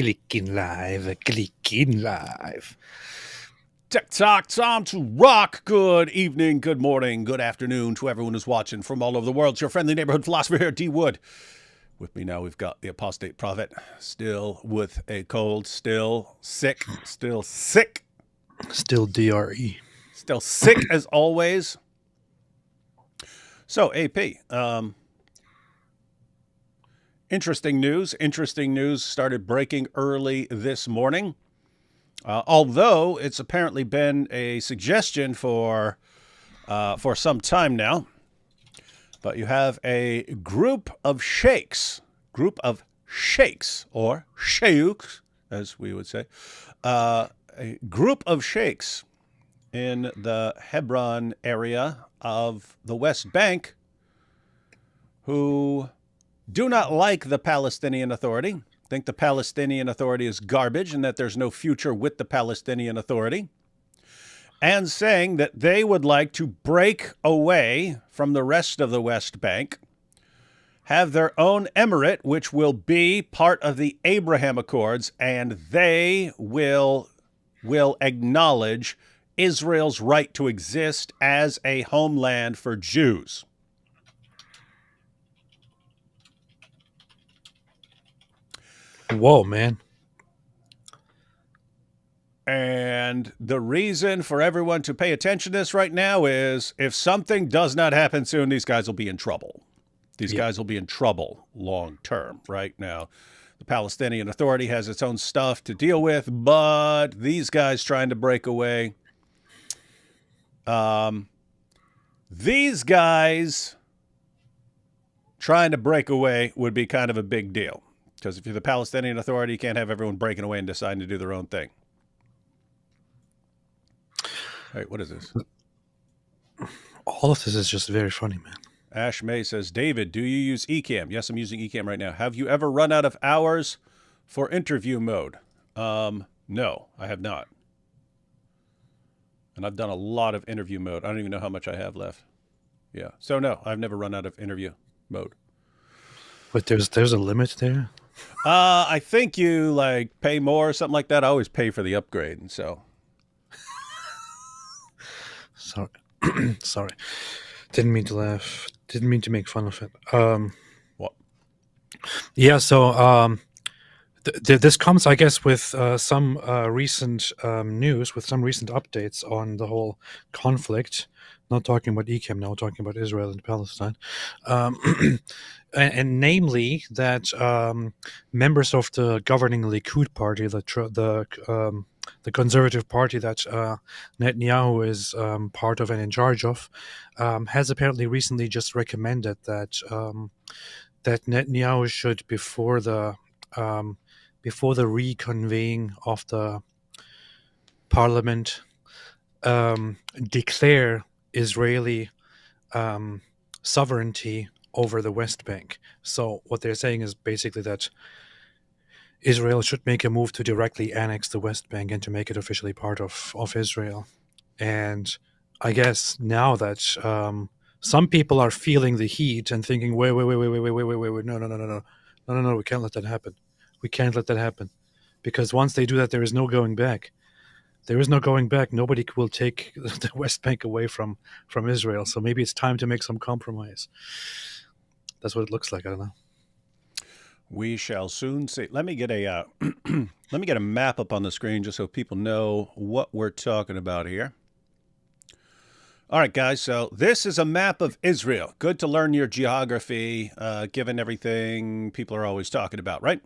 Clicking live, clicking live. TikTok, time to rock. Good evening, good morning, good afternoon to everyone who's watching from all over the world. It's your friendly neighborhood philosopher here, D. Wood. With me now, we've got the apostate prophet, still with a cold, still sick. Still DRE. Still sick as always. So, AP, interesting news started breaking early this morning. Although it's apparently been a suggestion for some time now, but you have a group of sheikhs, or sheikhs, as we would say, a group of sheikhs in the Hebron area of the West Bank who do not like the Palestinian Authority, think the Palestinian Authority is garbage and that there's no future with the Palestinian Authority, and saying that they would like to break away from the rest of the West Bank, have their own emirate, which will be part of the Abraham Accords, and they will acknowledge Israel's right to exist as a homeland for Jews. Whoa, man. And the reason for everyone to pay attention to this right now is if something does not happen soon, these guys will be in trouble. These guys will be in trouble long term. Right now, the Palestinian Authority has its own stuff to deal with, but these guys trying to break away, these guys trying to break away would be kind of a big deal. Because if you're the Palestinian Authority, you can't have everyone breaking away and deciding to do their own thing. All right, what is this? All of this is just very funny, man. Ash May says, David, do you use Ecamm? Yes, I'm using Ecamm right now. Have you ever run out of hours for interview mode? No, I have not. And I've done a lot of interview mode. I don't even know how much I have left. Yeah. So no, I've never run out of interview mode. But there's a limit there? I think you like pay more or something like that. I always pay for the upgrade, and so. Sorry. Didn't mean to laugh. Didn't mean to make fun of it. What? Yeah, so this comes, I guess, with some recent news, with some recent updates on the whole conflict. Not talking about Ecamm now, talking about Israel and Palestine. And namely that members of the governing Likud party, the conservative party that Netanyahu is part of and in charge of, has apparently recently just recommended that that Netanyahu should, before the reconvening of the parliament, declare Israeli sovereignty over the West Bank. So what they're saying is basically that Israel should make a move to directly annex the West Bank and to make it officially part of Israel. And I guess now that some people are feeling the heat and thinking, wait, no, we can't let that happen. We can't let that happen. Because once they do that, there is no going back. There is no going back. Nobody will take the West Bank away from Israel. So maybe it's time to make some compromise. That's what it looks like. I don't know. We shall soon see. Let me get a map up on the screen just so people know what we're talking about here. All right, guys. So this is a map of Israel. Good to learn your geography, given everything people are always talking about, right?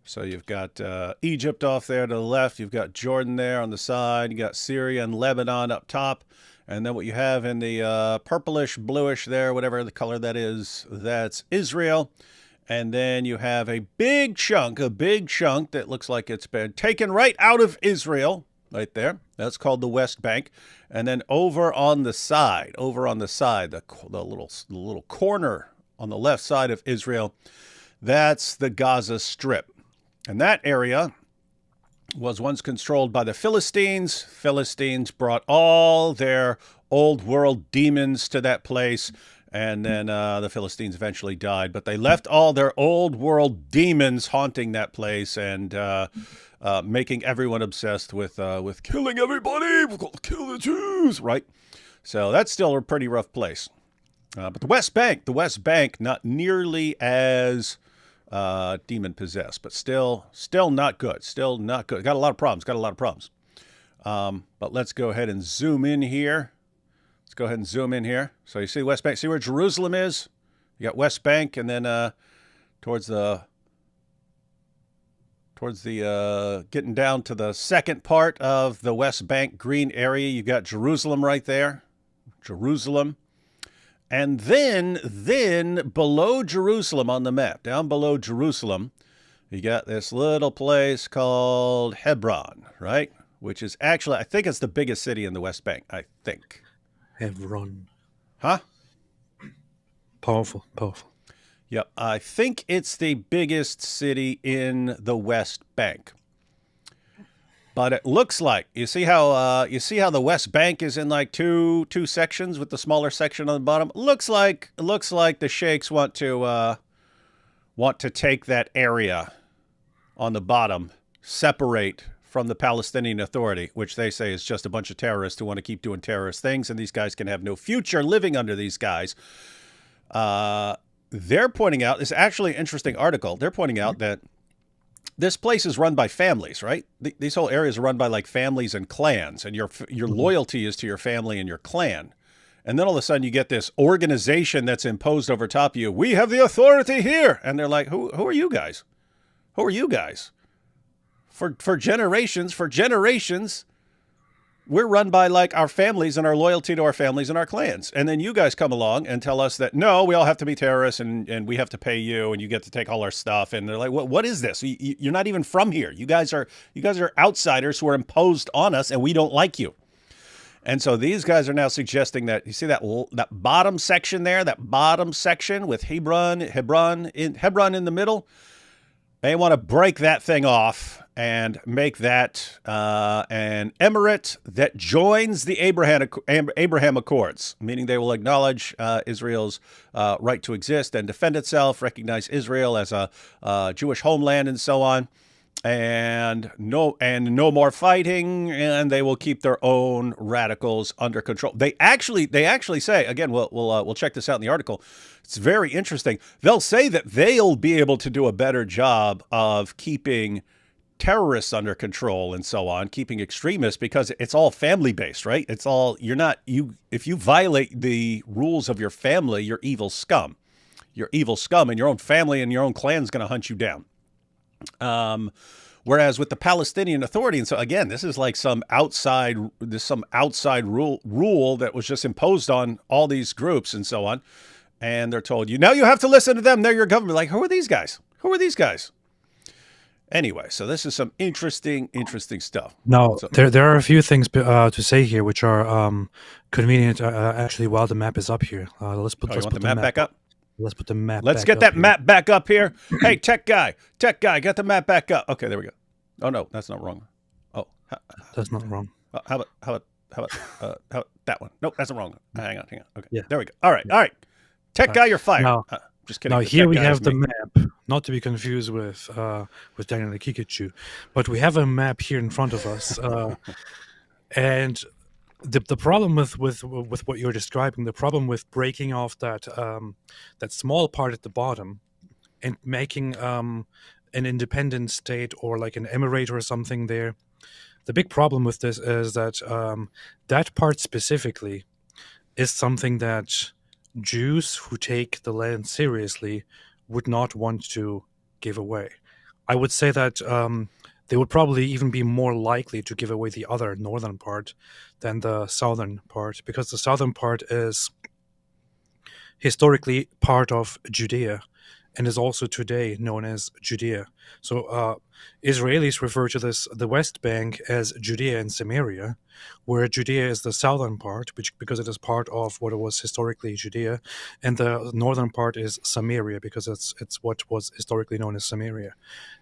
So you've got Egypt off there to the left. You've got Jordan there on the side. You got Syria and Lebanon up top. And then what you have in the purplish, bluish there, whatever the color that is, that's Israel. And then you have a big chunk that looks like it's been taken right out of Israel, right there. That's called the West Bank. And then over on the side, the little corner on the left side of Israel, that's the Gaza Strip. And that area was once controlled by the Philistines. Philistines brought all their old world demons to that place, And then the Philistines eventually died, but they left all their old world demons haunting that place and making everyone obsessed with killing everybody. We're going to kill the Jews, right? So that's still a pretty rough place. But the West Bank, not nearly as demon possessed, but still not good. Still not good. Got a lot of problems. But let's go ahead and zoom in here. So you see West Bank. See where Jerusalem is? You got West Bank, and then towards the getting down to the second part of the West Bank green area, you got Jerusalem right there. Jerusalem. And then below Jerusalem on the map, down below Jerusalem, you got this little place called Hebron, right? Which is actually, I think it's the biggest city in the West Bank, I think. Hebron. Huh? Powerful, powerful. Yep, I think it's the biggest city in the West Bank. But it looks like you see how the West Bank is in like two sections with the smaller section on the bottom. Looks like the Sheikhs want to take that area on the bottom, separate from the Palestinian Authority, which they say is just a bunch of terrorists who want to keep doing terrorist things, and these guys can have no future living under these guys. They're pointing out, it's actually an interesting article. They're pointing out that this place is run by families, right? These whole areas are run by like families and clans, and your loyalty is to your family and your clan. And then all of a sudden you get this organization that's imposed over top of you. We have the authority here. And they're like, who are you guys? Who are you guys? For generations, we're run by like our families and our loyalty to our families and our clans. And then you guys come along and tell us that, no, we all have to be terrorists and we have to pay you and you get to take all our stuff. And they're like, what is this? You're not even from here. You guys are outsiders who are imposed on us and we don't like you. And so these guys are now suggesting that, you see that bottom section there, that bottom section with Hebron in the middle? They want to break that thing off and make that an emirate that joins the Abraham Accords, meaning they will acknowledge Israel's right to exist and defend itself, recognize Israel as a Jewish homeland, and so on, and no more fighting, and they will keep their own radicals under control. They actually say, again, we'll check this out in the article. It's very interesting. They'll say that they'll be able to do a better job of keeping terrorists under control and so on, keeping extremists, because it's all family based, right? It's all, if you violate the rules of your family, you're evil scum. You're evil scum, and your own family and your own clan is going to hunt you down. Whereas with the Palestinian Authority, and so again, this is like some outside rule that was just imposed on all these groups and so on. And they're told, now you have to listen to them. They're your government. Like, who are these guys? Anyway, so this is some interesting stuff. Now, there are a few things to say here, which are convenient. Actually, while the map is up here, let's put the map back up. Let's put the map. Let's get that map back up here. Hey, tech guy, get the map back up. Okay, there we go. Oh no, that's not wrong. Oh, that's not wrong. How about that one? Nope, that's not wrong. Hang on. Okay, yeah, there we go. All right. Tech guy, you're fired. Now, just kidding. Now here we have the map, not to be confused with Daniel the Kikachu, but we have a map here in front of us, and the problem with what you're describing, the problem with breaking off that small part at the bottom and making an independent state or like an emirate or something there, the big problem with this is that that part specifically is something that Jews who take the land seriously would not want to give away. I would say that they would probably even be more likely to give away the other northern part than the southern part, because the southern part is historically part of Judea and is also today known as Judea. So Israelis refer to the West Bank as Judea and Samaria, where Judea is the southern part, because it is part of what was historically Judea, and the northern part is Samaria, because it's what was historically known as Samaria.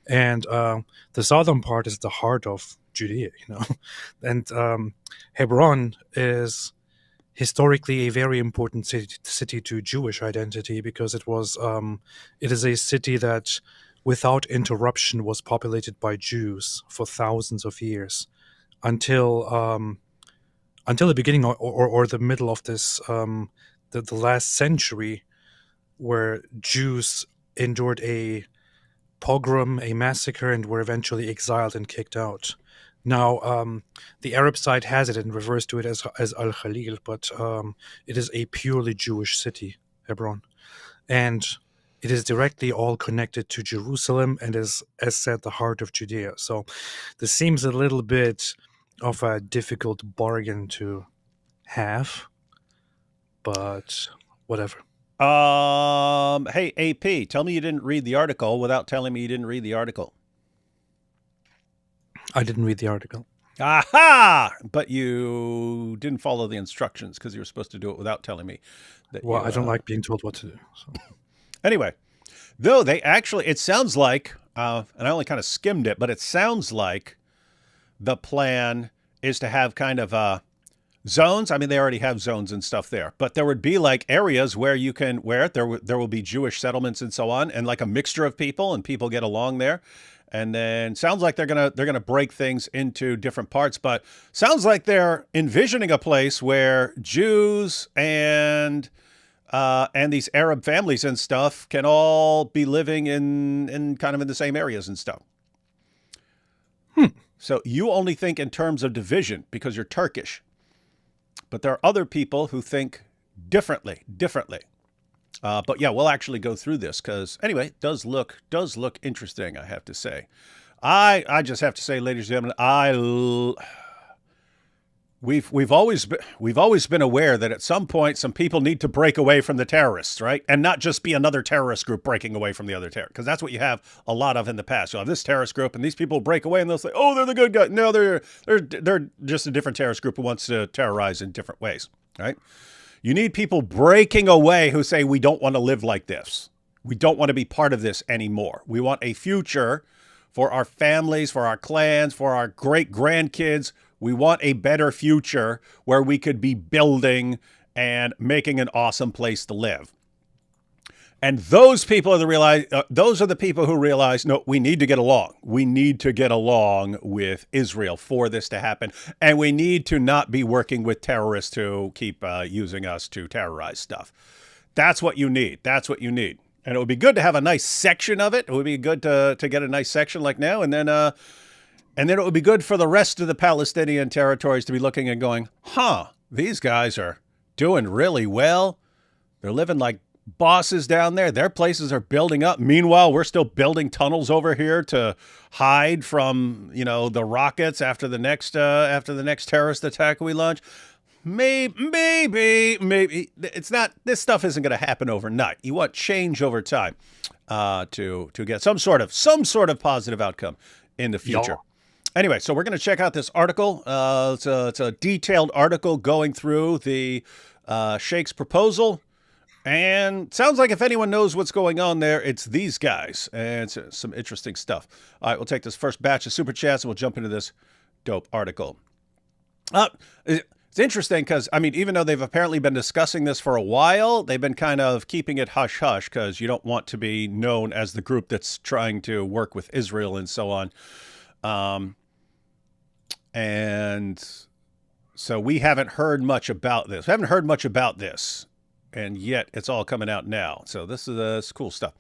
And the southern part is the heart of Judea, and Hebron is historically a very important city to Jewish identity, because it is a city that, without interruption, was populated by Jews for thousands of years until the beginning, or the middle of the last century, where Jews endured a pogrom, a massacre, and were eventually exiled and kicked out. Now, the Arab side has it and refers to it as Al Khalil, but it is a purely Jewish city, Hebron, and it is directly all connected to Jerusalem and is, as said, the heart of Judea. So, this seems a little bit of a difficult bargain to have, but whatever. Hey, AP, tell me you didn't read the article without telling me you didn't read the article. I didn't read the article. Aha! But you didn't follow the instructions because you were supposed to do it without telling me. Well, I don't like being told what to do. So. Anyway, though they actually, it sounds like, and I only kind of skimmed it, but it sounds like the plan is to have kind of zones. I mean, they already have zones and stuff there, but there would be like areas where there will be Jewish settlements and so on, and like a mixture of people, and people get along there. And then sounds like they're gonna break things into different parts, but sounds like they're envisioning a place where Jews and these Arab families and stuff can all be living in kind of in the same areas and stuff. So you only think in terms of division because you're Turkish, but there are other people who think differently. But yeah, we'll actually go through this because anyway, it does look interesting, I have to say. I just have to say, ladies and gentlemen, we've always been aware that at some point some people need to break away from the terrorists, right? And not just be another terrorist group breaking away from the other terror, because that's what you have a lot of in the past. You'll have this terrorist group and these people break away and they'll say, "Oh, they're the good guys." No, they're just a different terrorist group who wants to terrorize in different ways, right? You need people breaking away who say, we don't want to live like this. We don't want to be part of this anymore. We want a future for our families, for our clans, for our great grandkids. We want a better future where we could be building and making an awesome place to live. And those people are those are the people who realize, no, we need to get along. We need to get along with Israel for this to happen. And we need to not be working with terrorists who keep using us to terrorize stuff. That's what you need. That's what you need. And it would be good to have a nice section of it. It would be good to get a nice section like now. And then it would be good for the rest of the Palestinian territories to be looking and going, these guys are doing really well. They're living like bosses down there. Their places are building up. Meanwhile, we're still building tunnels over here to hide from, the rockets after the next terrorist attack we launch. Maybe it's not. This stuff isn't going to happen overnight. You want change over time to get some sort of positive outcome in the future. Yeah. Anyway, so we're going to check out this article. It's a detailed article going through the Sheikhs proposal. And sounds like if anyone knows what's going on there, it's these guys. And it's some interesting stuff. All right, we'll take this first batch of super chats and we'll jump into this dope article. It's interesting because, even though they've apparently been discussing this for a while, they've been kind of keeping it hush-hush because you don't want to be known as the group that's trying to work with Israel and so on. And so we haven't heard much about this. And yet it's all coming out now. So this is cool stuff.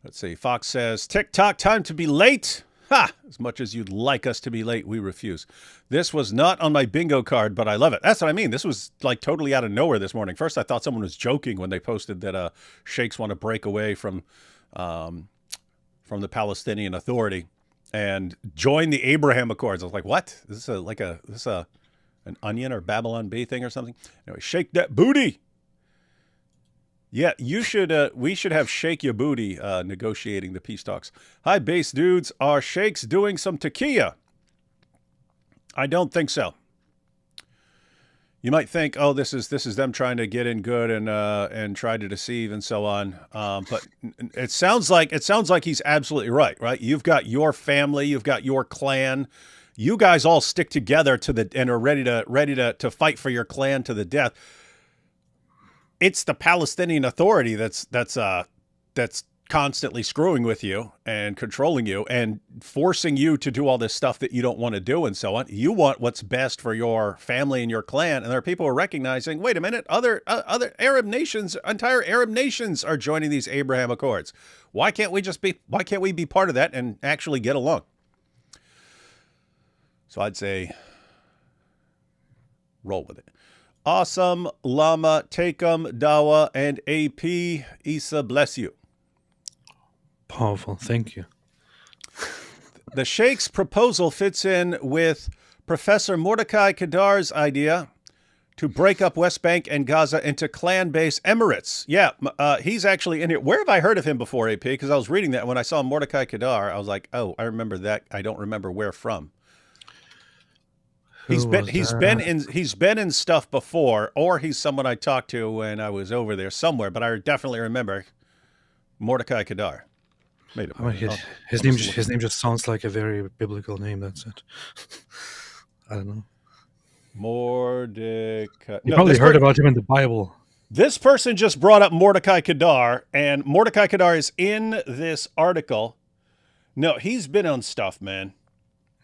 Let's see. Fox says, TikTok, time to be late. Ha! As much as you'd like us to be late, we refuse. This was not on my bingo card, but I love it. That's what I mean. This was like totally out of nowhere this morning. First, I thought someone was joking when they posted that Sheikhs want to break away from the Palestinian Authority and join the Abraham Accords. I was like, what? Is this an Onion or Babylon Bee thing or something? Anyway, shake that booty. Yeah, we should have Shake Your Booty negotiating the peace talks. Hi, base dudes. Are Sheikhs doing some tequila? I don't think so. You might think, oh, this is them trying to get in good and try to deceive and so on. But it sounds like he's absolutely right? You've got your family, you've got your clan. You guys all stick together and are ready to fight for your clan to the death. it's the Palestinian Authority that's constantly screwing with you and controlling you and forcing you to do all this stuff that you don't want to do and so on. You want what's best for your family and your clan, and there are people who are recognizing, wait a minute, other Arab nations, entire Arab nations are joining these Abraham Accords. Why can't we be part of that and actually get along? So I'd say roll with it. Awesome, Lama, Takum, Dawa, and AP. Isa, bless you. Powerful. Thank you. The Sheikhs' proposal fits in with Professor Mordecai Kedar's idea to break up West Bank and Gaza into clan-based emirates. Yeah, he's actually in here. Where have I heard of him before, AP? Because I was reading that when I saw Mordecai Kedar, I was like, oh, I remember that. I don't remember where from. He's been in stuff before, or he's someone I talked to when I was over there somewhere. But I definitely remember Mordecai Kedar. His name just sounds like a very biblical name. That's it. I don't know. Mordecai. You probably heard about him in the Bible. This person just brought up Mordecai Kedar, and Mordecai Kedar is in this article. No, he's been on stuff, man.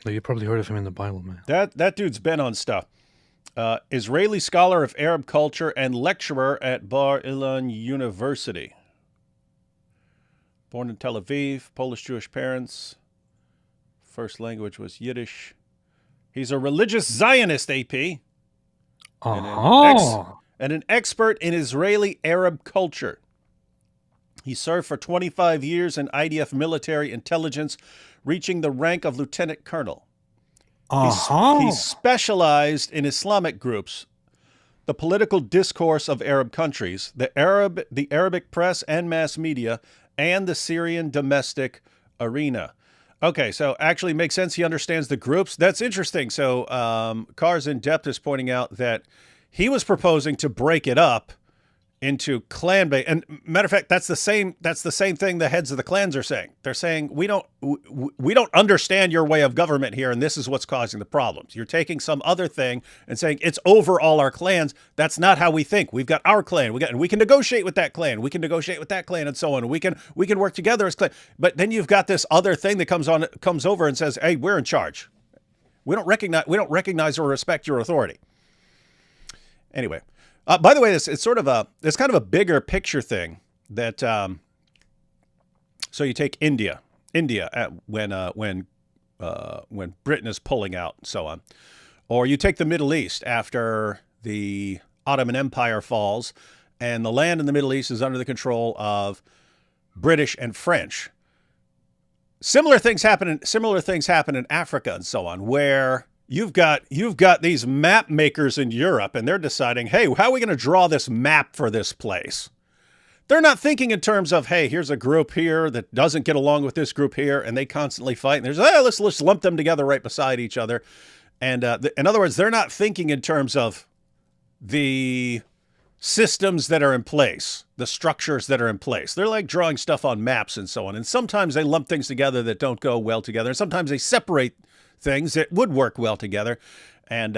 No, you probably heard of him in the Bible, man. That dude's been on stuff. Israeli scholar of Arab culture and lecturer at Bar Ilan University. Born in Tel Aviv, Polish-Jewish parents. First language was Yiddish. He's a religious Zionist, AP. And an expert in Israeli Arab culture. He served for 25 years in IDF military intelligence, reaching the rank of lieutenant colonel. He specialized in Islamic groups, the political discourse of Arab countries, the Arabic press and mass media, and the Syrian domestic arena. Okay, so actually makes sense. He understands the groups. That's interesting. So Cars in Depth is pointing out that he was proposing to break it up into clan-based. And matter of fact, that's the same thing the heads of the clans are saying. They're saying we don't understand your way of government here, and this is what's causing the problems. You're taking some other thing and saying it's over all our clans. That's not how we think. We've got our clan. And we can negotiate with that clan. We can negotiate with that clan, and so on. We can work together as clan. But then you've got this other thing that comes over and says, "Hey, we're in charge. We don't recognize or respect your authority." Anyway. By the way, it's kind of a bigger picture thing that. So you take India when Britain is pulling out and so on, or you take the Middle East after the Ottoman Empire falls, and the land in the Middle East is under the control of British and French. Similar things happen in Africa and so on, where You've got these map makers in Europe, and they're deciding, hey, how are we going to draw this map for this place? They're not thinking in terms of, hey, here's a group here that doesn't get along with this group here, and they constantly fight. And there's, let's lump them together right beside each other. And in other words, they're not thinking in terms of the systems that are in place, the structures that are in place. They're like drawing stuff on maps and so on. And sometimes they lump things together that don't go well together. And sometimes they separate things that would work well together, and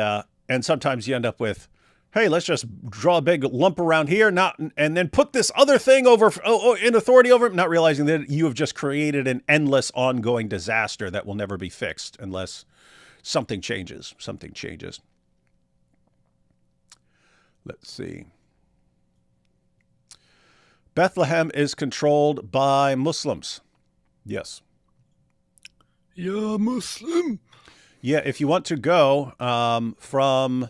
sometimes you end up with, hey, let's just draw a big lump around here, and then put this other thing over in authority over it, not realizing that you have just created an endless, ongoing disaster that will never be fixed unless something changes. Something changes. Let's see. Bethlehem is controlled by Muslims. Yes. You're Muslim. Yeah, if you want to go from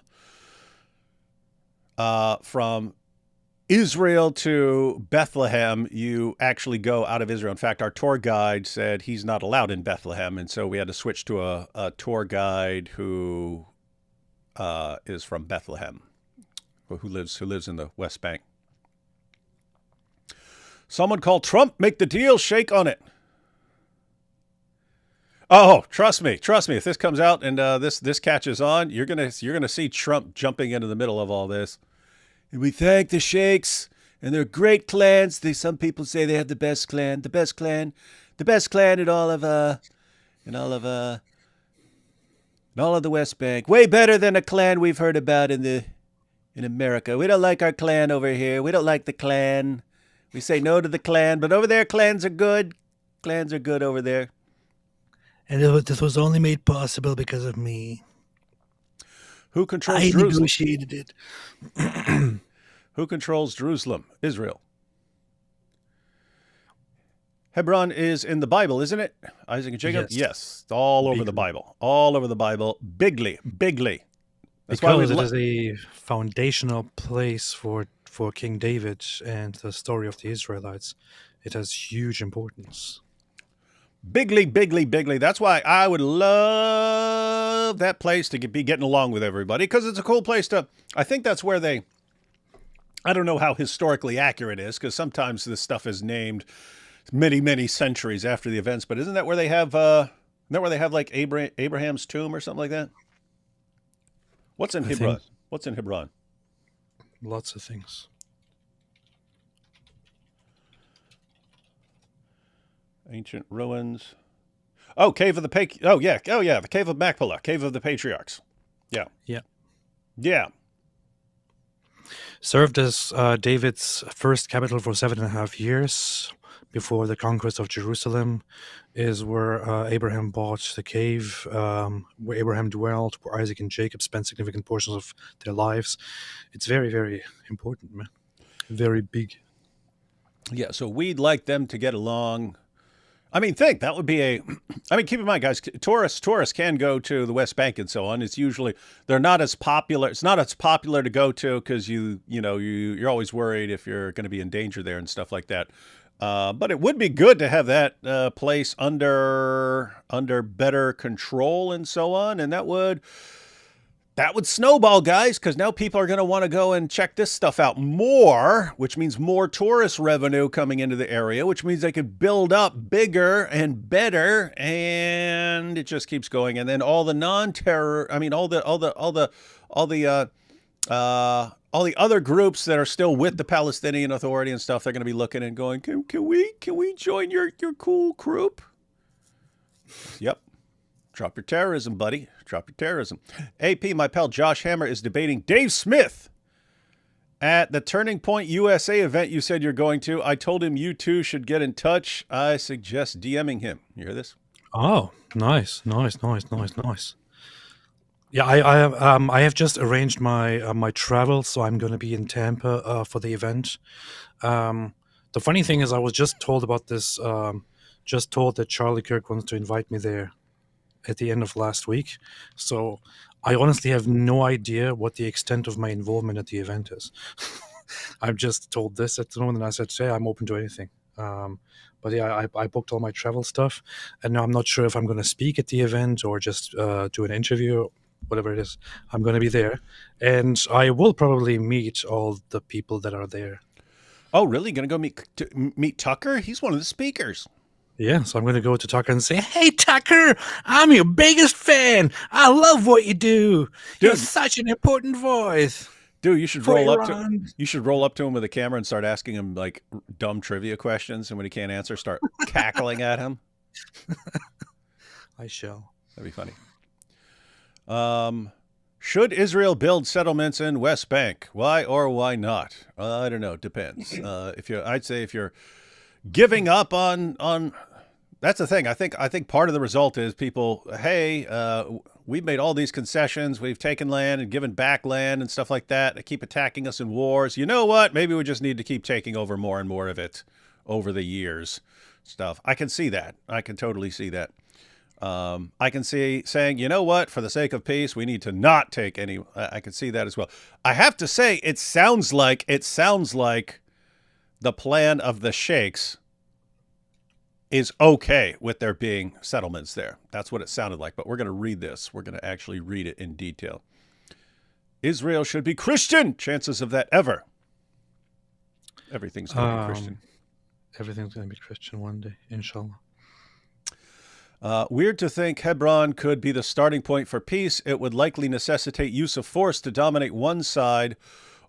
Israel to Bethlehem, you actually go out of Israel. In fact, our tour guide said he's not allowed in Bethlehem, and so we had to switch to a tour guide who is from Bethlehem, who lives in the West Bank. Someone called Trump, make the deal, shake on it. Oh, trust me. If this comes out and this catches on, you're gonna see Trump jumping into the middle of all this. And we thank the Sheikhs and their great clans. Some people say they have the best clan in all of the West Bank. Way better than a clan we've heard about in in America. We don't like our clan over here. We don't like the clan. We say no to the clan, but over there, clans are good. Clans are good over there. And this was only made possible because of me. Who controls I Jerusalem? negotiated it. Who controls Jerusalem? Israel. Hebron is in the Bible, isn't it? Isaac and Jacob? Yes. All over the Bible. All over the Bible. Bigly. Bigly. That's because it is a foundational place for King David and the story of the Israelites. It has huge importance. Bigly, bigly, bigly. That's why I would love that place to be getting along with everybody, because it's a cool place to... I think that's where they... I don't know how historically accurate it is, because sometimes this stuff is named many, many centuries after the events, but isn't that where they have... isn't that where they have, like, Abraham's tomb or something like that? What's in Hebron? What's in Hebron? Lots of things. Ancient ruins. Oh, Cave of the Oh yeah, the Cave of Machpelah, Cave of the Patriarchs. Yeah. Yeah. Served as David's first capital for 7.5 years before the conquest of Jerusalem. Is where Abraham bought the cave, where Abraham dwelled, where Isaac and Jacob spent significant portions of their lives. It's very, very important, man. Very big. Yeah, so we'd like them to get along. I mean, think that would be a... I mean, keep in mind, guys, tourists can go to the West Bank and so on. It's usually... They're not as popular. It's not as popular to go to because you're always worried if you're going to be in danger there and stuff like that. But it would be good to have that place under better control and so on. And that would snowball, guys, because now people are going to want to go and check this stuff out more, which means more tourist revenue coming into the area, which means they could build up bigger and better, and it just keeps going. And then all the non-terror, I mean, all the other groups that are still with the Palestinian Authority and stuff, they're going to be looking and going, can we join your cool group? Yep. Drop your terrorism, buddy. Drop your terrorism. AP, my pal Josh Hammer is debating Dave Smith at the Turning Point USA event you said you're going to. I told him you two should get in touch. I suggest DMing him. You hear this? Oh, nice. Yeah, I have just arranged my travel, so I'm going to be in Tampa for the event. The funny thing is, I was just told about this. Just told that Charlie Kirk wants to invite me there at the end of last week. So I honestly have no idea what the extent of my involvement at the event is. I'm just told this at the moment, and I said, "Hey, I'm open to anything." But yeah, I booked all my travel stuff, and now I'm not sure if I'm going to speak at the event or just do an interview. Whatever it is, I'm going to be there, and I will probably meet all the people that are there. Oh, really? Going to go meet Tucker? He's one of the speakers. Yeah, so I'm going to go to Tucker and say, "Hey, Tucker, I'm your biggest fan. I love what you do. Dude, you're such an important voice." Dude, you should roll up to him with a camera and start asking him like dumb trivia questions, and when he can't answer, start cackling at him. I shall. That'd be funny. Should Israel build settlements in West Bank? Why or why not? I don't know. It depends. I'd say if you're giving up on that's the thing. I think part of the result is people, hey, we've made all these concessions. We've taken land and given back land and stuff like that. They keep attacking us in wars. You know what? Maybe we just need to keep taking over more and more of it over the years. Stuff. I can see that. I can totally see that. I can see saying, you know what, for the sake of peace, we need to not take any. I can see that as well. I have to say, it sounds like the plan of the Sheikhs is okay with there being settlements there. That's what it sounded like. But we're going to read this. We're going to actually read it in detail. Israel should be Christian. Chances of that ever. Everything's going to be Christian. Everything's going to be Christian one day, inshallah. Weird to think Hebron could be the starting point for peace. It would likely necessitate use of force to dominate one side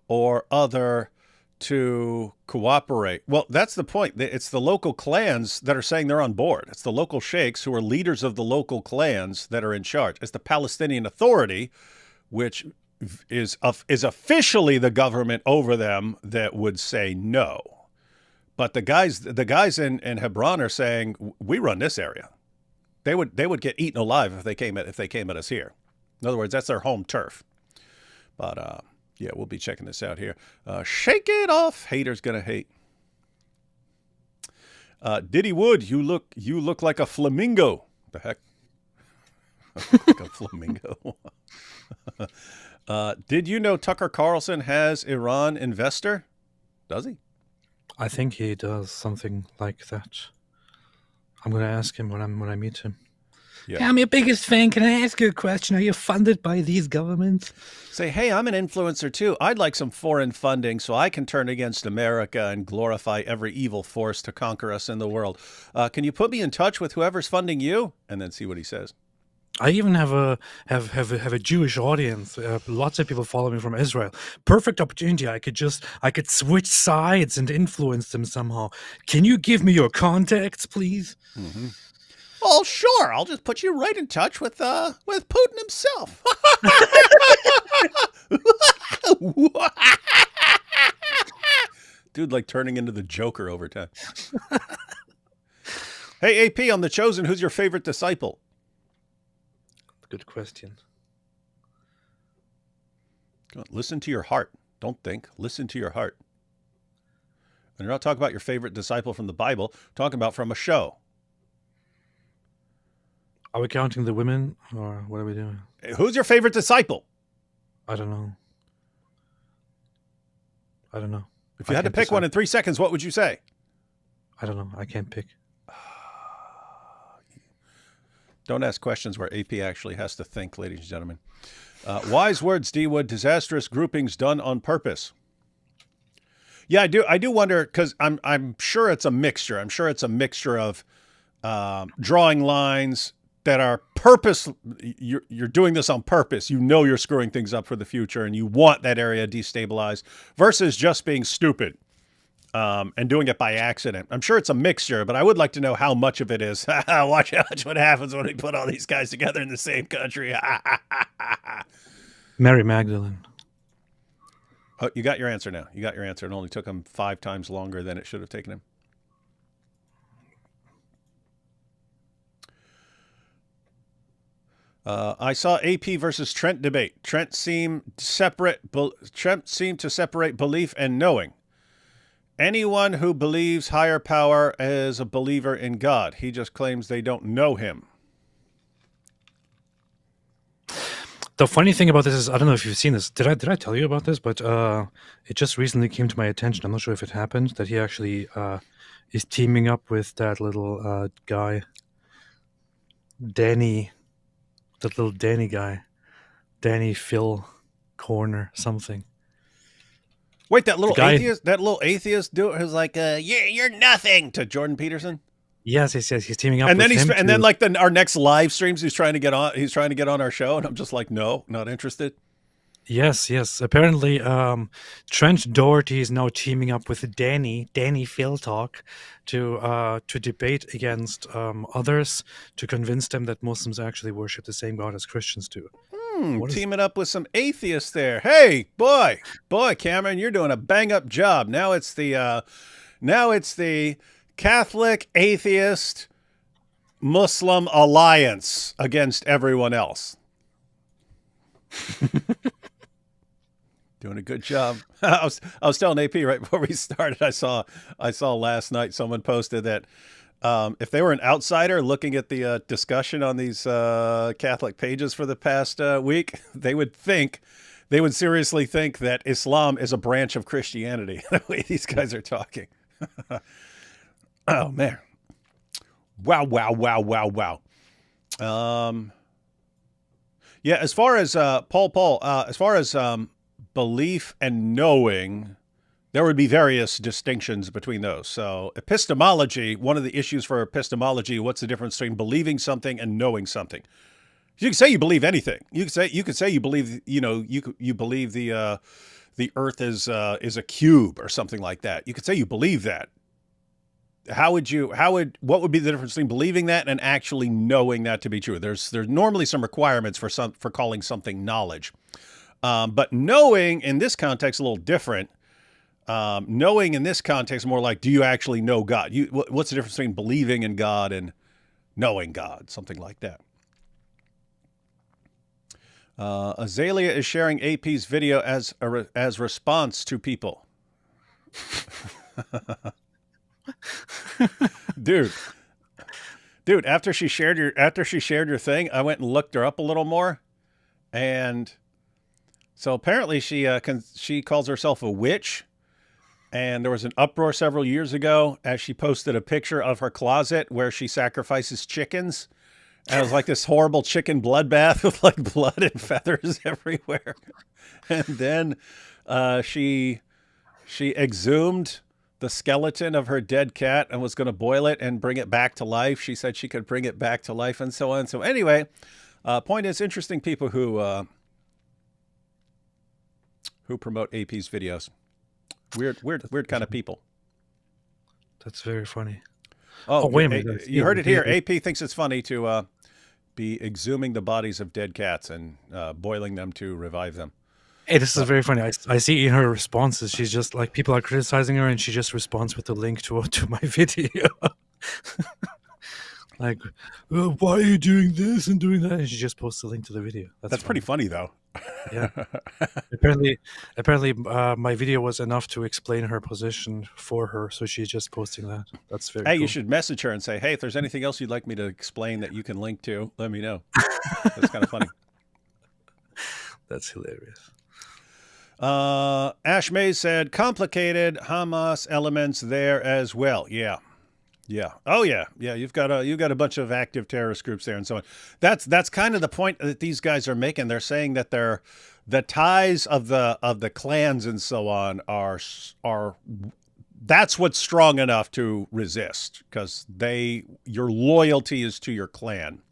or other to cooperate. Well, that's the point. It's the local clans that are saying they're on board. It's the local sheikhs who are leaders of the local clans that are in charge. It's the Palestinian Authority, which is officially the government over them that would say no. But the guys in Hebron are saying, we run this area. They would get eaten alive if they came at us here. In other words, that's their home turf. But yeah, we'll be checking this out here. Shake it off. Haters gonna hate. Diddy Wood, you look like a flamingo. The heck? Like a flamingo. Did you know Tucker Carlson has Iran investor? Does he? I think he does something like that. I'm going to ask him when I meet him. Yeah. I'm your biggest fan. Can I ask you a question? Are you funded by these governments? Say, hey, I'm an influencer too. I'd like some foreign funding so I can turn against America and glorify every evil force to conquer us in the world. Can you put me in touch with whoever's funding you? And then see what he says. I even have a Jewish audience. Lots of people follow me from Israel. Perfect opportunity. I could switch sides and influence them somehow. Can you give me your contacts, please? Mm-hmm. Well, sure. I'll just put you right in touch with Putin himself. Dude, like turning into the Joker over time. Hey, AP, on The Chosen, who's your favorite disciple? Good question. Listen to your heart. Don't think. Listen to your heart. And you're not talking about your favorite disciple from the Bible. Talking about from a show. Are we counting the women, or what are we doing? Who's your favorite disciple? I don't know. If you had to pick one in 3 seconds, what would you say? I don't know. I can't pick. Don't ask questions where AP actually has to think, ladies and gentlemen. Wise words, D. Wood. Disastrous groupings done on purpose. Yeah, I do wonder, because I'm sure it's a mixture. I'm sure it's a mixture of drawing lines that are purpose. You're doing this on purpose. You know you're screwing things up for the future, and you want that area destabilized, versus just being stupid and doing it by accident. I'm sure it's a mixture, but I would like to know how much of it is. Watch what happens when we put all these guys together in the same country. Mary Magdalene. Oh, you got your answer now. You got your answer. It only took him 5 times longer than it should have taken him. I saw AP versus Trent debate. Trent seemed to separate belief and knowing. Anyone who believes higher power is a believer in God. He just claims they don't know him. The funny thing about this is, I don't know if you've seen this. Did I tell you about this? But it just recently came to my attention. I'm not sure if it happened, that he actually is teaming up with that little guy, Danny. That little Danny guy. Danny Phil Corner something. Wait, that little atheist dude who's like, you're nothing to Jordan Peterson. Yes, he says he's teaming up. And with then him then like our next live streams, he's trying to get on our show, and I'm just like, no, not interested. Yes. Apparently, Trent Doherty is now teaming up with Danny Philtalk to debate against others, to convince them that Muslims actually worship the same God as Christians do. Teaming up with some atheists there. Hey, boy, Cameron, you're doing a bang up job. Now it's the Catholic Atheist Muslim Alliance against everyone else. Doing a good job. I was telling AP right before we started. I saw last night someone posted that if they were an outsider looking at the discussion on these Catholic pages for the past week, they would seriously think that Islam is a branch of Christianity. The way these guys are talking. Oh man! Wow. Yeah. As far as Paul, as far as belief and knowing, there would be various distinctions between those. So epistemology, one of the issues for epistemology, what's the difference between believing something and knowing something? You can say you believe anything. You could say you believe, you believe the earth is a cube or something like that. You could say you believe that. What would be the difference between believing that and actually knowing that to be true? There's normally some requirements for calling something knowledge. But knowing in this context a little different. Knowing in this context more like, do you actually know God? What's the difference between believing in God and knowing God? Something like that. Azalea is sharing AP's video as response to people. Dude, after she shared your thing, I went and looked her up a little more, and so apparently she calls herself a witch, and there was an uproar several years ago as she posted a picture of her closet where she sacrifices chickens. And it was like this horrible chicken bloodbath with like blood and feathers everywhere. And then she exhumed the skeleton of her dead cat and was going to boil it and bring it back to life. She said she could bring it back to life and so on. So anyway, point is, interesting people who promote AP's videos. Weird kind of people. That's very funny. Oh, wait a minute. You heard it here. AP thinks it's funny to be exhuming the bodies of dead cats and boiling them to revive them. Hey, this is very funny. I see in her responses, she's just like, people are criticizing her, and she just responds with a link to my video. Like, oh, why are you doing this and doing that? And she just posts a link to the video. That's pretty funny, though. Yeah. Apparently, my video was enough to explain her position for her, so she's just posting that. That's very. Hey, cool. You should message her and say, "Hey, if there's anything else you'd like me to explain that you can link to, let me know." That's kind of funny. That's hilarious. Ash May said, "Complicated Hamas elements there as well." Yeah. Yeah. Oh yeah. Yeah. You've got a bunch of active terrorist groups there and so on. That's kind of the point that these guys are making. They're saying that the ties of the clans and so on are that's what's strong enough to resist, because your loyalty is to your clan.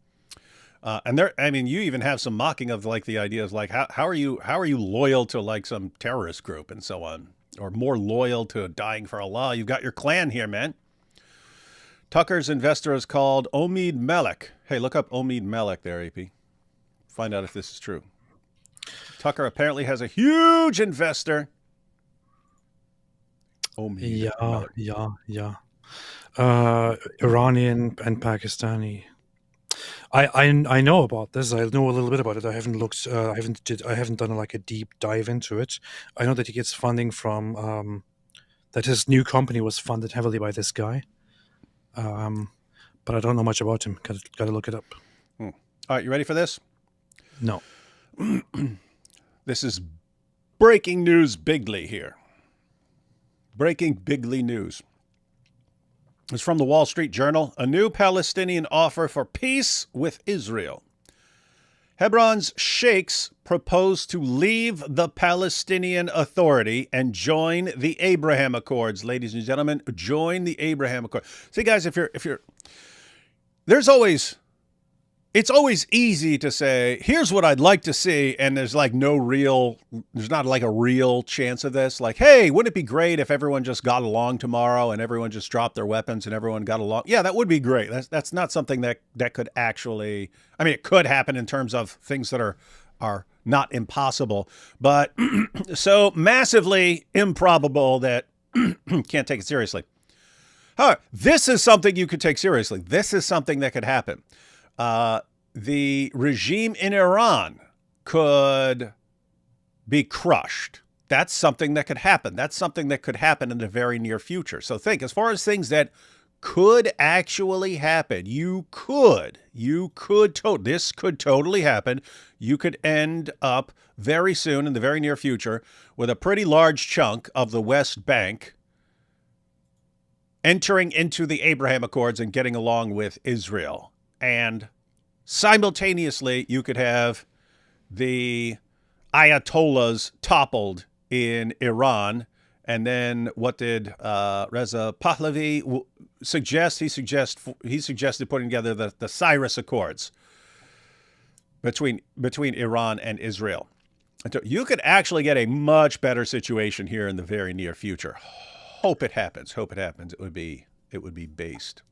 And you even have some mocking of like the idea of like, how are you loyal to like some terrorist group and so on, or more loyal to dying for Allah? You've got your clan here, man. Tucker's investor is called Omid Malik. Hey, look up Omid Malik there, AP. Find out if this is true. Tucker apparently has a huge investor. Omid Malik. Yeah. Iranian and Pakistani. I know about this. I know a little bit about it. I haven't looked. I haven't done like a deep dive into it. I know that he gets funding from. That his new company was funded heavily by this guy. But I don't know much about him. Got to look it up. All right, you ready for this? No. This is breaking news bigly here. Breaking bigly news. It's from the Wall Street Journal. A new Palestinian offer for peace with Israel. Hebron's sheikhs propose to leave the Palestinian Authority and join the Abraham Accords. Ladies and gentlemen, join the Abraham Accords. See, guys, it's always easy to say, here's what I'd like to see, and there's not like a real chance of this. Like, hey, wouldn't it be great if everyone just got along tomorrow and everyone just dropped their weapons and everyone got along? Yeah, that would be great. That's not something that could actually, it could happen in terms of things that are not impossible, but so massively improbable that can't take it seriously. However, this is something you could take seriously. This is something that could happen. The regime in Iran could be crushed. That's something that could happen. That's something that could happen in the very near future. So think, as far as things that could actually happen, this could totally happen. You could end up very soon in the very near future with a pretty large chunk of the West Bank entering into the Abraham Accords and getting along with Israel. And simultaneously, you could have the Ayatollahs toppled in Iran. And then what did Reza Pahlavi suggest? He suggested putting together the Cyrus Accords between Iran and Israel. You could actually get a much better situation here in the very near future. Hope it happens. Hope it happens. It would be based.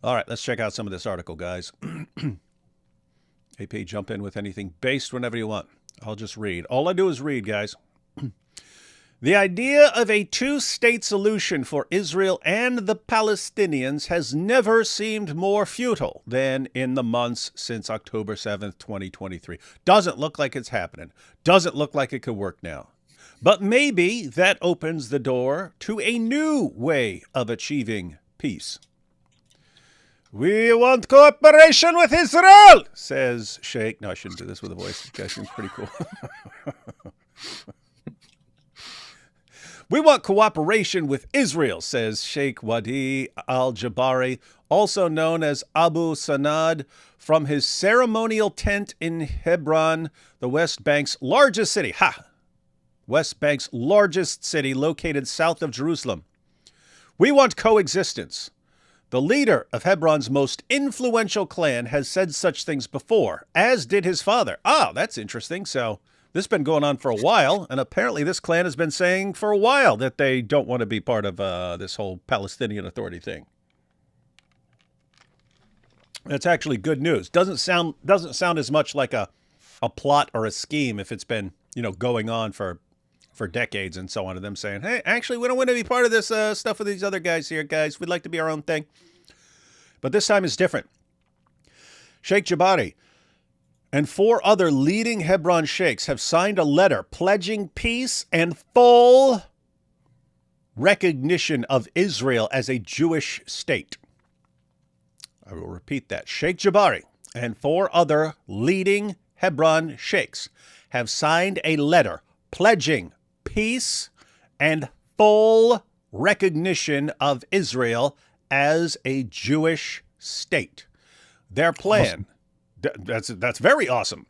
All right, let's check out some of this article, guys. AP, jump in with anything based whenever you want. I'll just read. All I do is read, guys. The idea of a two-state solution for Israel and the Palestinians has never seemed more futile than in the months since October 7th, 2023. Doesn't look like it's happening. Doesn't look like it could work now. But maybe that opens the door to a new way of achieving peace. We want cooperation with Israel, says Sheikh. No, I shouldn't do this with a voice. This guy seems pretty cool. We want cooperation with Israel, says Sheikh Wadi al-Jabari, also known as Abu Sanad, from his ceremonial tent in Hebron, the West Bank's largest city. West Bank's largest city, located south of Jerusalem. We want coexistence. The leader of Hebron's most influential clan has said such things before, as did his father. That's interesting. So this has been going on for a while, and apparently this clan has been saying for a while that they don't want to be part of this whole Palestinian Authority thing. That's actually good news. Doesn't sound as much like a plot or a scheme if it's been, going on for decades and so on, to them saying, hey, actually, we don't want to be part of this stuff with these other guys here, guys. We'd like to be our own thing. But this time is different. Sheikh Jabari and 4 other leading Hebron sheikhs have signed a letter pledging peace and full recognition of Israel as a Jewish state. I will repeat that. Sheikh Jabari and 4 other leading Hebron sheikhs have signed a letter pledging peace and full recognition of Israel as a Jewish state. Their plan, awesome. That's very awesome.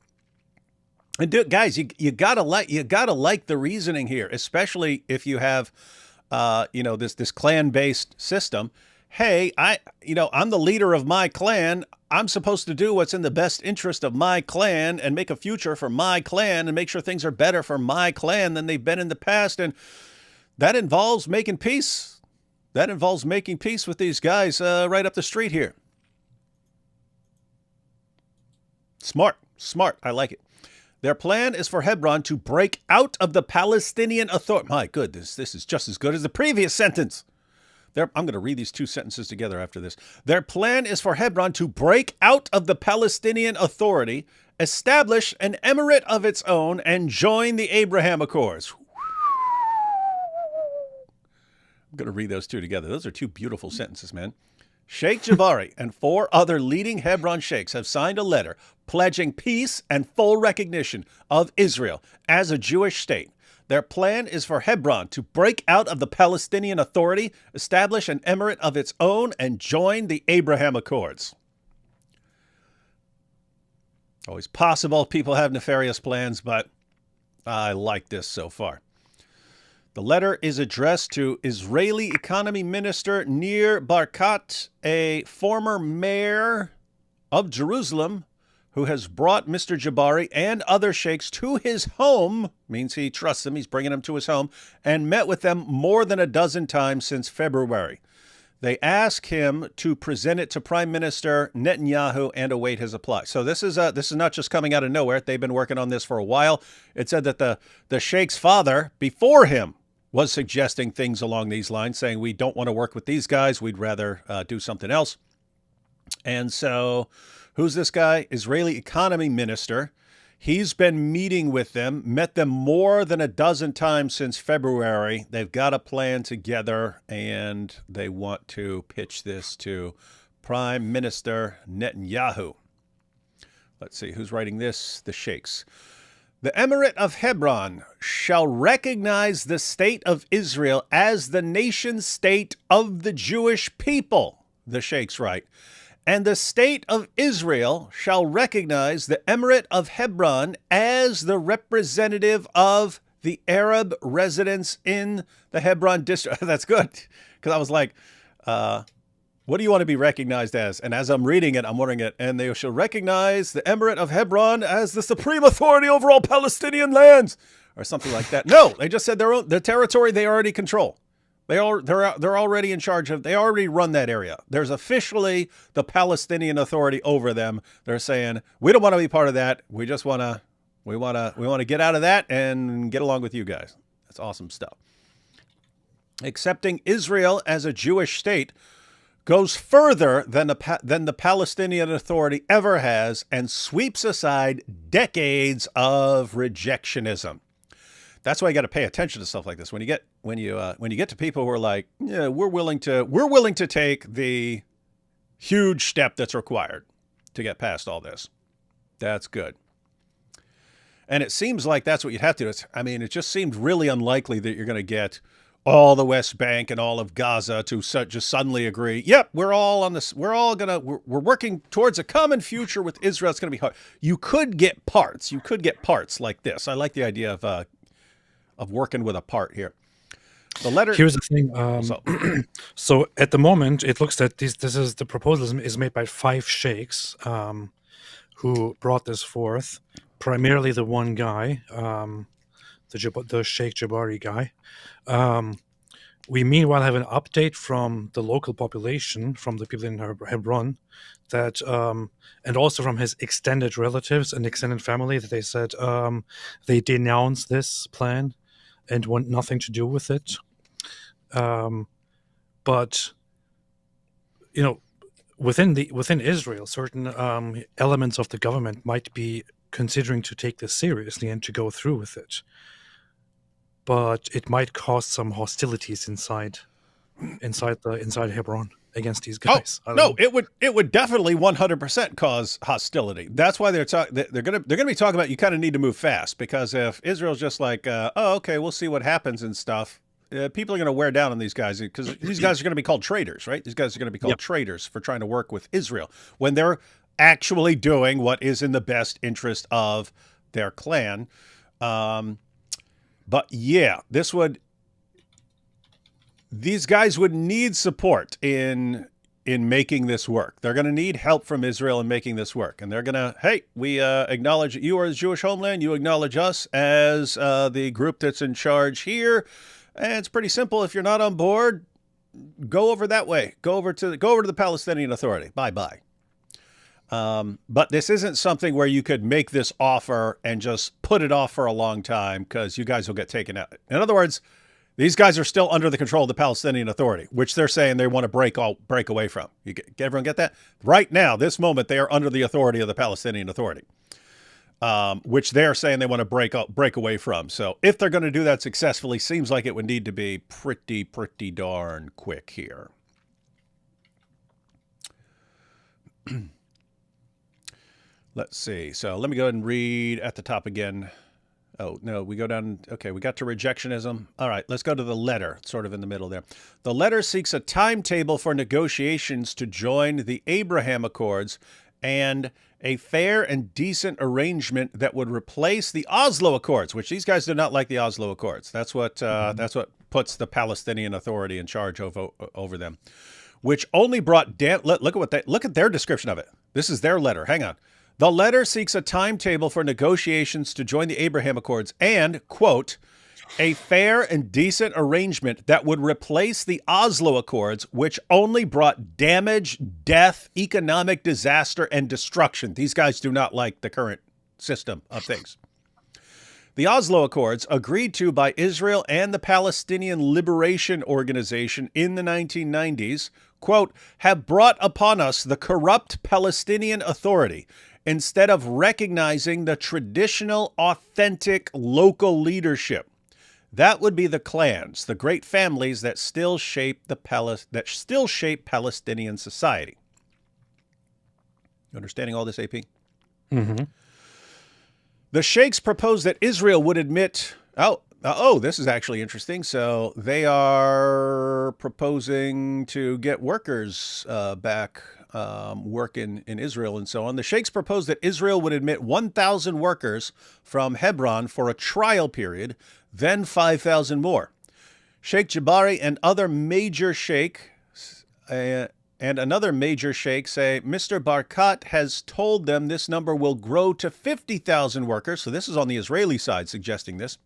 And guys, you gotta like the reasoning here, especially if you have this clan-based system. Hey, I'm the leader of my clan. I'm supposed to do what's in the best interest of my clan and make a future for my clan and make sure things are better for my clan than they've been in the past. And that involves making peace. That involves making peace with these guys right up the street here. Smart. I like it. Their plan is for Hebron to break out of the Palestinian Authority. My goodness, this is just as good as the previous sentence. I'm going to read these 2 sentences together after this. Their plan is for Hebron to break out of the Palestinian Authority, establish an emirate of its own, and join the Abraham Accords. I'm going to read those 2 together. Those are 2 beautiful sentences, man. Sheikh Jabari and 4 other leading Hebron sheikhs have signed a letter pledging peace and full recognition of Israel as a Jewish state. Their plan is for Hebron to break out of the Palestinian Authority, establish an emirate of its own, and join the Abraham Accords. Always possible people have nefarious plans, but I like this so far. The letter is addressed to Israeli Economy Minister Nir Barkat, a former mayor of Jerusalem, who has brought Mr. Jabari and other sheikhs to his home, means he trusts them, he's bringing them to his home, and met with them more than a dozen times since February. They ask him to present it to Prime Minister Netanyahu and await his reply. So this is not just coming out of nowhere. They've been working on this for a while. It said that the sheikh's father, before him, was suggesting things along these lines, saying, we don't want to work with these guys. We'd rather do something else. And so who's this guy? Israeli Economy Minister. He's been meeting with them, met them more than a dozen times since February. They've got a plan together, and they want to pitch this to Prime Minister Netanyahu. Let's see, who's writing this? The Sheikhs. The Emirate of Hebron shall recognize the state of Israel as the nation state of the Jewish people, the Sheikhs write. And the state of Israel shall recognize the Emirate of Hebron as the representative of the Arab residents in the Hebron district. That's good, because I was like, what do you want to be recognized as? And as I'm reading it, I'm wondering it. And they shall recognize the Emirate of Hebron as the supreme authority over all Palestinian lands, or something like that. No, they just said the territory they already control. They're already in charge of. They already run that area. There's officially the Palestinian Authority over them. They're saying we don't want to be part of that. We want to get out of that and get along with you guys. That's awesome stuff. Accepting Israel as a Jewish state goes further than the Palestinian Authority ever has and sweeps aside decades of rejectionism. That's why you got to pay attention to stuff like this. When you get to people who are like, yeah, we're willing to take the huge step that's required to get past all this. That's good. And it seems like that's what you'd have to do. I mean, it just seemed really unlikely that you're going to get all the West Bank and all of Gaza to just suddenly agree, yep, we're all on this. We're working towards a common future with Israel. It's going to be hard. You could get parts. You could get parts like this. I like the idea of working with a part here. The letter. Here's the thing. So at the moment, it looks that the proposal is made by 5 sheikhs who brought this forth. Primarily the one guy, the Sheikh Jabari guy. We meanwhile have an update from the local population, from the people in Hebron, that and also from his extended relatives and extended family, that they said they denounce this plan and want nothing to do with it. But within Israel, certain elements of the government might be considering to take this seriously and to go through with it, but it might cause some hostilities inside Hebron against these guys. Oh, no, it would definitely 100% cause hostility. That's why they're gonna be talking about you kind of need to move fast, because if Israel's just like, oh, okay, we'll see what happens and stuff, people are going to wear down on these guys, because these guys are going to be called traitors, right? These guys are going to be called traitors for trying to work with Israel when they're actually doing what is in the best interest of their clan. But yeah, these guys would need support in making this work. They're going to need help from Israel in making this work. And they're going to, hey, we acknowledge that you are the Jewish homeland. You acknowledge us as the group that's in charge here. And it's pretty simple. If you're not on board, go over that way. Go over to the Palestinian Authority. Bye-bye. But this isn't something where you could make this offer and just put it off for a long time, because you guys will get taken out. In other words, these guys are still under the control of the Palestinian Authority, which they're saying they want to break away from. Everyone get that? Right now, this moment, they are under the authority of the Palestinian Authority, which they're saying they want to break away from. So if they're going to do that successfully, seems like it would need to be pretty darn quick here. Let's see. So let me go ahead and read at the top again. Oh, no, we go down. Okay, we got to rejectionism. All right, let's go to the letter, sort of in the middle there. The letter seeks a timetable for negotiations to join the Abraham Accords and a fair and decent arrangement that would replace the Oslo Accords, which these guys do not like the Oslo Accords. That's what puts the Palestinian Authority in charge over them, which only brought look at their description of it. This is their letter. Hang on. The letter seeks a timetable for negotiations to join the Abraham Accords and, quote, a fair and decent arrangement that would replace the Oslo Accords, which only brought damage, death, economic disaster, and destruction. These guys do not like the current system of things. The Oslo Accords, agreed to by Israel and the Palestinian Liberation Organization in the 1990s, quote, have brought upon us the corrupt Palestinian Authority, instead of recognizing the traditional, authentic local leadership. That would be the clans, the great families that still shape Palestinian society. You understanding all this, AP? Mm-hmm. The Sheikhs proposed that Israel would admit. This is actually interesting. So they are proposing to get workers back. Work in Israel and so on. The Sheikhs proposed that Israel would admit 1,000 workers from Hebron for a trial period, then 5,000 more. Sheikh Jabari and another major sheikh say Mr. Barkat has told them this number will grow to 50,000 workers. So this is on the Israeli side suggesting this.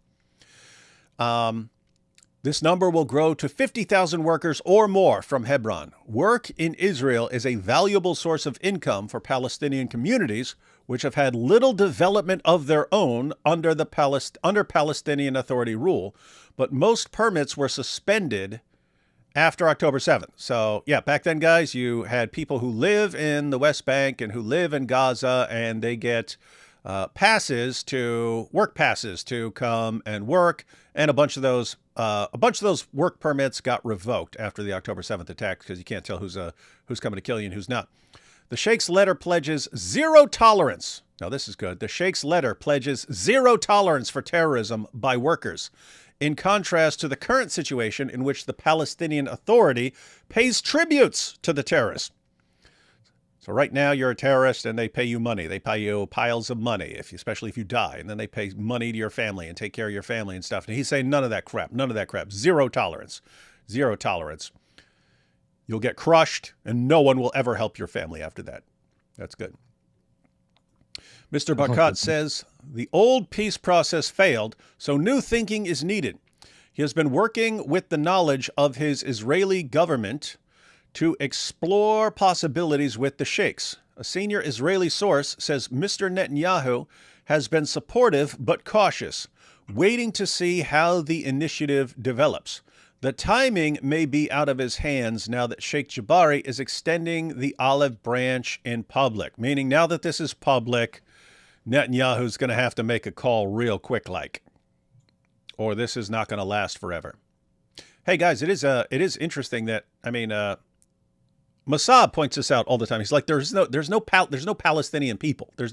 This number will grow to 50,000 workers or more from Hebron. Work in Israel is a valuable source of income for Palestinian communities, which have had little development of their own under Palestinian Authority rule, but most permits were suspended after October 7th. So, yeah, back then, guys, you had people who live in the West Bank and who live in Gaza, and they get work passes to come and work, and a bunch of those work permits got revoked after the October 7th attack because you can't tell who's coming to kill you and who's not. The Sheikh's letter pledges zero tolerance. Now, this is good. The Sheikh's letter pledges zero tolerance for terrorism by workers, in contrast to the current situation in which the Palestinian Authority pays tributes to the terrorists. So right now you're a terrorist and they pay you money. They pay you piles of money, especially if you die. And then they pay money to your family and take care of your family and stuff. And he's saying none of that crap, none of that crap. Zero tolerance, zero tolerance. You'll get crushed and no one will ever help your family after that. That's good. Mr. Barkat says the old peace process failed, so new thinking is needed. He has been working with the knowledge of his Israeli government to explore possibilities with the Sheikhs. A senior Israeli source says Mr. Netanyahu has been supportive but cautious, waiting to see how the initiative develops. The timing may be out of his hands now that Sheikh Jabari is extending the olive branch in public, meaning now that this is public, Netanyahu's going to have to make a call real quick, or this is not going to last forever. Hey guys, it is interesting that, Mossad points this out all the time. He's like, there's no Palestinian people. There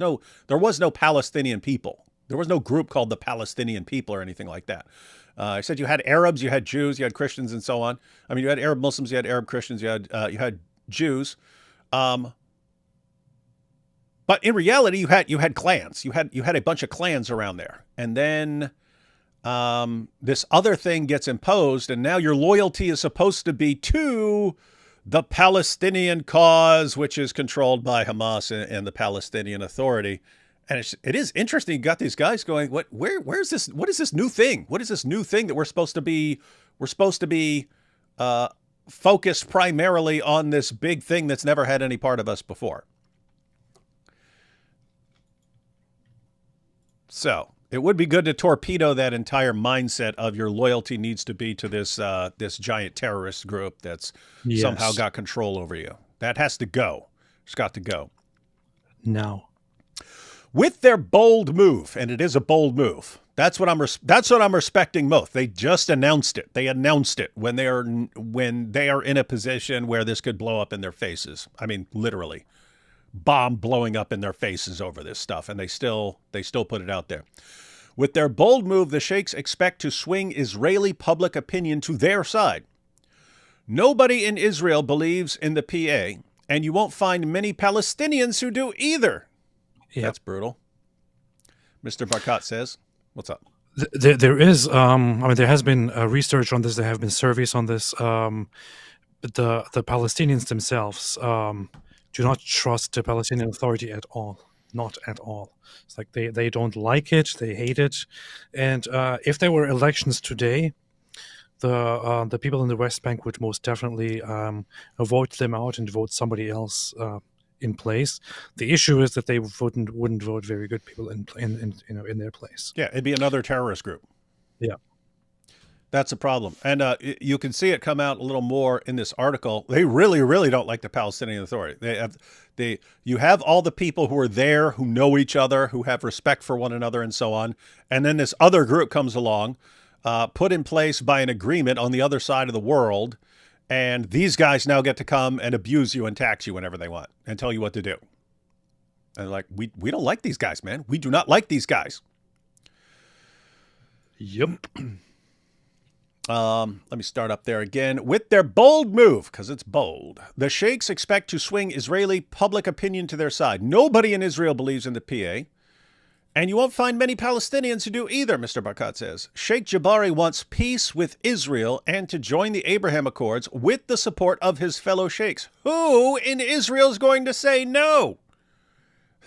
was no Palestinian people. There was no group called the Palestinian people or anything like that. I said you had Arabs, you had Jews, you had Christians, and so on. I mean, you had Arab Muslims, you had Arab Christians, you had Jews. But in reality, you had clans. You had a bunch of clans around there, and then this other thing gets imposed, and now your loyalty is supposed to be to the Palestinian cause, which is controlled by Hamas and the Palestinian Authority. And it is interesting. You got these guys going, where's this? What is this new thing? What is this new thing that we're supposed to be focused primarily on this big thing that's never had any part of us before? So it would be good to torpedo that entire mindset of your loyalty needs to be to this giant terrorist group that's somehow got control over you. That has to go. It's got to go. No. With their bold move, and it is a bold move. That's what I'm respecting most. They just announced it. They announced it when they are in a position where this could blow up in their faces. I mean, literally, bomb blowing up in their faces over this stuff, and they still put it out there. With their bold move, the Sheikhs expect to swing Israeli public opinion to their side. Nobody in Israel believes in the PA, and you won't find many Palestinians who do either. Yep. That's brutal. Mr. Barkat says, what's up? There is, there has been research on this. There have been surveys on this. But the Palestinians themselves do not trust the Palestinian Authority at all. Not at all. It's like they don't like it. They hate it. And if there were elections today, the people in the West Bank would most definitely vote them out and vote somebody else in place. The issue is that they wouldn't vote very good people in their place. Yeah, it'd be another terrorist group. Yeah, that's a problem, and you can see it come out a little more in this article. They really, really don't like the Palestinian Authority. You have all the people who are there, who know each other, who have respect for one another, and so on. And then this other group comes along, put in place by an agreement on the other side of the world. And these guys now get to come and abuse you and tax you whenever they want and tell you what to do. And like, we don't like these guys, man. We do not like these guys. Yep. Let me start up there again. With their bold move, because it's bold, the Sheikhs expect to swing Israeli public opinion to their side. Nobody in Israel believes in the PA. And you won't find many Palestinians who do either, Mr. Barkat says. Sheikh Jabari wants peace with Israel and to join the Abraham Accords with the support of his fellow sheikhs. Who in Israel is going to say no?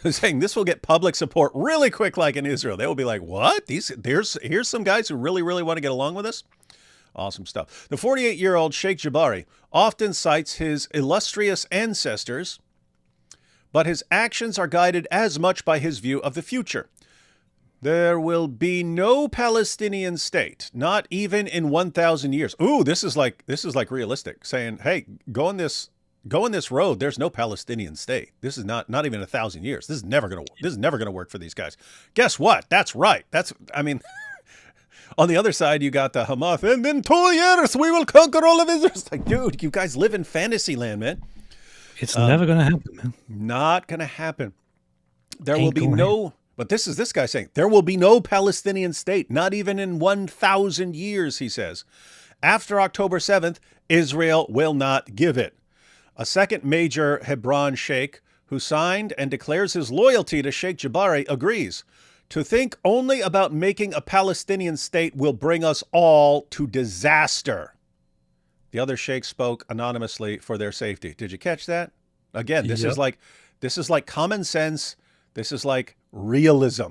They're saying this will get public support really quick, like in Israel. They will be like, what? Here's some guys who really, really want to get along with us? Awesome stuff. The 48-year-old Sheikh Jabari often cites his illustrious ancestors, but his actions are guided as much by his view of the future. There will be no Palestinian state, not even in 1,000 years. Ooh, this is like realistic, saying, hey, go on this road. There's no Palestinian state. This is not even 1,000 years. This is never gonna work for these guys. Guess what? That's right. I mean, on the other side, you got the Hamas, and in 2 years we will conquer all of Israel. It's like, dude, you guys live in fantasy land, man. It's never gonna happen, man. Not gonna happen. There will be no. But this guy saying, there will be no Palestinian state, not even in 1,000 years, he says. After October 7th, Israel will not give it. A second major Hebron sheikh who signed and declares his loyalty to Sheikh Jabari agrees. To think only about making a Palestinian state will bring us all to disaster. The other sheikh spoke anonymously for their safety. Did you catch that? Again, this is like common sense. This is like realism.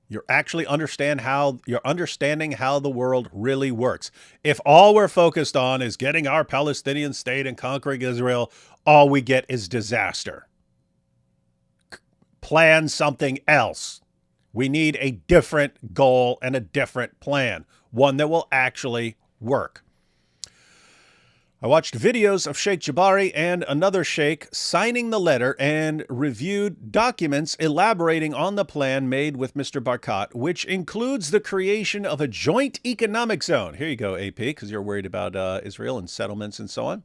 You're understanding how the world really works. If all we're focused on is getting our Palestinian state and conquering Israel, all we get is disaster. Plan something else. We need a different goal and a different plan, one that will actually work. I watched videos of Sheikh Jabari and another sheikh signing the letter and reviewed documents elaborating on the plan made with Mr. Barkat, which includes the creation of a joint economic zone. Here you go, AP, because you're worried about Israel and settlements and so on.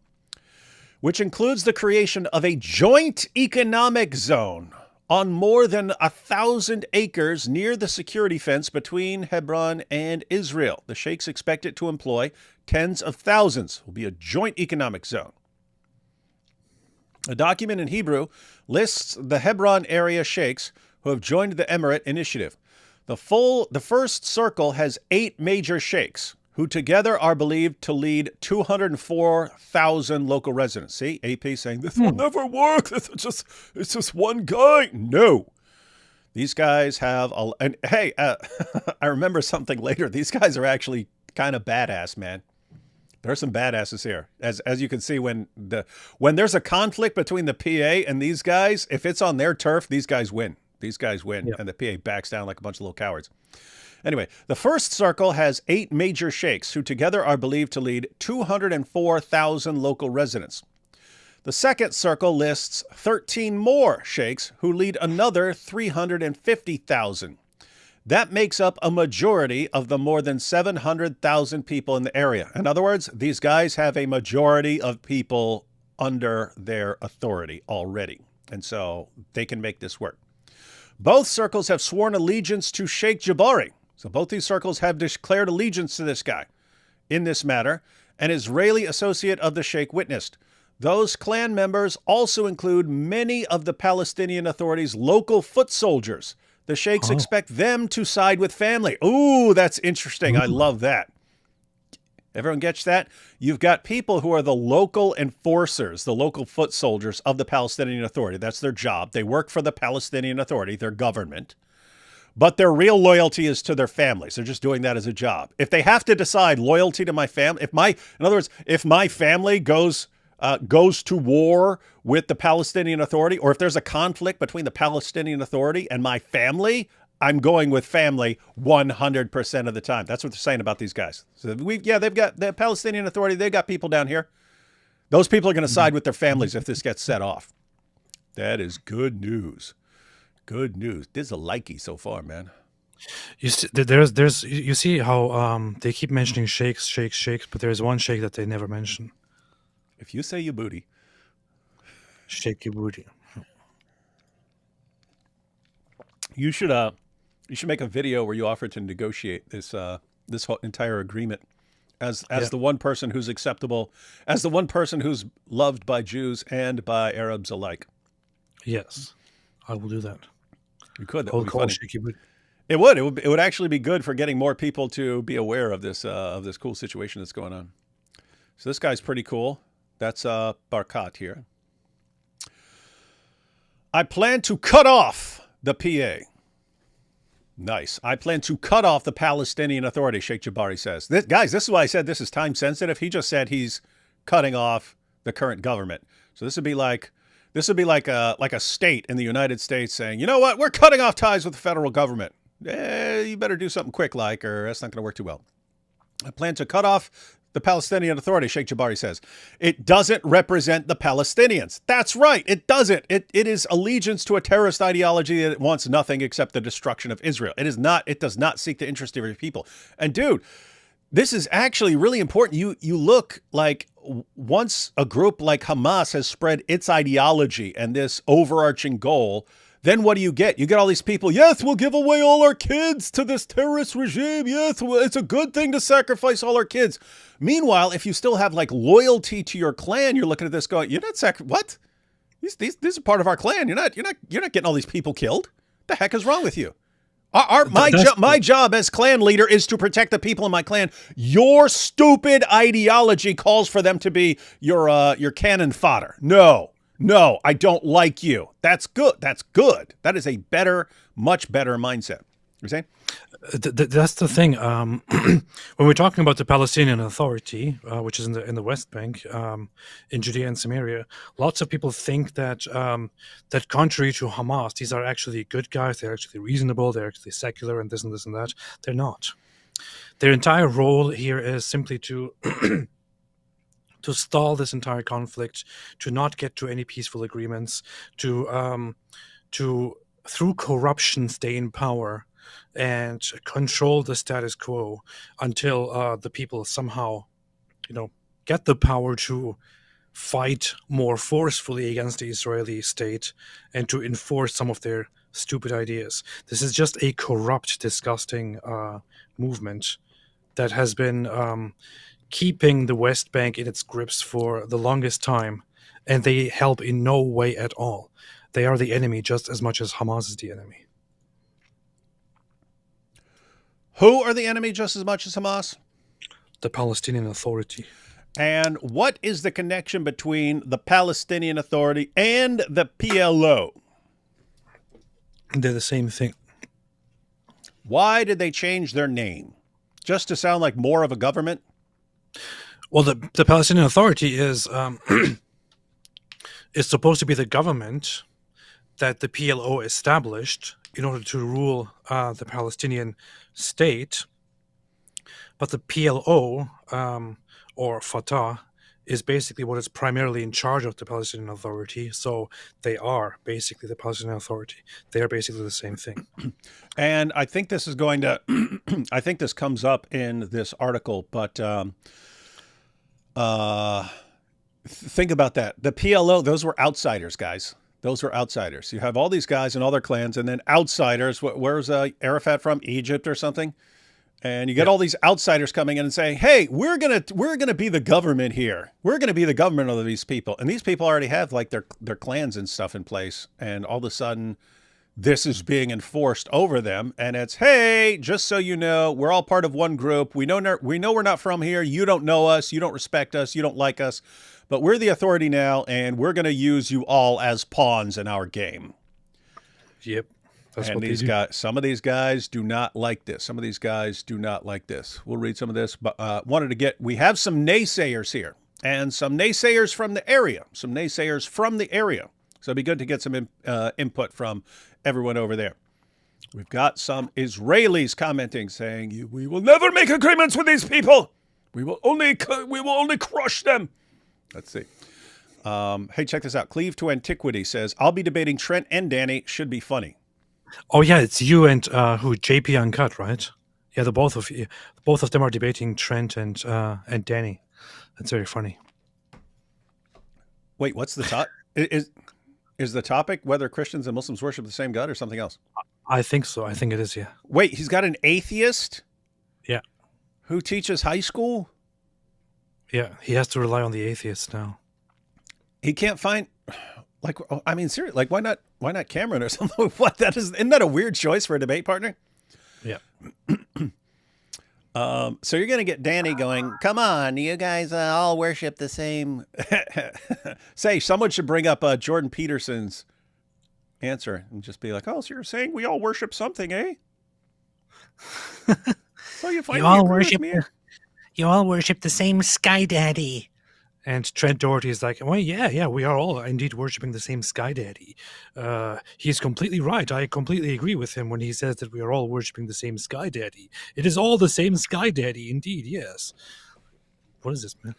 Which includes the creation of a joint economic zone on more than 1,000 acres near the security fence between Hebron and Israel. The sheikhs expect it to employ tens of thousands. It will be a joint economic zone. A document in Hebrew lists the Hebron area sheikhs who have joined the Emirate initiative. The first circle has 8 major sheikhs who together are believed to lead 204,000 local residents. See, AP saying, this will never work. It's just one guy. No. These guys have, and hey, I remember something later. These guys are actually kind of badass, man. There are some badasses here. As you can see, when there's a conflict between the PA and these guys, if it's on their turf, these guys win. These guys win, yeah. And the PA backs down like a bunch of little cowards. Anyway, the first circle has 8 major sheikhs who together are believed to lead 204,000 local residents. The second circle lists 13 more sheikhs who lead another 350,000. That makes up a majority of the more than 700,000 people in the area. In other words, these guys have a majority of people under their authority already. And so they can make this work. Both circles have sworn allegiance to Sheikh Jabari. So both these circles have declared allegiance to this guy. In this matter, an Israeli associate of the sheikh witnessed. Those clan members also include many of the Palestinian Authority's local foot soldiers. The sheikhs expect them to side with family. Ooh, that's interesting. I love that. Everyone gets that? You've got people who are the local enforcers, the local foot soldiers of the Palestinian Authority. That's their job. They work for the Palestinian Authority, their government. But their real loyalty is to their families. They're just doing that as a job. If they have to decide loyalty to my family, in other words, if my family goes to war with the Palestinian Authority, or if there's a conflict between the Palestinian Authority and my family, I'm going with family 100% of the time. That's what they're saying about these guys. So they've got the Palestinian Authority. They've got people down here. Those people are going to side with their families if this gets set off. That is good news. Good news. This is a likey so far, man. You see, you see how they keep mentioning sheikhs, but there's one sheikh that they never mention. If you say your booty. Shake your booty. You should make a video where you offer to negotiate this whole entire agreement as the one person who's acceptable, as the one person who's loved by Jews and by Arabs alike. Yes, I will do that. You could. That would be funny. It would actually be good for getting more people to be aware of this cool situation that's going on. So this guy's pretty cool. That's Barkat here. I plan to cut off the PA. Nice. I plan to cut off the Palestinian Authority, Sheikh Jabari says. Guys, this is why I said this is time sensitive. He just said he's cutting off the current government. So this would be like a state in the United States saying, you know what, we're cutting off ties with the federal government. You better do something quick, or that's not going to work too well. I plan to cut off the Palestinian Authority, Sheikh Jabari says. It doesn't represent the Palestinians. That's right. It doesn't. It is allegiance to a terrorist ideology that wants nothing except the destruction of Israel. It is not. It does not seek the interest of your people. And dude, this is actually really important. You look like once a group like Hamas has spread its ideology and this overarching goal, then what do you get? You get all these people, yes, we'll give away all our kids to this terrorist regime. Yes, it's a good thing to sacrifice all our kids. Meanwhile, if you still have like loyalty to your clan, you're looking at this going, you're not what? These are part of our clan. You're not getting all these people killed. The heck is wrong with you? My job as clan leader is to protect the people in my clan. Your stupid ideology calls for them to be your cannon fodder. No, I don't like you. That's good. That's good. That is a much better mindset. You're saying? That's the thing. When we're talking about the Palestinian Authority, which is in the West Bank, in Judea and Samaria, lots of people think that that contrary to Hamas, these are actually good guys. They're actually reasonable. They're actually secular, and this and this and that. They're not. Their entire role here is simply to to stall this entire conflict, to not get to any peaceful agreements, to through corruption stay in power and control the status quo until the people somehow, get the power to fight more forcefully against the Israeli state and to enforce some of their stupid ideas. This is just a corrupt, disgusting movement that has been keeping the West Bank in its grips for the longest time, and they help in no way at all. They are the enemy just as much as Hamas is the enemy. Who are the enemy just as much as Hamas? The Palestinian Authority. And what is the connection between the Palestinian Authority and the PLO? They're the same thing. Why did they change their name? Just to sound like more of a government? Well, the Palestinian Authority is supposed to be the government that the PLO established in order to rule the Palestinian state. But the PLO, or Fatah, is basically what is primarily in charge of the Palestinian Authority. So they are basically the Palestinian Authority. They are basically the same thing. And I think this is going to, I think this comes up in this article, but think about that. The PLO, those were outsiders, guys. Those were outsiders. You have all these guys and all their clans, and then outsiders. Where's Arafat from? Egypt or something? And you get all these outsiders coming in and saying, "Hey, we're gonna be the government here. We're gonna be the government of these people." And these people already have like their clans and stuff in place. And all of a sudden, this is being enforced over them. And it's, "Hey, just so you know, we're all part of one group. We know we're not from here. You don't know us. You don't respect us. You don't like us. But we're the authority now, and we're gonna use you all as pawns in our game." Yep. That's and what these guys, some of these guys do not like this. Some of these guys do not like this. We'll read some of this, but we have some naysayers here and some naysayers from the area, So it'd be good to get some input from everyone over there. We've got some Israelis commenting saying, "We will never make agreements with these people. We will only crush them." Let's see. Hey, check this out. Cleave to Antiquity says, "I'll be debating Trent and Danny. Should be funny." Oh yeah, it's you and JP Uncut, right? Yeah, the both of them are debating Trent and Danny. That's very funny. Wait, what's the top? Is the topic whether Christians and Muslims worship the same God or something else? I think so. I think it is. Yeah. Wait, he's got an atheist? Yeah. Who teaches high school? Yeah, he has to rely on the atheists now. He can't find. Like, I mean, seriously, like, why not Cameron or something? Isn't that a weird choice for a debate partner? Yeah. So you're going to get Danny going, "Come on, you guys all worship the same." Say, someone should bring up Jordan Peterson's answer and just be like, "Oh, so you're saying we all worship something, eh?" So you You finally all agree with worship me? the you all worship the same Sky Daddy. And Trent Doherty is like, well, yeah, yeah, we are all indeed worshiping the same Sky Daddy. He's completely right. I completely agree with him when he says that we are all worshiping the same Sky Daddy. It is all the same Sky Daddy, indeed, yes. What is this, man?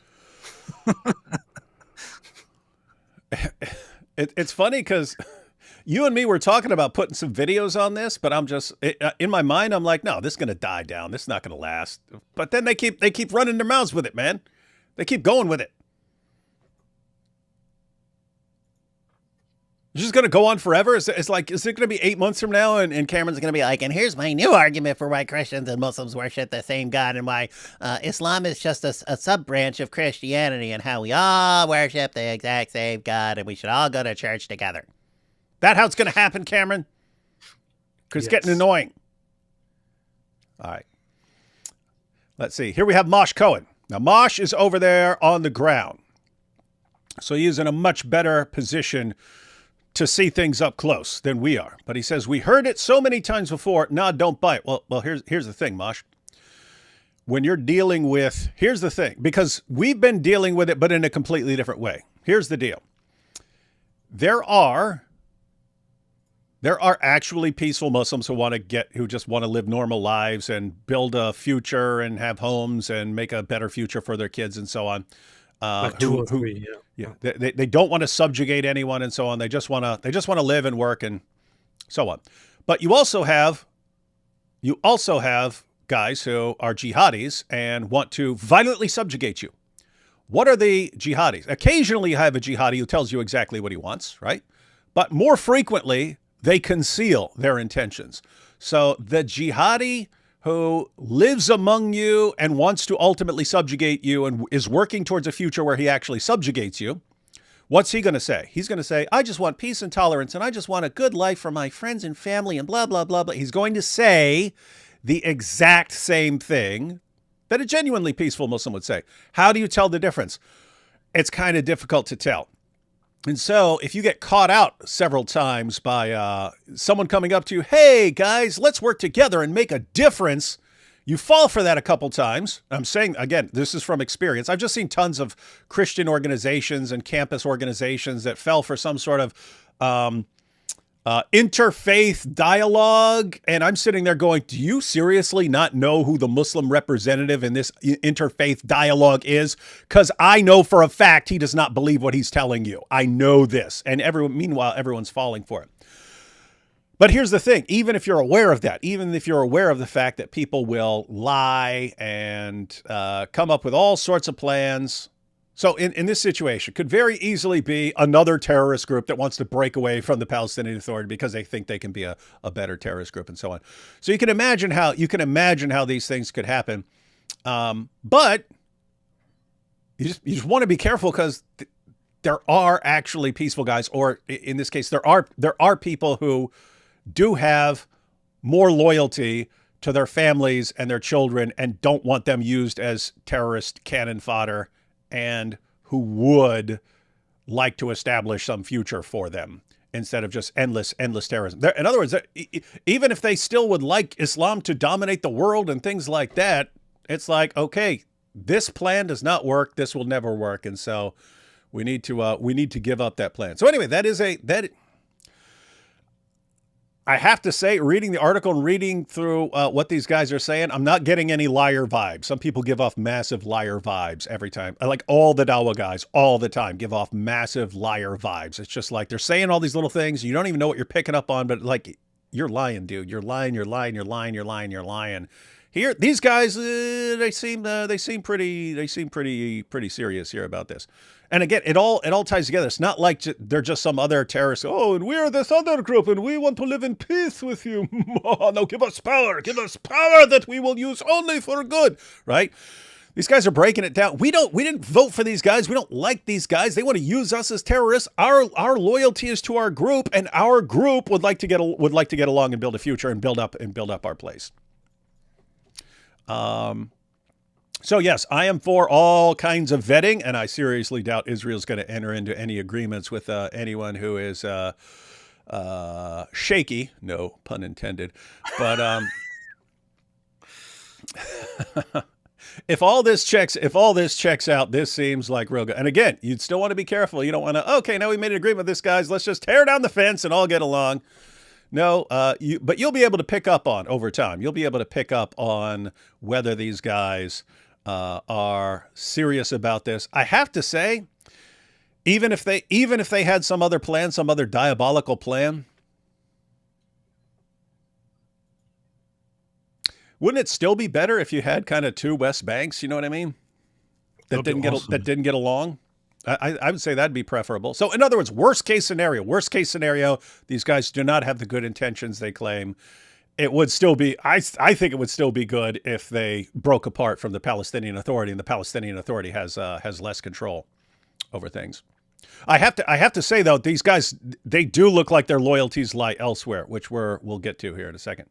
It's funny because you and me were talking about putting some videos on this, but I'm just in my mind. I'm like, no, this is gonna die down. This is not gonna last. But then they keep running their mouths with it, man. They keep going with it. It's just going to go on forever. It's like, is it going to be 8 months from now? And Cameron's going to be like, and here's my new argument for why Christians and Muslims worship the same God and why Islam is just a sub branch of Christianity and how we all worship the exact same God and we should all go to church together. That how it's going to happen, Cameron? Because it's getting Yes. annoying. All right. Let's see. Here we have Mosh Cohen. Now, Mosh is over there on the ground. So he is in a much better position to see things up close than we are. But he says, we heard it so many times before. Nah, don't bite. Well, here's the thing, Mosh. When you're dealing with, here's the thing, because we've been dealing with it, but in a completely different way. Here's the deal. There are actually peaceful Muslims who just want to live normal lives and build a future and have homes and make a better future for their kids and so on. Like two or three, Yeah, they don't want to subjugate anyone and so on. They just want to live and work and so on. But you also have guys who are jihadis and want to violently subjugate you. What are the jihadis? Occasionally you have a jihadi who tells you exactly what he wants, right? But more frequently, they conceal their intentions. So the jihadi who lives among you and wants to ultimately subjugate you and is working towards a future where he actually subjugates you, what's he going to say? He's going to say, I just want peace and tolerance and I just want a good life for my friends and family and blah, blah, blah, blah. He's going to say the exact same thing that a genuinely peaceful Muslim would say. How do you tell the difference? It's kind of difficult to tell. And so if you get caught out several times by someone coming up to you, hey, guys, let's work together and make a difference, you fall for that a couple times. I'm saying, again, this is from experience. I've just seen tons of Christian organizations and campus organizations that fell for some sort of interfaith dialogue. And I'm sitting there going, do you seriously not know who the Muslim representative in this interfaith dialogue is? Because I know for a fact he does not believe what he's telling you. I know this. And meanwhile, everyone's falling for it. But here's the thing. Even if you're aware of that, even if you're aware of the fact that people will lie and come up with all sorts of plans. So in this situation, could very easily be another terrorist group that wants to break away from the Palestinian Authority because they think they can be a better terrorist group and so on. So you can imagine how these things could happen. But you just want to be careful because there are actually peaceful guys, or in this case, there are people who do have more loyalty to their families and their children and don't want them used as terrorist cannon fodder, and who would like to establish some future for them instead of just endless terrorism. In other words, even if they still would like Islam to dominate the world and things like that, it's like, okay, this plan does not work. This will never work. And so we need to give up that plan. So anyway, I have to say, reading the article and reading through what these guys are saying, I'm not getting any liar vibes. Some people give off massive liar vibes every time. Like all the Dawa guys, all the time, give off massive liar vibes. It's just like they're saying all these little things. You don't even know what you're picking up on, but like, you're lying, dude. You're lying. Here, these guys, they seem pretty serious here about this. And again, it all ties together. It's not like they're just some other terrorists. Oh, and we're this other group, and we want to live in peace with you. No, give us power that we will use only for good, right? These guys are breaking it down. We didn't vote for these guys. We don't like these guys. They want to use us as terrorists. Our loyalty is to our group, and our group would like to get along and build a future and build up our place. So yes, I am for all kinds of vetting, and I seriously doubt Israel's going to enter into any agreements with anyone who is shaky, no pun intended, but If all this checks out, this seems like real good. And again, you'd still want to be careful. You don't want to, okay, now we made an agreement with this, guys. Let's just tear down the fence and all get along. No, but you'll be able to pick up on over time. You'll be able to pick up on whether these guys are serious about this. I have to say, even if they had some other plan, some other diabolical plan, wouldn't it still be better if you had kind of two West Banks? You know what I mean? That didn't get along. I would say that'd be preferable. So in other words, worst case scenario, these guys do not have the good intentions they claim. It would still be, I think it would still be good if they broke apart from the Palestinian Authority, and the Palestinian Authority has less control over things. I have to say though, these guys, they do look like their loyalties lie elsewhere, which we'll get to here in a second.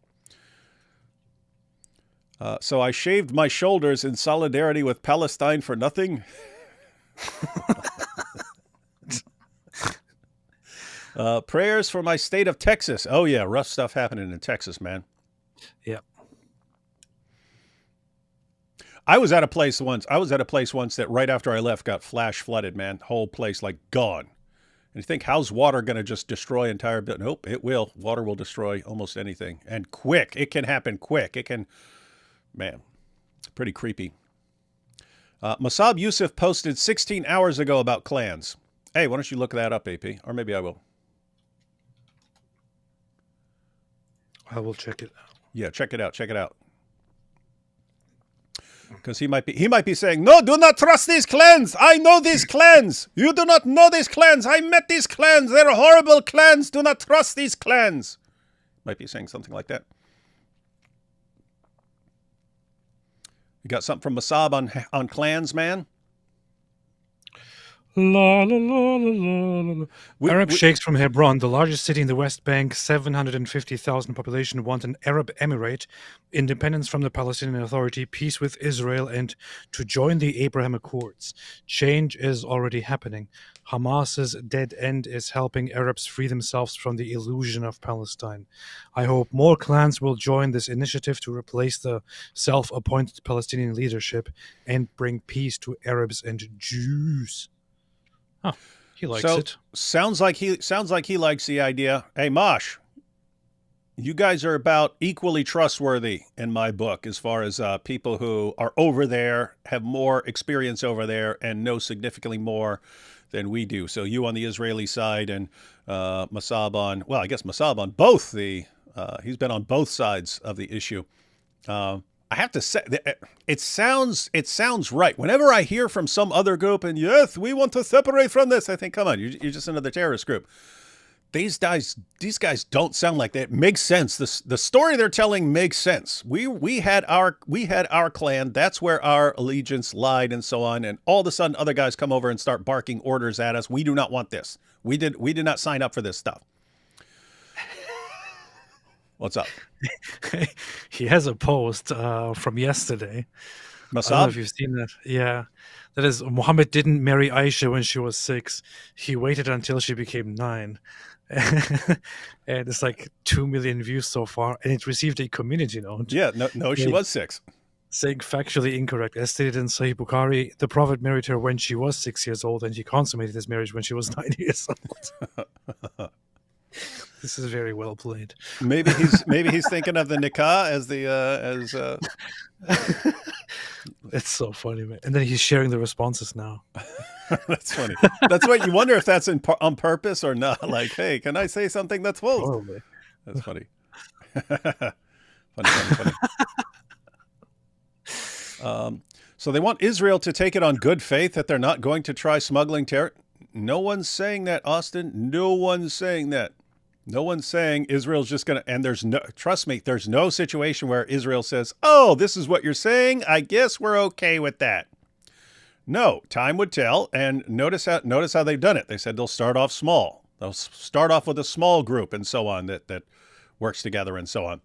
So I shaved my shoulders in solidarity with Palestine for nothing. Prayers for my state of Texas. Oh yeah, rough stuff happening in Texas, man. Yeah. I was at a place once that right after I left got flash flooded, man. Whole place like gone. And you think, how's water going to just destroy entire building? Nope, it will. Water will destroy almost anything. And quick. It can happen quick. It can, man, pretty creepy. Masab Yusuf posted 16 hours ago about clans. Hey, why don't you look that up, AP? Or maybe I will. I will check it out. Yeah, check it out. Check it out. Because he might be saying, no, do not trust these clans. I know these clans. You do not know these clans. I met these clans. They're horrible clans. Do not trust these clans. Might be saying something like that. You got something from Masab on clans, man? La, la, la, la, la, la. Arab Sheikhs from Hebron, the largest city in the West Bank, 750,000 population, want an Arab emirate, independence from the Palestinian Authority, peace with Israel, and to join the Abraham Accords. Change is already happening. Hamas's dead end is helping Arabs free themselves from the illusion of Palestine. I hope more clans will join this initiative to replace the self-appointed Palestinian leadership and bring peace to Arabs and Jews. Oh, he likes it. Sounds like he likes the idea. Hey, Mosh, you guys are about equally trustworthy in my book as far as people who are over there, have more experience over there, and know significantly more than we do. So you on the Israeli side and Masab on, well, I guess Masab on both the, he's been on both sides of the issue. I have to say, it sounds right. Whenever I hear from some other group, and yes, we want to separate from this, I think, come on, you're just another terrorist group. These guys don't sound like that. It makes sense. The story they're telling makes sense. We had our clan. That's where our allegiance lied, and so on. And all of a sudden, other guys come over and start barking orders at us. We do not want this. We did not sign up for this stuff. What's up? He has a post from yesterday. Masab? I don't know if you've seen that. Yeah. That is, Muhammad didn't marry Aisha when she was 6. He waited until she became 9. And it's like 2 million views so far. And it received a community note. Yeah, no, she was 6. Saying factually incorrect. As stated in Sahih Bukhari, the Prophet married her when she was 6 years old, and he consummated his marriage when she was 9 years old. This is very well played. Maybe he's thinking of the nikah as It's so funny, man. And then he's sharing the responses now. That's funny. That's what you wonder if that's on purpose or not. Like, hey, can I say something that's false? Probably. That's funny. funny. So they want Israel to take it on good faith that they're not going to try smuggling terror. No one's saying that, Austin. No one's saying that. No one's saying Israel's just going to, and trust me, there's no situation where Israel says, oh, this is what you're saying. I guess we're okay with that. No, time would tell. And notice how they've done it. They said they'll start off small. They'll start off with a small group and so on that works together and so on.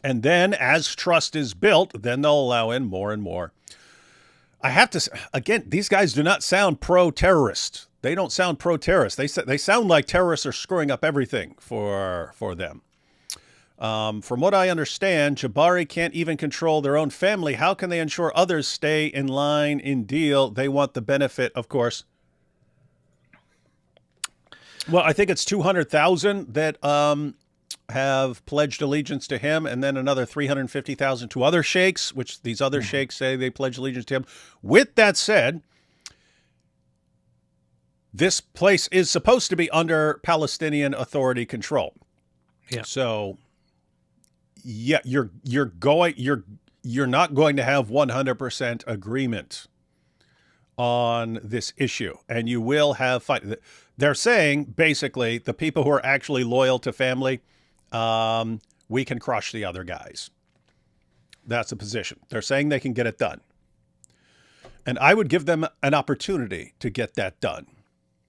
And then as trust is built, then they'll allow in more and more. I have to, again, these guys do not sound pro-terrorist. They don't sound pro-terrorist. They sound like terrorists are screwing up everything for them. From what I understand, Jabari can't even control their own family. How can they ensure others stay in line in deal? They want the benefit, of course. Well, I think it's 200,000 that have pledged allegiance to him, and then another 350,000 to other sheikhs, which these other Mhm. sheikhs say they pledge allegiance to him. With that said, this place is supposed to be under Palestinian Authority control. Yeah. So, yeah, you're not going to have 100% agreement on this issue, and you will have fight. They're saying basically the people who are actually loyal to family, we can crush the other guys. That's the position. They're saying they can get it done, and I would give them an opportunity to get that done.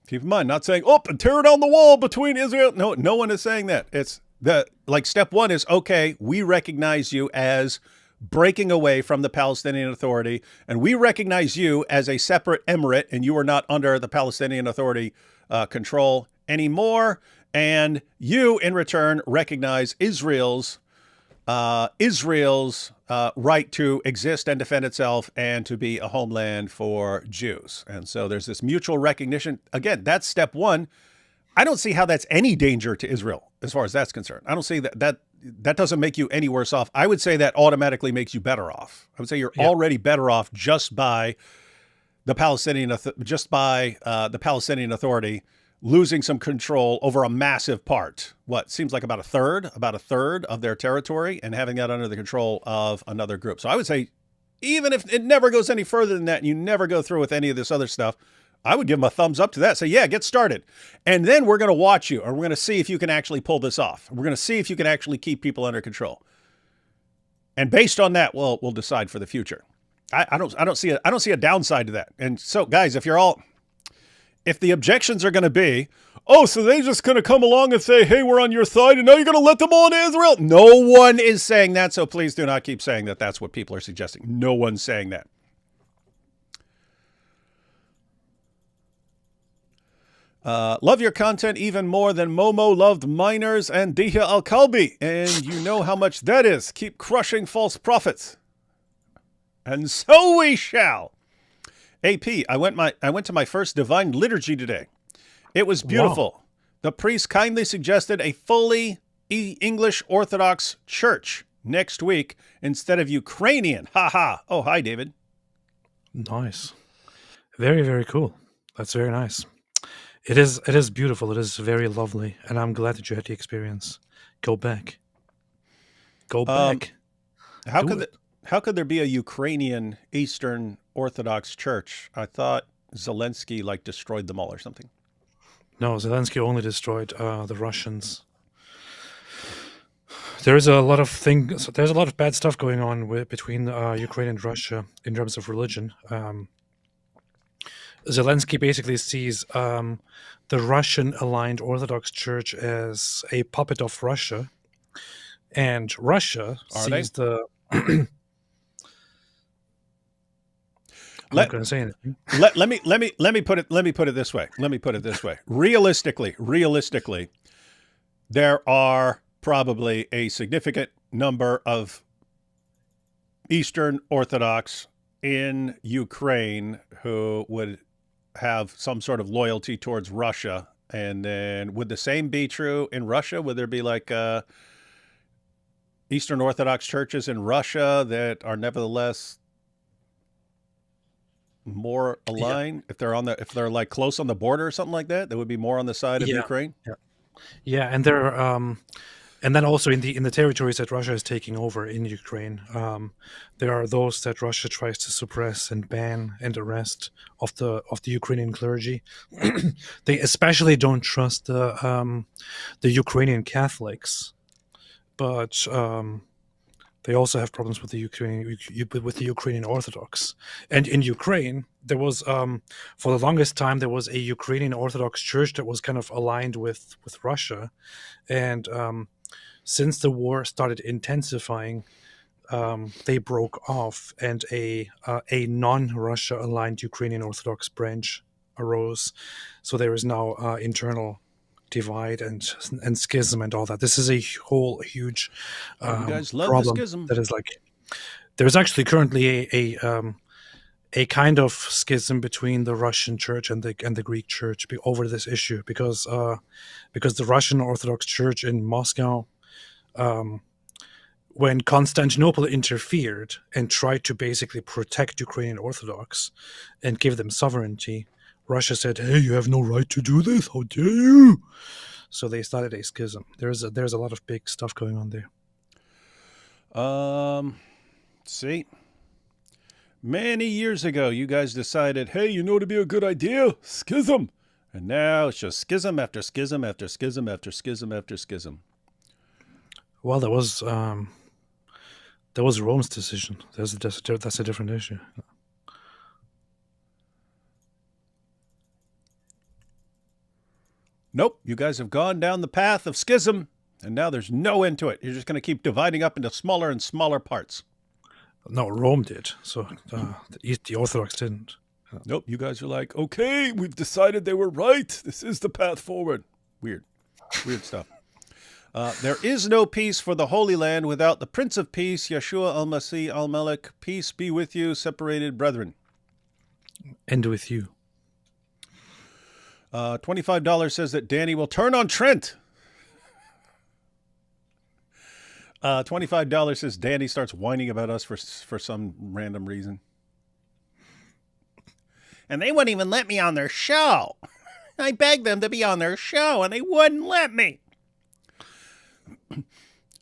Keep in mind, not saying up and tear down the wall between Israel. No, no one is saying that. It's the like step one is okay. We recognize you as breaking away from the Palestinian Authority, and we recognize you as a separate emirate, and you are not under the Palestinian Authority control anymore. And you, in return, recognize Israel's right to exist and defend itself and to be a homeland for Jews. And so there's this mutual recognition. Again, that's step one. I don't see how that's any danger to Israel as far as that's concerned. I don't see that doesn't make you any worse off. I would say that automatically makes you better off. I would say you're already better off just by the Palestinian Authority losing some control over a massive part. What seems like about a third of their territory, and having that under the control of another group. So I would say, even if it never goes any further than that, and you never go through with any of this other stuff, I would give them a thumbs up to that. Say, yeah, get started. And then we're going to watch you, and we're going to see if you can actually pull this off. We're going to see if you can actually keep people under control. And based on that, we'll decide for the future. I don't see a downside to that. And so, guys, if the objections are going to be, oh, so they just going to come along and say, hey, we're on your side, and now you're going to let them all into Israel. No one is saying that, so please do not keep saying that that's what people are suggesting. No one's saying that. Love your content even more than Momo loved miners and Diha Al-Kalbi, and you know how much that is. Keep crushing false prophets. And so we shall. AP, I went to my first divine liturgy today. It was beautiful. Wow. The priest kindly suggested a fully English Orthodox church next week instead of Ukrainian. Ha ha. Oh, hi, David. Nice. Very, very cool. That's very nice. It is beautiful. It is very lovely, and I'm glad that you had the experience. Go back. Go back. How could there be a Ukrainian Eastern Orthodox church? I thought Zelensky destroyed them all or something. No, Zelensky only destroyed the Russians. There's a lot of bad stuff going on between Ukraine and Russia in terms of religion. Zelensky basically sees the Russian-aligned Orthodox Church as a puppet of Russia, and Russia sees the. I'm not going to say anything. Let me put it this way. Realistically, there are probably a significant number of Eastern Orthodox in Ukraine who would have some sort of loyalty towards Russia. And then would the same be true in Russia? Would there be Eastern Orthodox churches in Russia that are nevertheless more aligned? Yeah. If they're close on the border or something like that, that would be more on the side of Ukraine? Yeah, and they're and then also in the territories that Russia is taking over in Ukraine, there are those that Russia tries to suppress and ban and arrest of the Ukrainian clergy. They especially don't trust the Ukrainian Catholics, but they also have problems with the Ukrainian Orthodox. And in Ukraine, there was for the longest time there was a Ukrainian Orthodox church that was kind of aligned with Russia, and since the war started intensifying, they broke off, and a non-Russia aligned Ukrainian Orthodox branch arose. So there is now internal divide and schism and all that. This is a whole huge Oh, you guys love the problem schism. that is like there's actually currently a kind of schism between the Russian Church and the Greek Church over this issue because the Russian Orthodox Church in Moscow, when Constantinople interfered and tried to basically protect Ukrainian Orthodox and give them sovereignty, Russia said, "Hey, you have no right to do this. How dare you?" So they started a schism. There's a lot of big stuff going on there. See, many years ago, you guys decided, hey, you know, to be a good idea, schism. And now it's just schism after schism after schism after schism after schism. Well, that was Rome's decision. That's a different issue. Nope, you guys have gone down the path of schism, and now there's no end to it. You're just going to keep dividing up into smaller and smaller parts. No, Rome did. So the Orthodox didn't. Nope, you guys are like, okay, we've decided they were right. This is the path forward. Weird stuff. There is no peace for the Holy Land without the Prince of Peace, Yeshua al-Masih al-Malik. Peace be with you, separated brethren. And with you. $25 says that Danny will turn on Trent. $25 says Danny starts whining about us for some random reason. And they wouldn't even let me on their show. I begged them to be on their show, and they wouldn't let me.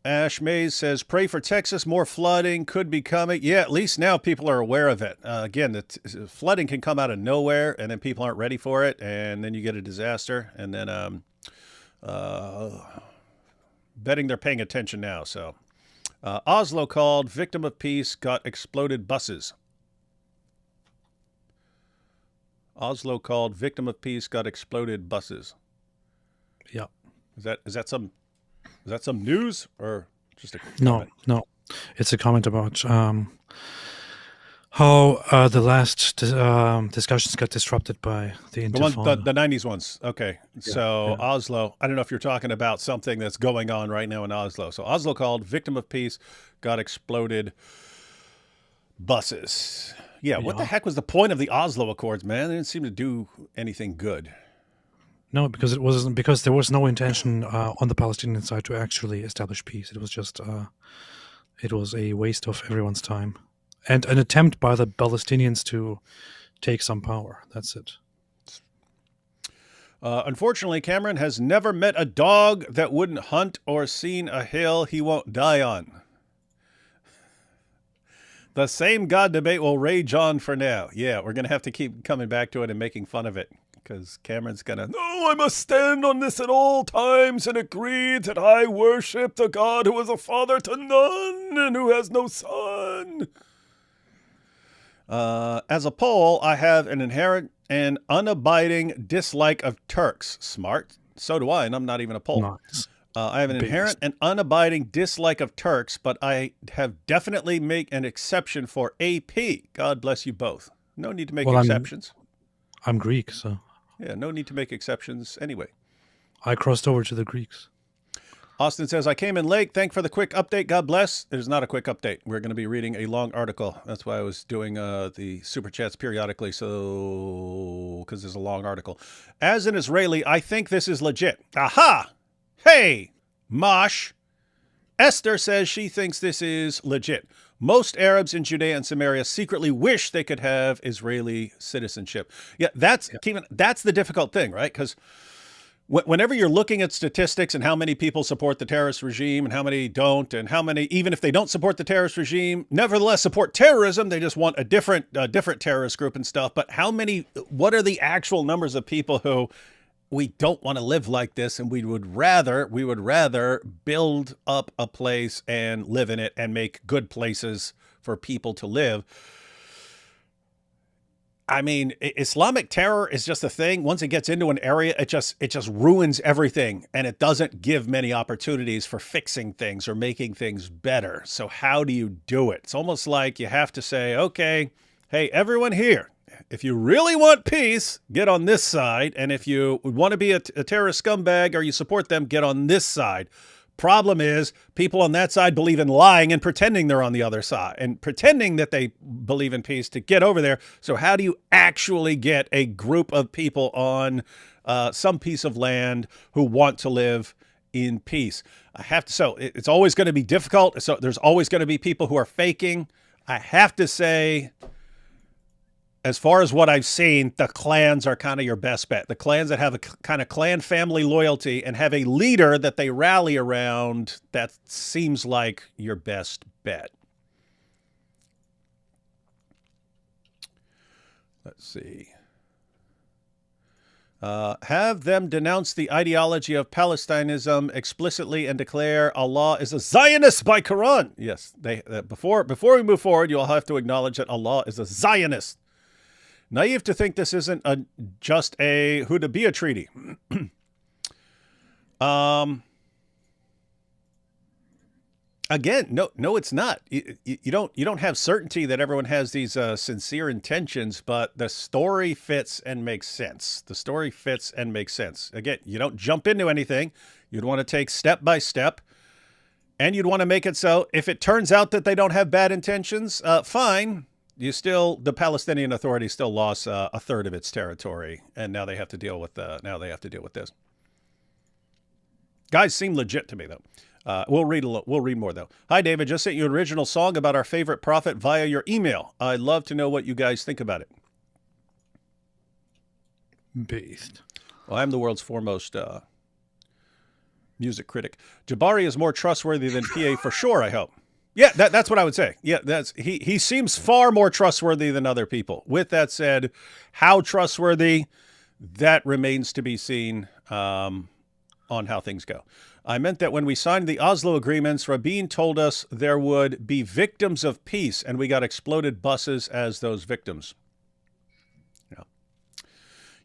Ash Mays says, pray for Texas. More flooding could be coming. Yeah, at least now people are aware of it. Again, the flooding can come out of nowhere, and then people aren't ready for it, and then you get a disaster. And then betting they're paying attention now. So Oslo called, victim of peace, got exploded buses. Oslo called, victim of peace, got exploded buses. Yeah. Is that some news or just a comment? No. It's a comment about how the last discussions got disrupted by the Intifada. The 90s ones. Okay. Yeah, so yeah. Oslo, I don't know if you're talking about something that's going on right now in Oslo. So Oslo called, victim of peace, got exploded buses. Yeah, what the heck was the point of the Oslo Accords, man? They didn't seem to do anything good. No, because there was no intention on the Palestinian side to actually establish peace. It was just it was a waste of everyone's time and an attempt by the Palestinians to take some power. That's it. Unfortunately, Cameron has never met a dog that wouldn't hunt or seen a hill he won't die on. The same God debate will rage on for now. Yeah, we're going to have to keep coming back to it and making fun of it. Because Cameron's going to, no, I must stand on this at all times and agree that I worship the God who is a father to none and who has no son. As a Pole, I have an inherent and unabiding dislike of Turks. Smart. So do I, and I'm not even a Pole. Nice. I have an inherent and unabiding dislike of Turks, but I have definitely made an exception for AP. God bless you both. No need to make exceptions. I'm Greek, so... Yeah, no need to make exceptions anyway. I crossed over to the Greeks. Austin says, I came in late. Thank for the quick update. God bless. It is not a quick update. We're going to be reading a long article. That's why I was doing the super chats periodically, because there's a long article. As an Israeli, I think this is legit. Aha! Hey, Mosh. Esther says she thinks this is legit. Most Arabs in Judea and Samaria secretly wish they could have Israeli citizenship. Yeah, that's the difficult thing, right? Because whenever you're looking at statistics and how many people support the terrorist regime and how many don't, and how many, even if they don't support the terrorist regime, nevertheless support terrorism, they just want a different terrorist group and stuff. But what are the actual numbers of people who we don't want to live like this, and we would rather build up a place and live in it and make good places for people to live? I mean, Islamic terror is just a thing. Once it gets into an area, it just ruins everything, and it doesn't give many opportunities for fixing things or making things better. So how do you do it? It's almost like you have to say, okay, hey, everyone here, if you really want peace, get on this side. And if you want to be a terrorist scumbag or you support them, get on this side. Problem is, people on that side believe in lying and pretending they're on the other side and pretending that they believe in peace to get over there. So how do you actually get a group of people on some piece of land who want to live in peace? So it's always going to be difficult. So there's always going to be people who are faking. I have to say, as far as what I've seen, the clans are kind of your best bet. The clans that have a kind of clan family loyalty and have a leader that they rally around, that seems like your best bet. Let's see. Have them denounce the ideology of Palestinianism explicitly and declare Allah is a Zionist by Quran. Yes, before we move forward, you'll have to acknowledge that Allah is a Zionist. Naive to think this isn't just a Hudaybiyah treaty. Again, no, it's not. You don't have certainty that everyone has these sincere intentions, but the story fits and makes sense. The story fits and makes sense. Again, you don't jump into anything. You'd want to take step by step, and you'd want to make it so if it turns out that they don't have bad intentions, fine. The Palestinian Authority still lost a third of its territory, and now they have to deal with this. Guys seem legit to me though. We'll read more though. Hi David, just sent you an original song about our favorite prophet via your email. I'd love to know what you guys think about it. Based. Well, I'm the world's foremost music critic. Jabari is more trustworthy than PA for sure, I hope. Yeah, that's what I would say. Yeah, he seems far more trustworthy than other people. With that said, how trustworthy, that remains to be seen on how things go. I meant that when we signed the Oslo agreements, Rabin told us there would be victims of peace, and we got exploded buses as those victims. Yeah.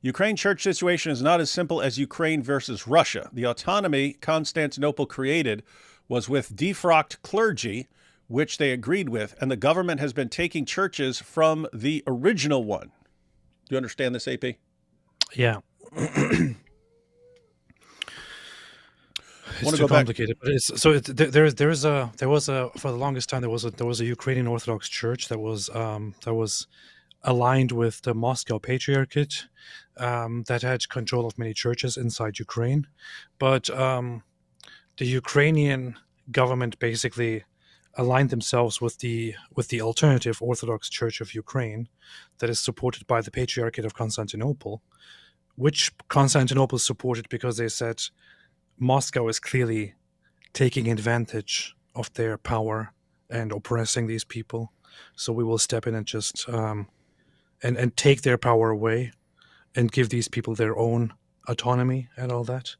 Ukraine church situation is not as simple as Ukraine versus Russia. The autonomy Constantinople created was with defrocked clergy, which they agreed with, and the government has been taking churches from the original one. Do you understand this, AP? Yeah. It's too complicated, but there was for the longest time there was a Ukrainian Orthodox Church that was aligned with the Moscow Patriarchate that had control of many churches inside Ukraine, but the Ukrainian government basically aligned themselves with the alternative Orthodox Church of Ukraine that is supported by the Patriarchate of Constantinople, which Constantinople supported because they said Moscow is clearly taking advantage of their power and oppressing these people. So we will step in and just and take their power away and give these people their own autonomy and all that.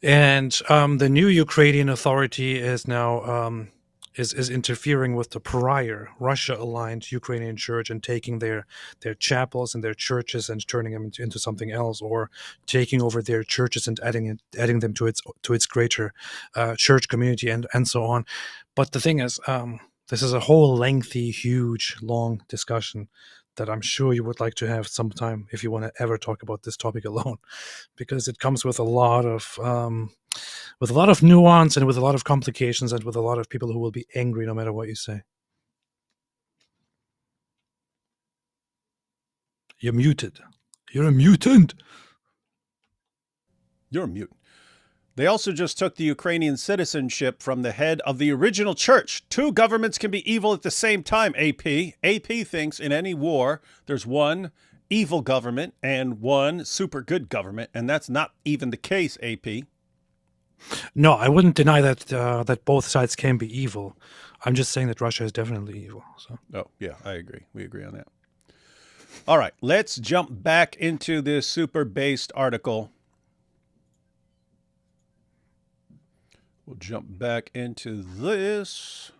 And the new Ukrainian authority is now is interfering with the prior Russia-aligned Ukrainian church and taking their chapels and their churches and turning them into something else, or taking over their churches and adding them to its greater church community and so on. But the thing is, this is a whole lengthy, huge, long discussion that I'm sure you would like to have sometime if you want to ever talk about this topic alone, because it comes with a lot of nuance and with a lot of complications and with a lot of people who will be angry no matter what you say. You're muted. You're a mutant. You're a mutant. They also just took the Ukrainian citizenship from the head of the original church. Two governments can be evil at the same time, AP. AP thinks in any war, there's one evil government and one super good government, and that's not even the case, AP. No, I wouldn't deny that that both sides can be evil. I'm just saying that Russia is definitely evil. So. Oh, yeah, I agree. We agree on that. All right, let's jump back into this super-based article. We'll jump back into this.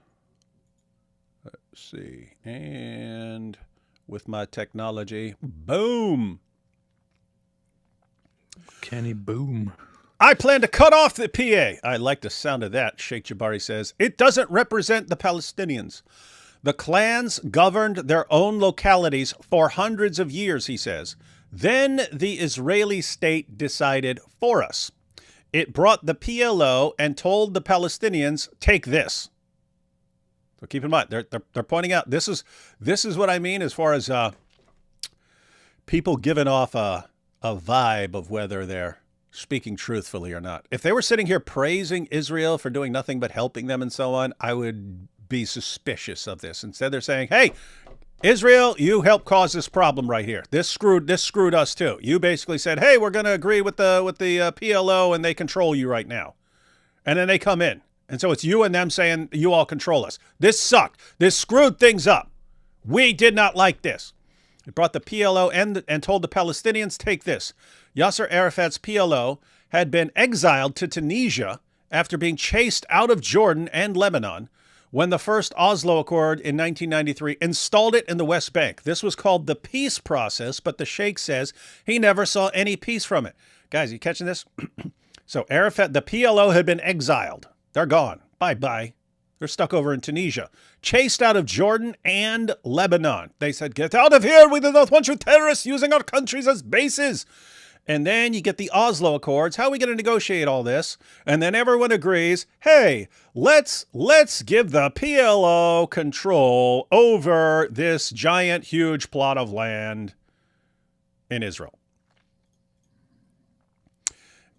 Let's see. And with my technology, boom. Can he boom? I plan to cut off the PA. I like the sound of that, Sheikh Jabari says. It doesn't represent the Palestinians. The clans governed their own localities for hundreds of years, he says. Then the Israeli state decided for us. It brought the PLO and told the Palestinians, take this. So keep in mind, they're pointing out, this is what I mean as far as people giving off a vibe of whether they're speaking truthfully or not. If they were sitting here praising Israel for doing nothing but helping them and so on, I would be suspicious of this. Instead, they're saying, hey, Israel, you helped cause this problem right here. This screwed us too. You basically said, hey, we're going to agree with the PLO and they control you right now. And then they come in. And so it's you and them saying, you all control us. This sucked. This screwed things up. We did not like this. It brought the PLO and told the Palestinians, take this. Yasser Arafat's PLO had been exiled to Tunisia after being chased out of Jordan and Lebanon when the first Oslo Accord in 1993 installed it in the West Bank. This was called the peace process, but the Sheikh says he never saw any peace from it. Guys, you catching this? So Arafat, the PLO had been exiled. They're gone. Bye-bye. They're stuck over in Tunisia. Chased out of Jordan and Lebanon. They said, get out of here. We do not want you terrorists using our countries as bases. And then you get the Oslo Accords. How are we going to negotiate all this? And then everyone agrees, hey, let's give the PLO control over this giant, huge plot of land in Israel.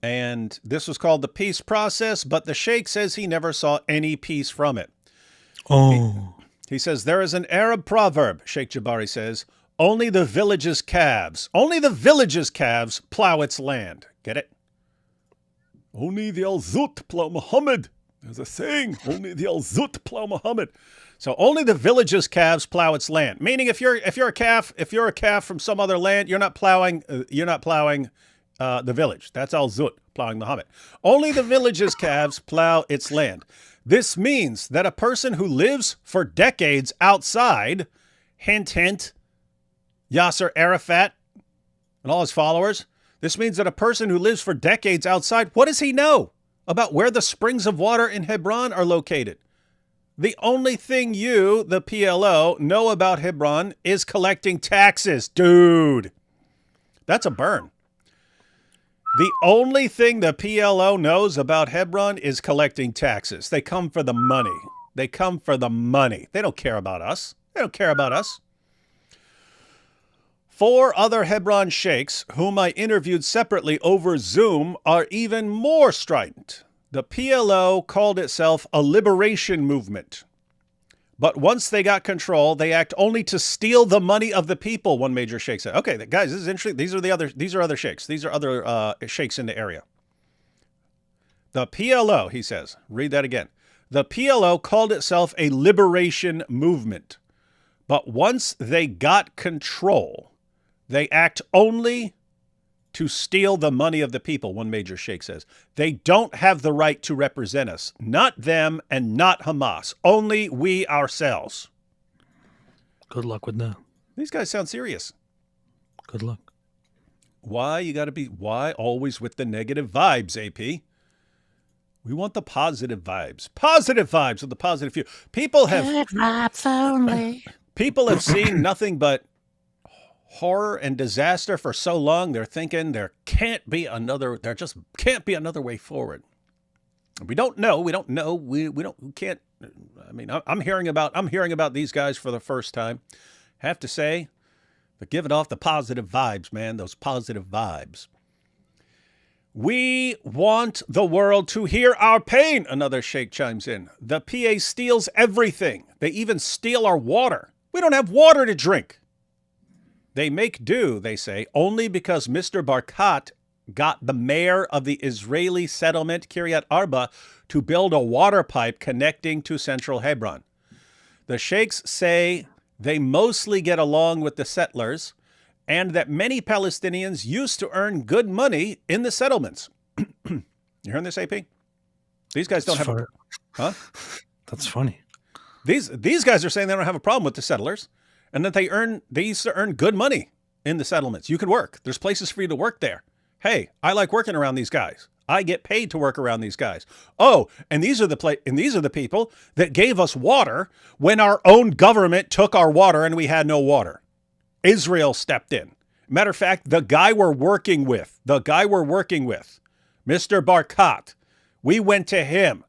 And this was called the peace process, but the Sheikh says he never saw any peace from it. Oh. He says, there is an Arab proverb, Sheikh Jabari says, only the village's calves plow its land. Get it? Only the Al-Zut plow Muhammad. There's a saying, only the Al-Zut plow Muhammad. So only the village's calves plow its land. Meaning if you're a calf from some other land, you're not plowing the village. That's Al-Zut plowing Muhammad. Only the village's calves plow its land. This means that a person who lives for decades outside, hint, hint, Yasser Arafat and all his followers, this means that a person who lives for decades outside, what does he know about where the springs of water in Hebron are located? The only thing you, the PLO, know about Hebron is collecting taxes. Dude, that's a burn. The only thing the PLO knows about Hebron is collecting taxes. They come for the money. They come for the money. They don't care about us. They don't care about us. 4 other Hebron sheikhs, whom I interviewed separately over Zoom, are even more strident. The PLO called itself a liberation movement. But once they got control, they act only to steal the money of the people, one major sheikh said. Okay, guys, this is interesting. These are other sheikhs. These are other sheikhs in the area. The PLO, he says, read that again. The PLO called itself a liberation movement. But once they got control, they act only to steal the money of the people, one major sheikh says. They don't have the right to represent us. Not them and not Hamas. Only we ourselves. Good luck with that. These guys sound serious. Good luck. Why always with the negative vibes, AP? We want the positive vibes. Positive vibes with the positive few. People have... Good vibes only. People have seen nothing but horror and disaster for so long, they're thinking there just can't be another way forward. We don't know. We can't. I mean, I'm hearing about these guys for the first time. Have to say, but giving off the positive vibes, man, those positive vibes. We want the world to hear our pain, another sheikh chimes in. The PA steals everything. They even steal our water. We don't have water to drink. They make do, they say, only because Mr. Barkat got the mayor of the Israeli settlement, Kiryat Arba, to build a water pipe connecting to central Hebron. The sheikhs say they mostly get along with the settlers and that many Palestinians used to earn good money in the settlements. You hearing this, AP? These guys don't have huh? That's funny. These guys are saying they don't have a problem with the settlers. And that they used to earn good money in the settlements. You could work. There's places for you to work there. Hey, I like working around these guys. I get paid to work around these guys. Oh, and these are the people that gave us water when our own government took our water and we had no water. Israel stepped in. Matter of fact, the guy we're working with, Mr. Barkat, we went to him.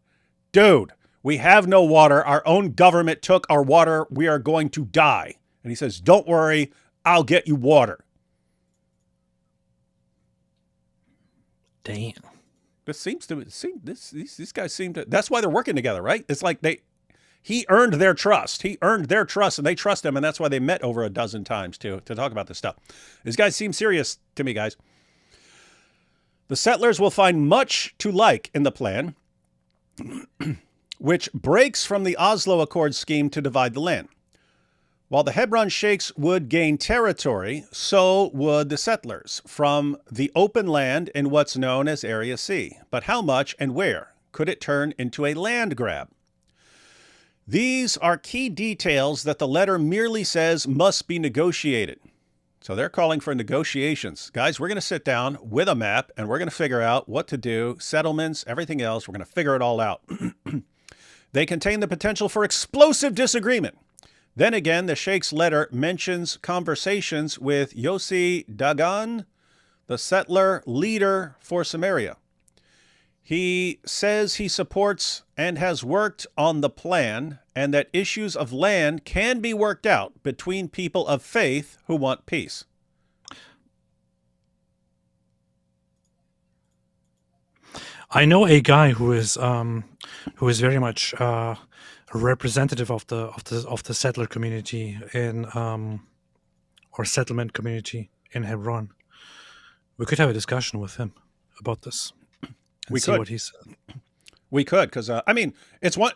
Dude, we have no water. Our own government took our water. We are going to die. And he says, don't worry, I'll get you water. Damn. These guys seem to, that's why they're working together, right? It's like he earned their trust. He earned their trust and they trust him. And that's why they met over a dozen times to talk about this stuff. These guys seem serious to me, guys. The settlers will find much to like in the plan, which breaks from the Oslo Accord scheme to divide the land. While the Hebron Sheikhs would gain territory, so would the settlers from the open land in what's known as Area C. But how much and where could it turn into a land grab? These are key details that the letter merely says must be negotiated. So they're calling for negotiations. Guys, we're going to sit down with a map and we're going to figure out what to do, settlements, everything else. We're going to figure it all out. They contain the potential for explosive disagreement. Then again, the Sheikh's letter mentions conversations with Yossi Dagan, the settler leader for Samaria. He says he supports and has worked on the plan and that issues of land can be worked out between people of faith who want peace. I know a guy who is very much a representative of the settler community in or settlement community in Hebron. We could have a discussion with him about this. We see could. What he said. We could, because I mean, it's one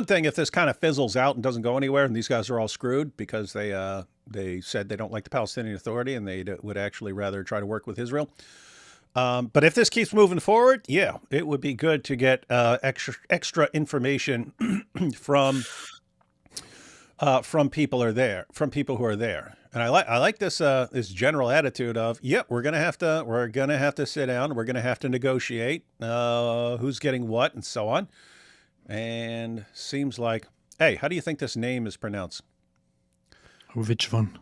thing if this kind of fizzles out and doesn't go anywhere, and these guys are all screwed because they said they don't like the Palestinian Authority and they would actually rather try to work with Israel. But if this keeps moving forward, yeah, it would be good to get extra information from people who are there. And I like this this general attitude of, we're gonna have to sit down, we're gonna have to negotiate who's getting what and so on. And seems like, hey, how do you think this name is pronounced? Which one?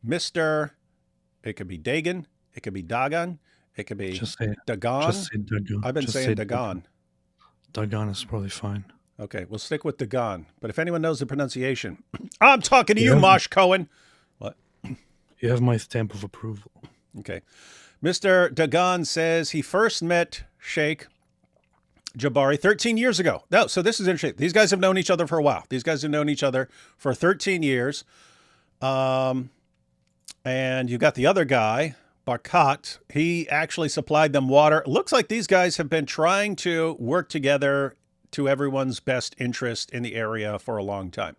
Mr. It could be Dagan, it could be Dagan, it could be Dagan. Just say Dagan. I've been saying Dagan. Dagan is probably fine. Okay, we'll stick with Dagan. But if anyone knows the pronunciation, I'm talking to you, Mosh Cohen. What? You have my stamp of approval. Okay. Mr. Dagan says he first met Sheikh Jabari 13 years ago. No, so this is interesting. These guys have known each other for a while. These guys have known each other for 13 years. And you got the other guy, Barkat. He actually supplied them water. It looks like these guys have been trying to work together to everyone's best interest in the area for a long time.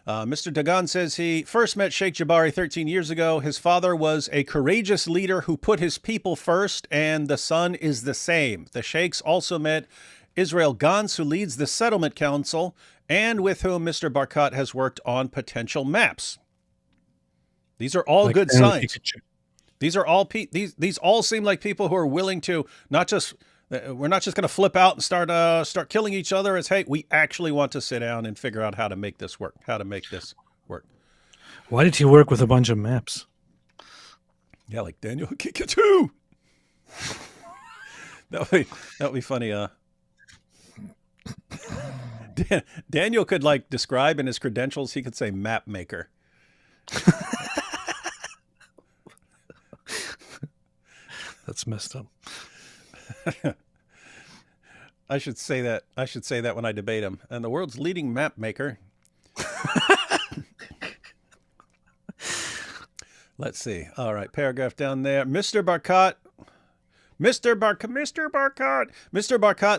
Mr. Dagan says he first met Sheikh Jabari 13 years ago. His father was a courageous leader who put his people first, and the son is the same. The Sheikhs also met Israel Gantz, who leads the Settlement Council, and with whom Mr. Barkat has worked on potential maps. These are all good signs. These are all these all seem like people who are willing to we're not just going to flip out and start killing each other. It's, hey, we actually want to sit down and figure out how to make this work. Why did he work with a bunch of maps? Yeah, like Daniel Kikatu. That would be funny. Daniel could describe in his credentials. He could say map maker. That's messed up. I should say that when I debate him. And the world's leading map maker. Let's see. All right, paragraph down there. Mr. Barkat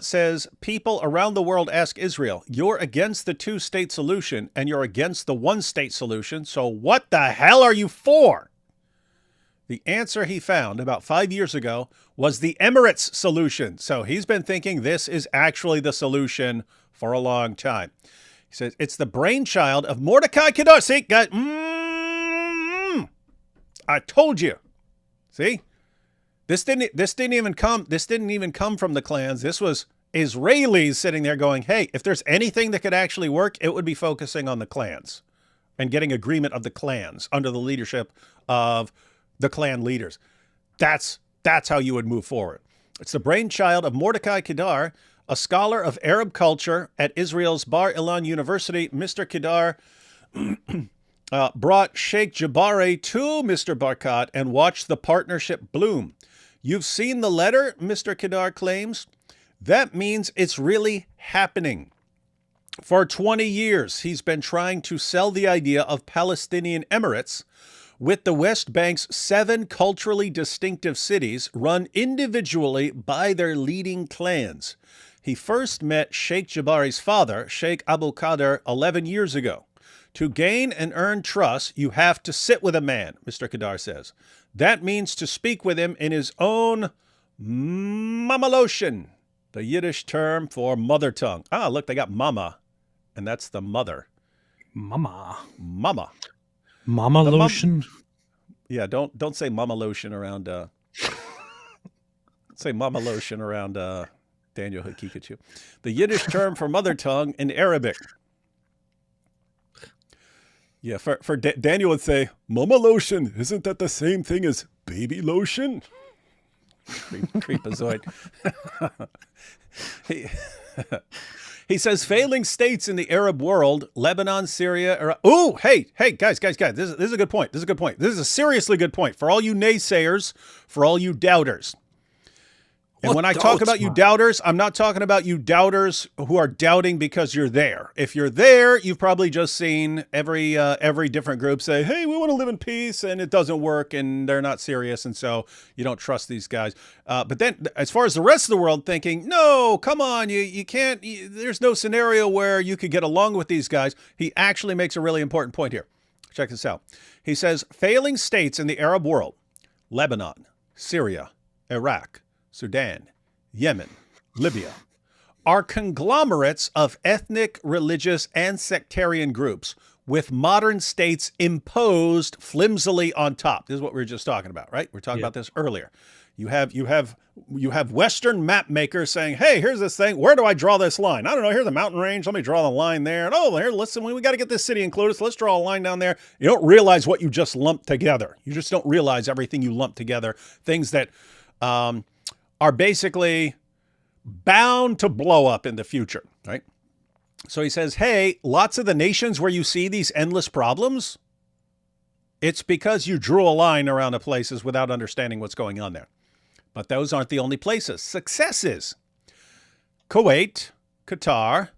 says people around the world ask Israel, you're against the two-state solution and you're against the one-state solution. So what the hell are you for? The answer he found about 5 years ago was the Emirates solution. So he's been thinking this is actually the solution for a long time. He says it's the brainchild of Mordecai Kadosh. See, guys, I told you. See, This didn't even come from the clans. This was Israelis sitting there going, hey, if there's anything that could actually work, it would be focusing on the clans and getting agreement of the clans under the leadership of the clan leaders. That's how you would move forward. It's the brainchild of Mordecai Kedar, a scholar of Arab culture at Israel's Bar Ilan University. Mr. Kedar brought Sheikh Jabari to Mr. Barkat and watched the partnership bloom. You've seen the letter, Mr. Kedar claims. That means it's really happening. For 20 years, he's been trying to sell the idea of Palestinian Emirates, with the West Bank's 7 culturally distinctive cities run individually by their leading clans. He first met Sheikh Jabari's father, Sheikh Abu Qadir, 11 years ago. To gain and earn trust, you have to sit with a man, Mr. Kedar says. That means to speak with him in his own mamaloshin, the Yiddish term for mother tongue. Ah, look, they got mama, and that's the mother. Mama. Mama. Mama lotion? Yeah, don't say mama lotion around say mama lotion around Daniel Hakikachu. The Yiddish term for mother tongue in Arabic. Yeah, for Daniel would say, mama lotion, isn't that the same thing as baby lotion? Creepazoid. He says failing states in the Arab world, Lebanon, Syria, Iraq. Oh, hey, guys. This is a good point. This is a seriously good point for all you naysayers, for all you doubters. And when I talk about you doubters, I'm not talking about you doubters who are doubting because you're there. If you're there, you've probably just seen every different group say, hey, we want to live in peace, and it doesn't work, and they're not serious, and so you don't trust these guys. But then as far as the rest of the world thinking, no, come on, you can't, there's no scenario where you could get along with these guys. He actually makes a really important point here. Check this out. He says, failing states in the Arab world, Lebanon, Syria, Iraq, Sudan, Yemen, Libya, are conglomerates of ethnic, religious, and sectarian groups with modern states imposed flimsily on top. This is what we were just talking about, right? We were talking about this earlier. You have Western map makers saying, hey, here's this thing. Where do I draw this line? I don't know. Here's a mountain range. Let me draw the line there. And oh, here, listen, we got to get this city included. So let's draw a line down there. You don't realize what you just lumped together. You just don't realize everything you lumped together. Things that are basically bound to blow up in the future, right? So he says, hey, lots of the nations where you see these endless problems, it's because you drew a line around the places without understanding what's going on there. But those aren't the only places. Successes. Kuwait, Qatar,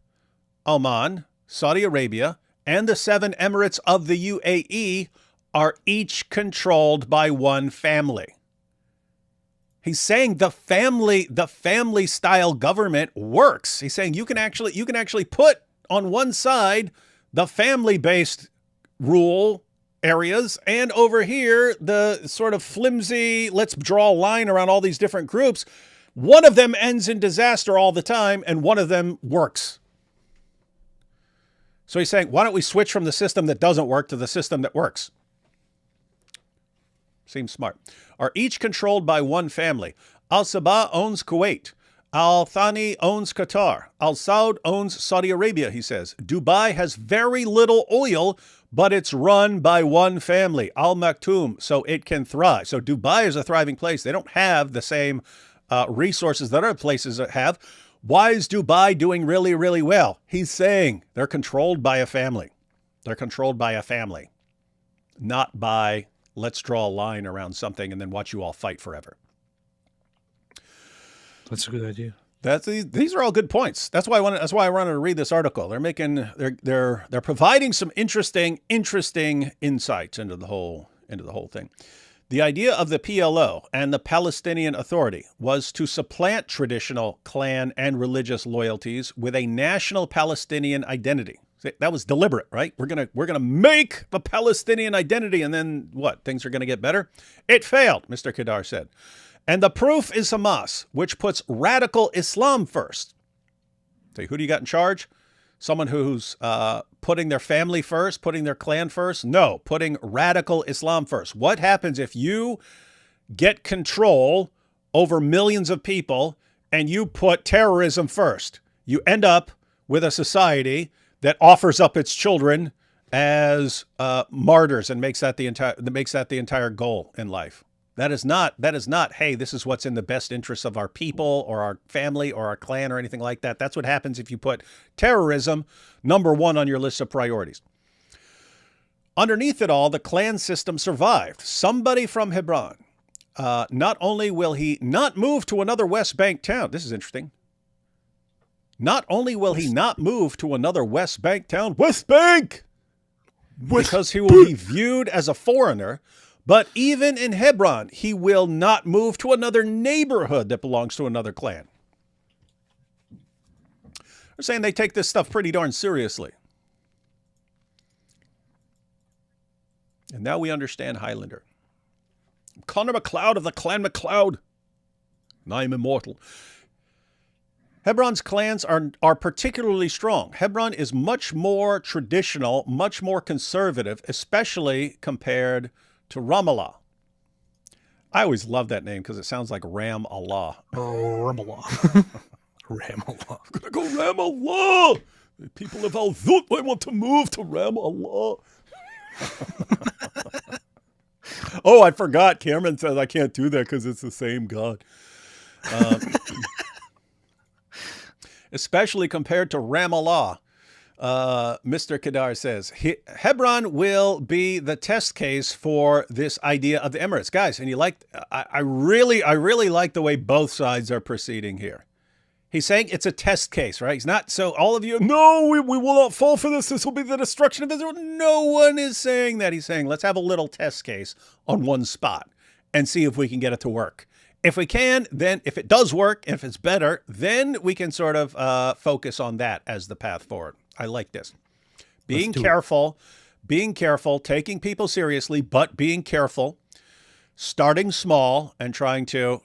Oman, Saudi Arabia, and the 7 Emirates of the UAE are each controlled by one family. He's saying the family style government works. He's saying you can actually put on one side the family-based rule areas, and over here the sort of flimsy, let's draw a line around all these different groups. One of them ends in disaster all the time, and one of them works. So he's saying, why don't we switch from the system that doesn't work to the system that works? Seems smart. Are each controlled by one family. Al-Sabah owns Kuwait. Al-Thani owns Qatar. Al-Saud owns Saudi Arabia, he says. Dubai has very little oil, but it's run by one family, Al Maktoum, so it can thrive. So Dubai is a thriving place. They don't have the same resources that other places have. Why is Dubai doing really, really well? He's saying they're controlled by a family. They're controlled by a family, not by let's draw a line around something and then watch you all fight forever. That's a good idea. These are all good points. That's why I wanted to read this article. They're providing some interesting insights into the whole thing. The idea of the PLO and the Palestinian Authority was to supplant traditional clan and religious loyalties with a national Palestinian identity. That was deliberate, right? We're gonna make the Palestinian identity, and then what? Things are gonna get better? It failed, Mr. Kedar said. And the proof is Hamas, which puts radical Islam first. Say, who do you got in charge? Someone who's putting their family first, putting their clan first? No, putting radical Islam first. What happens if you get control over millions of people and you put terrorism first, you end up with a society that offers up its children as martyrs and makes that the entire goal in life. That is not, hey, this is what's in the best interest of our people or our family or our clan or anything like that. That's what happens if you put terrorism #1 on your list of priorities. Underneath it all, the clan system survived. Somebody from Hebron, not only will he not move to another West Bank town, this is interesting. Not only will he not move to another West Bank town, West Bank, because he will be viewed as a foreigner, but even in Hebron, he will not move to another neighborhood that belongs to another clan. They're saying they take this stuff pretty darn seriously. And now we understand Highlander. I'm Connor MacLeod of the Clan MacLeod, and I am immortal. Hebron's clans are particularly strong. Hebron is much more traditional, much more conservative, especially compared to Ramallah. I always love that name because it sounds like Ram Allah. Oh, Ramallah. Ramallah. I'm going to go Ramallah. The people of Al-Zut, I want to move to Ramallah. Oh, I forgot. Cameron says I can't do that because it's the same God. Especially compared to Ramallah. Mr. Kedar says, Hebron will be the test case for this idea of the Emirates. Guys, and you like, I really like the way both sides are proceeding here. He's saying it's a test case, right? He's not, so all of you, no, we will not fall for this. This will be the destruction of Israel. No one is saying that. He's saying, let's have a little test case on one spot and see if we can get it to work. If we can, then if it does work, if it's better, then we can sort of focus on that as the path forward. I like this. Being careful, taking people seriously, but being careful, starting small and trying to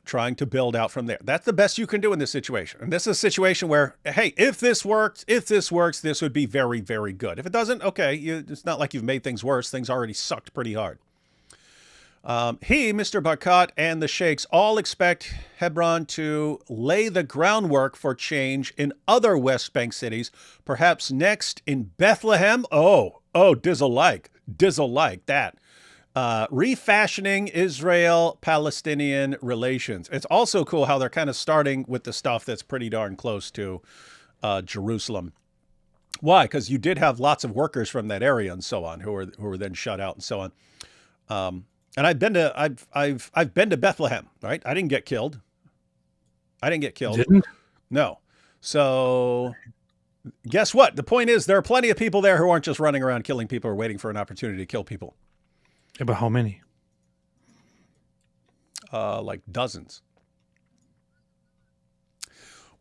build out from there. That's the best you can do in this situation. And this is a situation where, hey, if this works, this would be very, very good. If it doesn't, okay, it's not like you've made things worse. Things already sucked pretty hard. Mr. Barkat, and the Sheikhs all expect Hebron to lay the groundwork for change in other West Bank cities, perhaps next in Bethlehem. Oh, dizzle-like that. Refashioning Israel-Palestinian relations. It's also cool how they're kind of starting with the stuff that's pretty darn close to Jerusalem. Why? Because you did have lots of workers from that area and so on who were then shut out and so on. And I've been to Bethlehem, right? I didn't get killed. Didn't? No. So guess what? The point is there are plenty of people there who aren't just running around killing people or waiting for an opportunity to kill people. Yeah, but how many? Like dozens.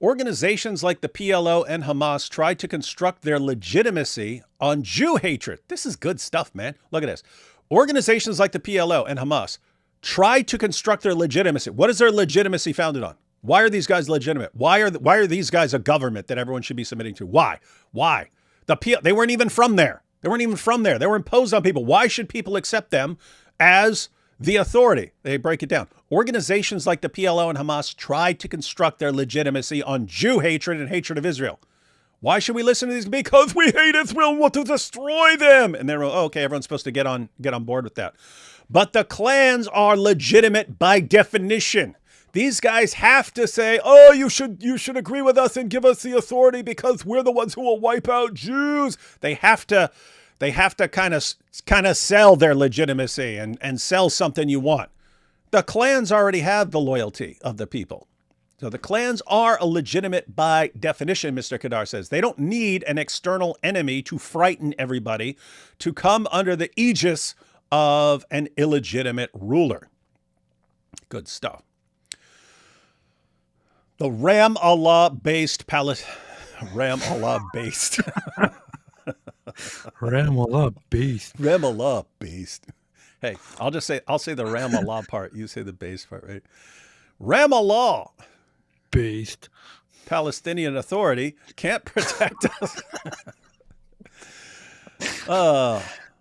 Organizations like the PLO and Hamas tried to construct their legitimacy on Jew hatred. This is good stuff, man. Look at this. Organizations like the PLO and Hamas tried to construct their legitimacy. What is their legitimacy founded on? Why are these guys legitimate? Why are these guys a government that everyone should be submitting to? Why? They weren't even from there. They were imposed on people. Why should people accept them as the authority? They break it down. Organizations like the PLO and Hamas tried to construct their legitimacy on Jew hatred and hatred of Israel. Why should we listen to these? Because we hate Israel and want to destroy them. And they're, okay, everyone's supposed to get on board with that. But the clans are legitimate by definition. These guys have to say, oh, you should agree with us and give us the authority because we're the ones who will wipe out Jews. They have to kind of sell their legitimacy and sell something you want. The clans already have the loyalty of the people. So the clans are a legitimate by definition, Mr. Kedar says. They don't need an external enemy to frighten everybody to come under the aegis of an illegitimate ruler. Good stuff. The Ramallah-based Ramallah-based. Ramallah-based. Hey, I'll say the Ramallah part. You say the base part, right? Ramallah. Based Palestinian Authority can't protect us.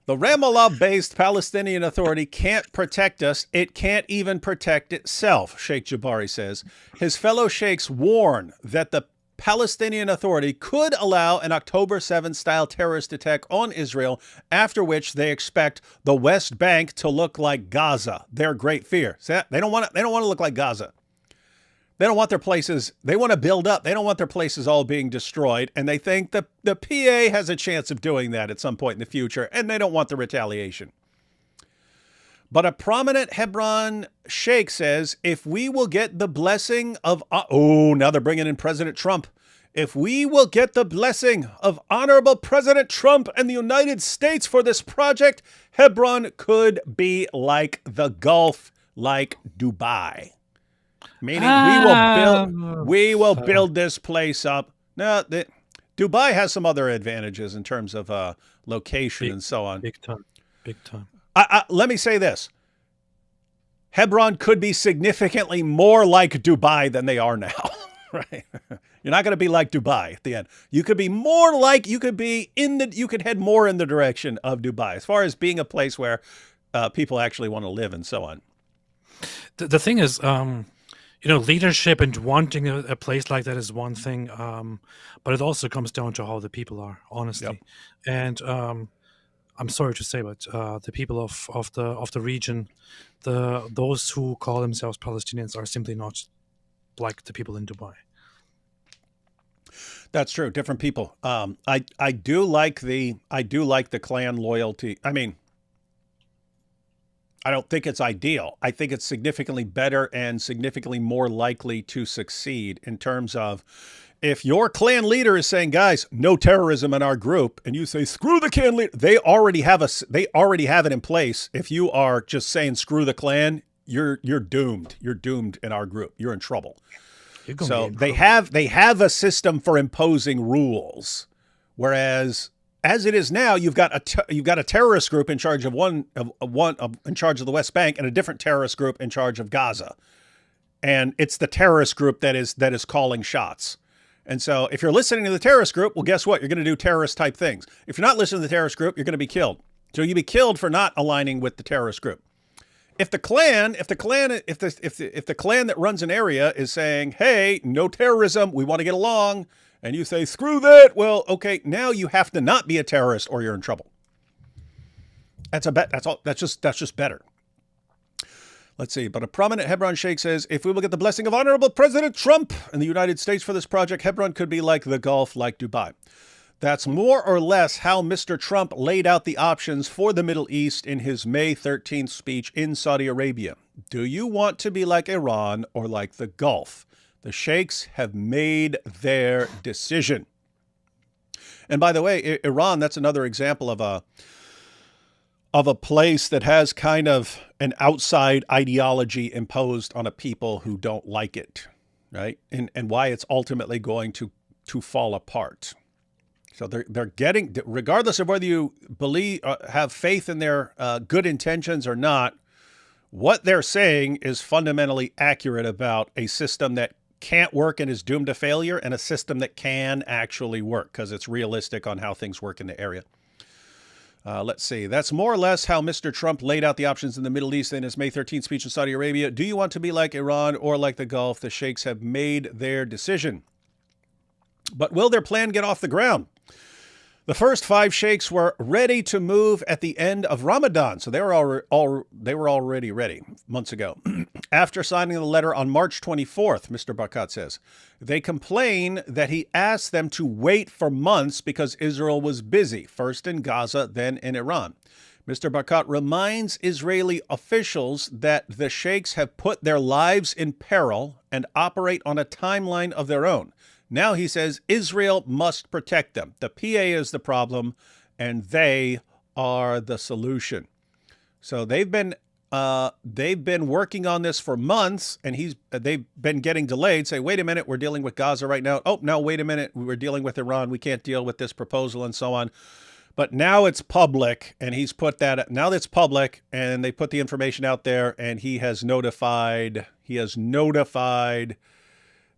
The Ramallah-based Palestinian Authority can't protect us. It can't even protect itself, Sheikh Jabari says. His fellow sheikhs warn that the Palestinian Authority could allow an October 7th style terrorist attack on Israel, after which they expect the West Bank to look like Gaza. Their great fear. See that? They don't want to look like Gaza. They don't want their places, they want to build up. They don't want their places all being destroyed. And they think the PA has a chance of doing that at some point in the future, and they don't want the retaliation. But a prominent Hebron sheikh says, if we will get the blessing of, now they're bringing in President Trump. If we will get the blessing of Honorable President Trump and the United States for this project, Hebron could be like the Gulf, like Dubai. Meaning we will build this place up. Now, Dubai has some other advantages in terms of location and so on. Big time. Big time. Let me say this. Hebron could be significantly more like Dubai than they are now, right? You're not going to be like Dubai at the end. You could be more like, you could head more in the direction of Dubai as far as being a place where people actually want to live and so on. The thing is, leadership and wanting a place like that is one thing, but it also comes down to how the people are, honestly. Yep. And I'm sorry to say, but the people of the region, those who call themselves Palestinians, are simply not like the people in Dubai. That's true. Different people. I do like the clan loyalty. I mean, I don't think it's ideal. I think it's significantly better and significantly more likely to succeed in terms of, if your clan leader is saying, guys, no terrorism in our group, and you say, screw the clan leader, they already have it in place. If you are just saying, screw the clan, you're doomed. You're doomed in our group. You're in trouble. So they have a system for imposing rules. Whereas, as it is now, you've got a terrorist group in charge of in charge of the West Bank, and a different terrorist group in charge of Gaza, and it's the terrorist group that is calling shots. And so, if you're listening to the terrorist group, well, guess what? You're going to do terrorist type things. If you're not listening to the terrorist group, you're going to be killed. So you'll be killed for not aligning with the terrorist group. If the clan that runs an area is saying, hey, no terrorism, we want to get along, and you say, screw that, well, okay, now you have to not be a terrorist or you're in trouble. That's just better. Let's see. But a prominent Hebron sheikh says, if we will get the blessing of Honorable President Trump and the United States for this project, Hebron could be like the Gulf, like Dubai. That's more or less how Mr. Trump laid out the options for the Middle East in his May 13th speech in Saudi Arabia. Do you want to be like Iran or like the Gulf? The sheikhs have made their decision. And by the way, Iran, that's another example of a place that has kind of an outside ideology imposed on a people who don't like it, right? And why it's ultimately going to fall apart. So they're getting, regardless of whether you believe, have faith in their good intentions or not, what they're saying is fundamentally accurate about a system that can't work and is doomed to failure, and a system that can actually work because it's realistic on how things work in the area. Let's see. That's more or less how Mr. Trump laid out the options in the Middle East in his May 13th speech in Saudi Arabia. Do you want to be like Iran or like the Gulf? The sheikhs have made their decision. But will their plan get off the ground? The first 5 sheikhs were ready to move at the end of Ramadan, so they were already ready months ago. After signing the letter on March 24th, Mr. Barkat says, they complain that he asked them to wait for months because Israel was busy, first in Gaza, then in Iran. Mr. Barkat reminds Israeli officials that the sheikhs have put their lives in peril and operate on a timeline of their own. Now he says Israel must protect them. The PA is the problem, and they are the solution. So they've been working on this for months, and they've been getting delayed. Say, wait a minute, we're dealing with Gaza right now. Oh, no, wait a minute, we're dealing with Iran. We can't deal with this proposal and so on. But now it's public, and he's put that. Now that's public, and they put the information out there, and he has notified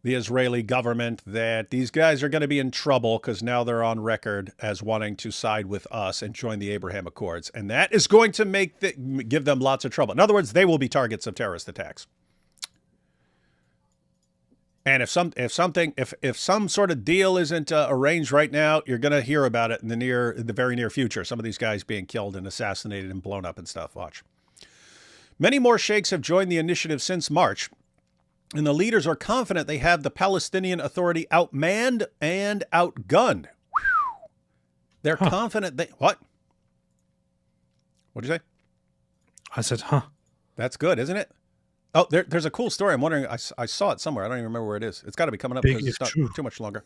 the Israeli government that these guys are going to be in trouble because now they're on record as wanting to side with us and join the Abraham Accords. And that is going to give them lots of trouble. In other words, they will be targets of terrorist attacks. And if some sort of deal isn't arranged right now, you're going to hear about it in the very near future. Some of these guys being killed and assassinated and blown up and stuff. Watch. Many more sheikhs have joined the initiative since March, and the leaders are confident they have the Palestinian Authority outmanned and outgunned. They're confident they... What? What'd you say? I said, huh. That's good, isn't it? Oh, there's a cool story. I'm wondering, I saw it somewhere. I don't even remember where it is. It's got to be coming up because it's not too much longer.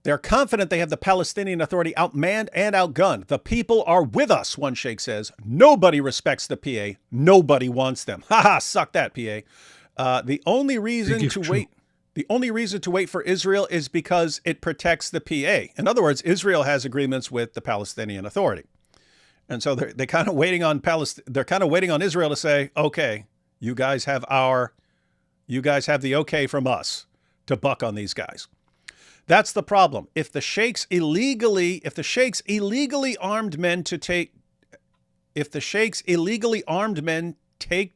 They're confident they have the Palestinian Authority outmanned and outgunned. The people are with us, one sheikh says. Nobody respects the PA. Nobody wants them. Ha ha, suck that, PA. The only reason to wait for Israel is because it protects the PA. In other words, Israel has agreements with the Palestinian Authority. And so they're kind of waiting on Israel to say, okay, you guys have the okay from us to buck on these guys. That's the problem. If the sheikhs illegally armed men take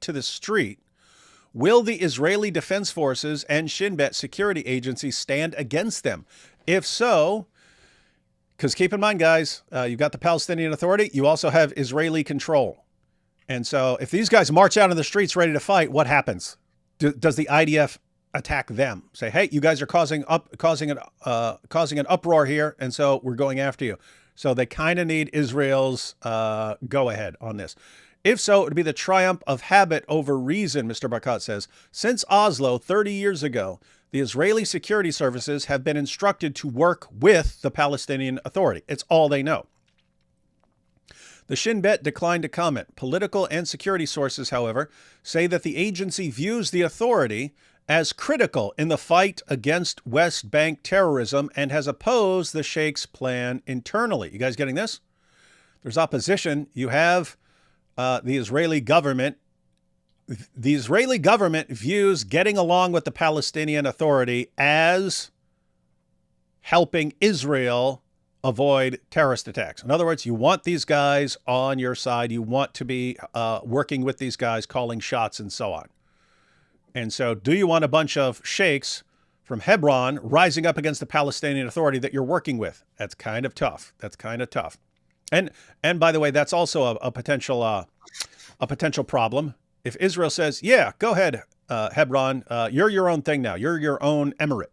to the street, will the Israeli Defense Forces and Shin Bet security agencies stand against them? If so, because keep in mind, guys, you've got the Palestinian Authority. You also have Israeli control. And so if these guys march out in the streets ready to fight, what happens? Does the IDF attack them? Say, hey, you guys are causing an uproar here, and so we're going after you. So they kind of need Israel's go-ahead on this. If so, it would be the triumph of habit over reason, Mr. Barkat says. Since Oslo 30 years ago, the Israeli security services have been instructed to work with the Palestinian Authority. It's all they know. The Shin Bet declined to comment. Political and security sources, however, say that the agency views the authority as critical in the fight against West Bank terrorism and has opposed the Sheikh's plan internally. You guys getting this? There's opposition. You have the Israeli government. The Israeli government views getting along with the Palestinian Authority as helping Israel avoid terrorist attacks. In other words, you want these guys on your side. You want to be working with these guys, calling shots and so on. And so do you want a bunch of sheikhs from Hebron rising up against the Palestinian Authority that you're working with? That's kind of tough. That's kind of tough. And by the way, that's also a potential problem. If Israel says, yeah, go ahead, Hebron, you're your own thing now. You're your own emirate.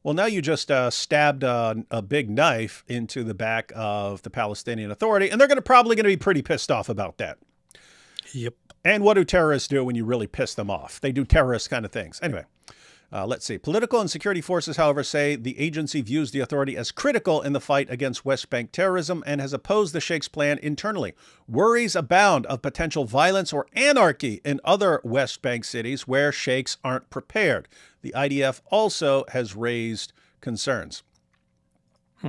Well, now you just stabbed a big knife into the back of the Palestinian Authority, and they're probably going to be pretty pissed off about that. Yep. And what do terrorists do when you really piss them off? They do terrorist kind of things. Anyway, let's see. Political and security forces, however, say the agency views the authority as critical in the fight against West Bank terrorism and has opposed the Sheikh's plan internally. Worries abound of potential violence or anarchy in other West Bank cities where Sheikhs aren't prepared. The IDF also has raised concerns.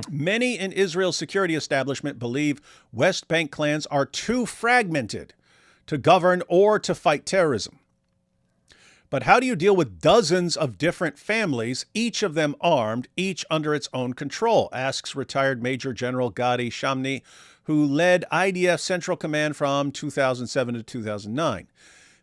Many in Israel's security establishment believe West Bank clans are too fragmented to govern or to fight terrorism. But how do you deal with dozens of different families, each of them armed, each under its own control? Asks retired Major General Gadi Shamni, who led IDF Central Command from 2007 to 2009.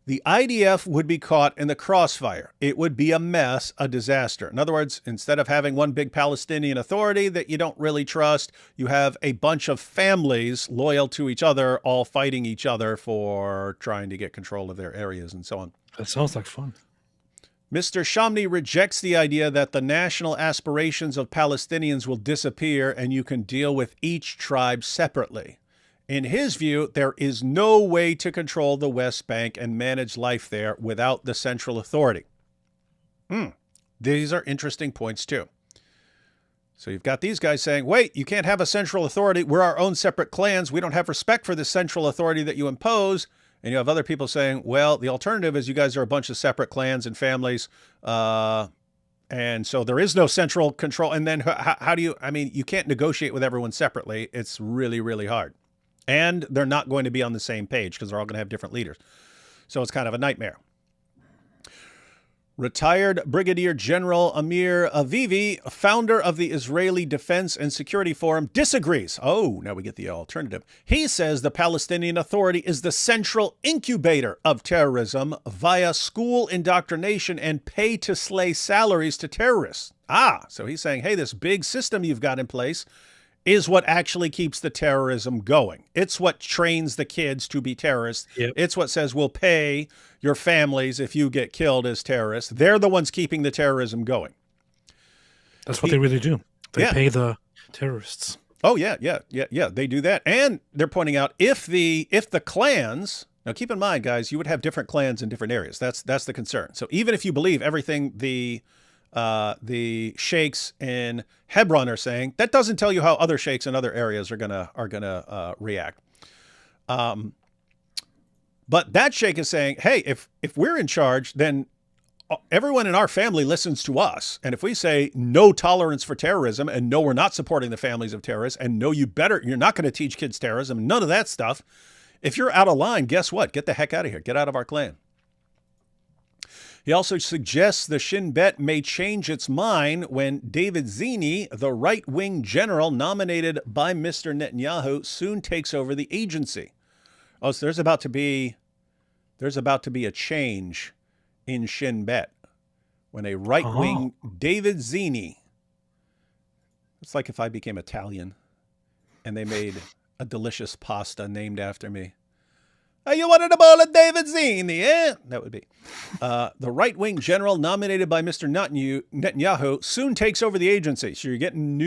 The IDF would be caught in the crossfire. It would be a mess, a disaster. In other words, instead of having one big Palestinian Authority that you don't really trust, you have a bunch of families loyal to each other, all fighting each other for trying to get control of their areas and so on. That sounds like fun. Mr. Shamni rejects the idea that the national aspirations of Palestinians will disappear and you can deal with each tribe separately. In his view, there is no way to control the West Bank and manage life there without the central authority. These are interesting points, too. So you've got these guys saying, wait, you can't have a central authority. We're our own separate clans. We don't have respect for the central authority that you impose. And you have other people saying, well, the alternative is you guys are a bunch of separate clans and families. And so there is no central control. And then how do you, I mean, you can't negotiate with everyone separately. It's really, really hard. And they're not going to be on the same page because they're all going to have different leaders. So it's kind of a nightmare. Retired Brigadier General Amir Avivi, founder of the Israeli Defense and Security Forum, disagrees. Oh, now we get the alternative. He says the Palestinian Authority is the central incubator of terrorism via school indoctrination and pay-to-slay salaries to terrorists. So he's saying, hey, this big system you've got in place is what actually keeps the terrorism going. It's what trains the kids to be terrorists. Yep. It's what says we'll pay your families if you get killed as terrorists. They're the ones keeping the terrorism going. That's what they really do. They Yeah. pay the terrorists. Oh, yeah. They do that. And they're pointing out if the clans, now keep in mind, guys, you would have different clans in different areas. That's the concern. So even if you believe everything the sheikhs in Hebron are saying, that doesn't tell you how other sheikhs in other areas are gonna react. But that sheikh is saying, hey, if we're in charge, then everyone in our family listens to us. And if we say no tolerance for terrorism, and no, we're not supporting the families of terrorists, and no, you're not going to teach kids terrorism, none of that stuff. If you're out of line, guess what? Get the heck out of here. Get out of our clan. He also suggests the Shin Bet may change its mind when David Zini, the right-wing general nominated by Mr. Netanyahu, soon takes over the agency. Oh, so there's about to be a change in Shin Bet when a right-wing David Zini. It's like if I became Italian and they made a delicious pasta named after me. Oh, you wanted a bowl of David Zini, eh? That would be. The right-wing general nominated by Mr. Netanyahu soon takes over the agency. So you're getting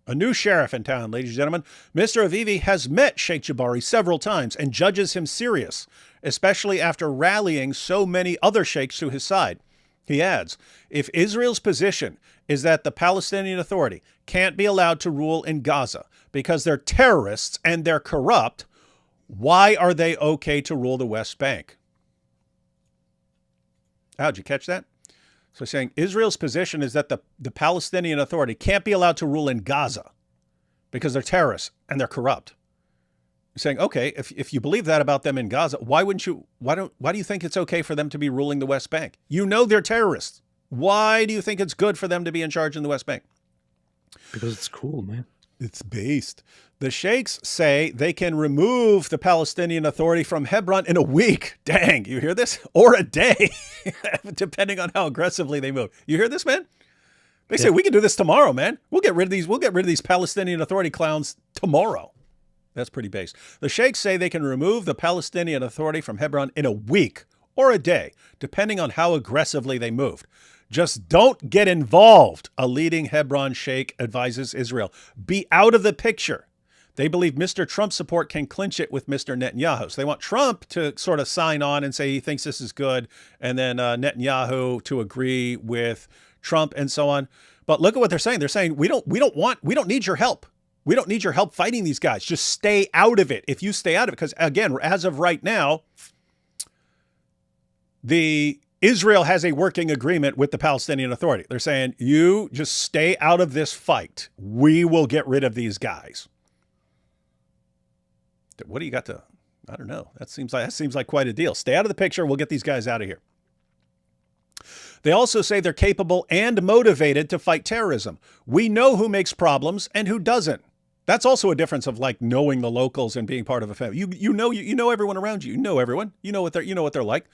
a new sheriff in town, ladies and gentlemen. Mr. Avivi has met Sheikh Jabari several times and judges him serious, especially after rallying so many other sheikhs to his side. He adds, if Israel's position is that the Palestinian Authority can't be allowed to rule in Gaza because they're terrorists and they're corrupt, why are they okay to rule the West Bank? How'd you catch that? So saying Israel's position is that the Palestinian Authority can't be allowed to rule in Gaza because they're terrorists and they're corrupt. You're saying, okay, if you believe that about them in Gaza, why do you think it's okay for them to be ruling the West Bank? You know they're terrorists. Why do you think it's good for them to be in charge in the West Bank? Because it's cool, man. It's based. The sheikhs say they can remove the Palestinian Authority from Hebron in a week. Dang, you hear this? Or a day, depending on how aggressively they move. You hear this, man? They say we can do this tomorrow, man. We'll get rid of these Palestinian Authority clowns tomorrow. That's pretty base. The sheikhs say they can remove the Palestinian Authority from Hebron in a week or a day, depending on how aggressively they moved. Just don't get involved, a leading Hebron sheikh advises Israel. Be out of the picture. They believe Mr. Trump's support can clinch it with Mr. Netanyahu. So they want Trump to sort of sign on and say he thinks this is good, and then Netanyahu to agree with Trump and so on. But look at what they're saying. They're saying we don't need your help. We don't need your help fighting these guys. Just stay out of it. If you stay out of it, because again, as of right now, Israel has a working agreement with the Palestinian Authority. They're saying, you just stay out of this fight. We will get rid of these guys. What do you got to, I don't know. That seems like quite a deal. Stay out of the picture. We'll get these guys out of here. They also say they're capable and motivated to fight terrorism. We know who makes problems and who doesn't. That's also a difference of like knowing the locals and being part of a family. You know everyone around you. You know everyone. You know what they're like.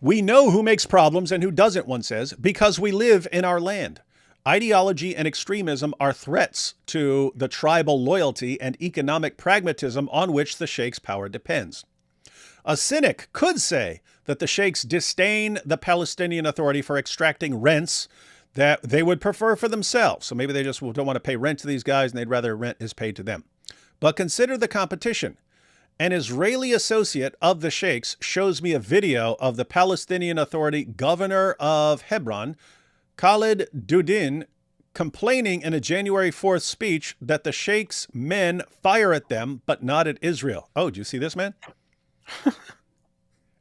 We know who makes problems and who doesn't, one says, because we live in our land. Ideology and extremism are threats to the tribal loyalty and economic pragmatism on which the sheikh's power depends. A cynic could say that the sheikhs disdain the Palestinian Authority for extracting rents that they would prefer for themselves. So maybe they just don't want to pay rent to these guys and they'd rather rent is paid to them. But consider the competition. An Israeli associate of the sheikhs shows me a video of the Palestinian Authority governor of Hebron, Khalid Dudin, complaining in a January 4th speech that the sheikhs' men fire at them, but not at Israel. Oh, do you see this, man?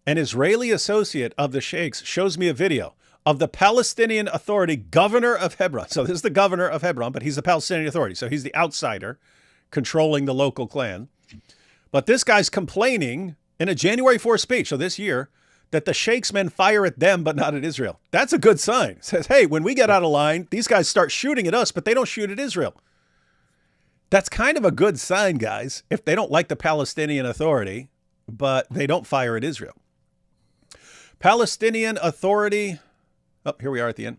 An Israeli associate of the sheikhs shows me a video of the Palestinian Authority governor of Hebron. So this is the governor of Hebron, but he's the Palestinian Authority. So he's the outsider controlling the local clan. But this guy's complaining in a January 4th speech, so this year, that the Sheikhs men fire at them, but not at Israel. That's a good sign. It says, hey, when we get out of line, these guys start shooting at us, but they don't shoot at Israel. That's kind of a good sign, guys, if they don't like the Palestinian Authority, but they don't fire at Israel. Palestinian Authority. Oh, here we are at the end.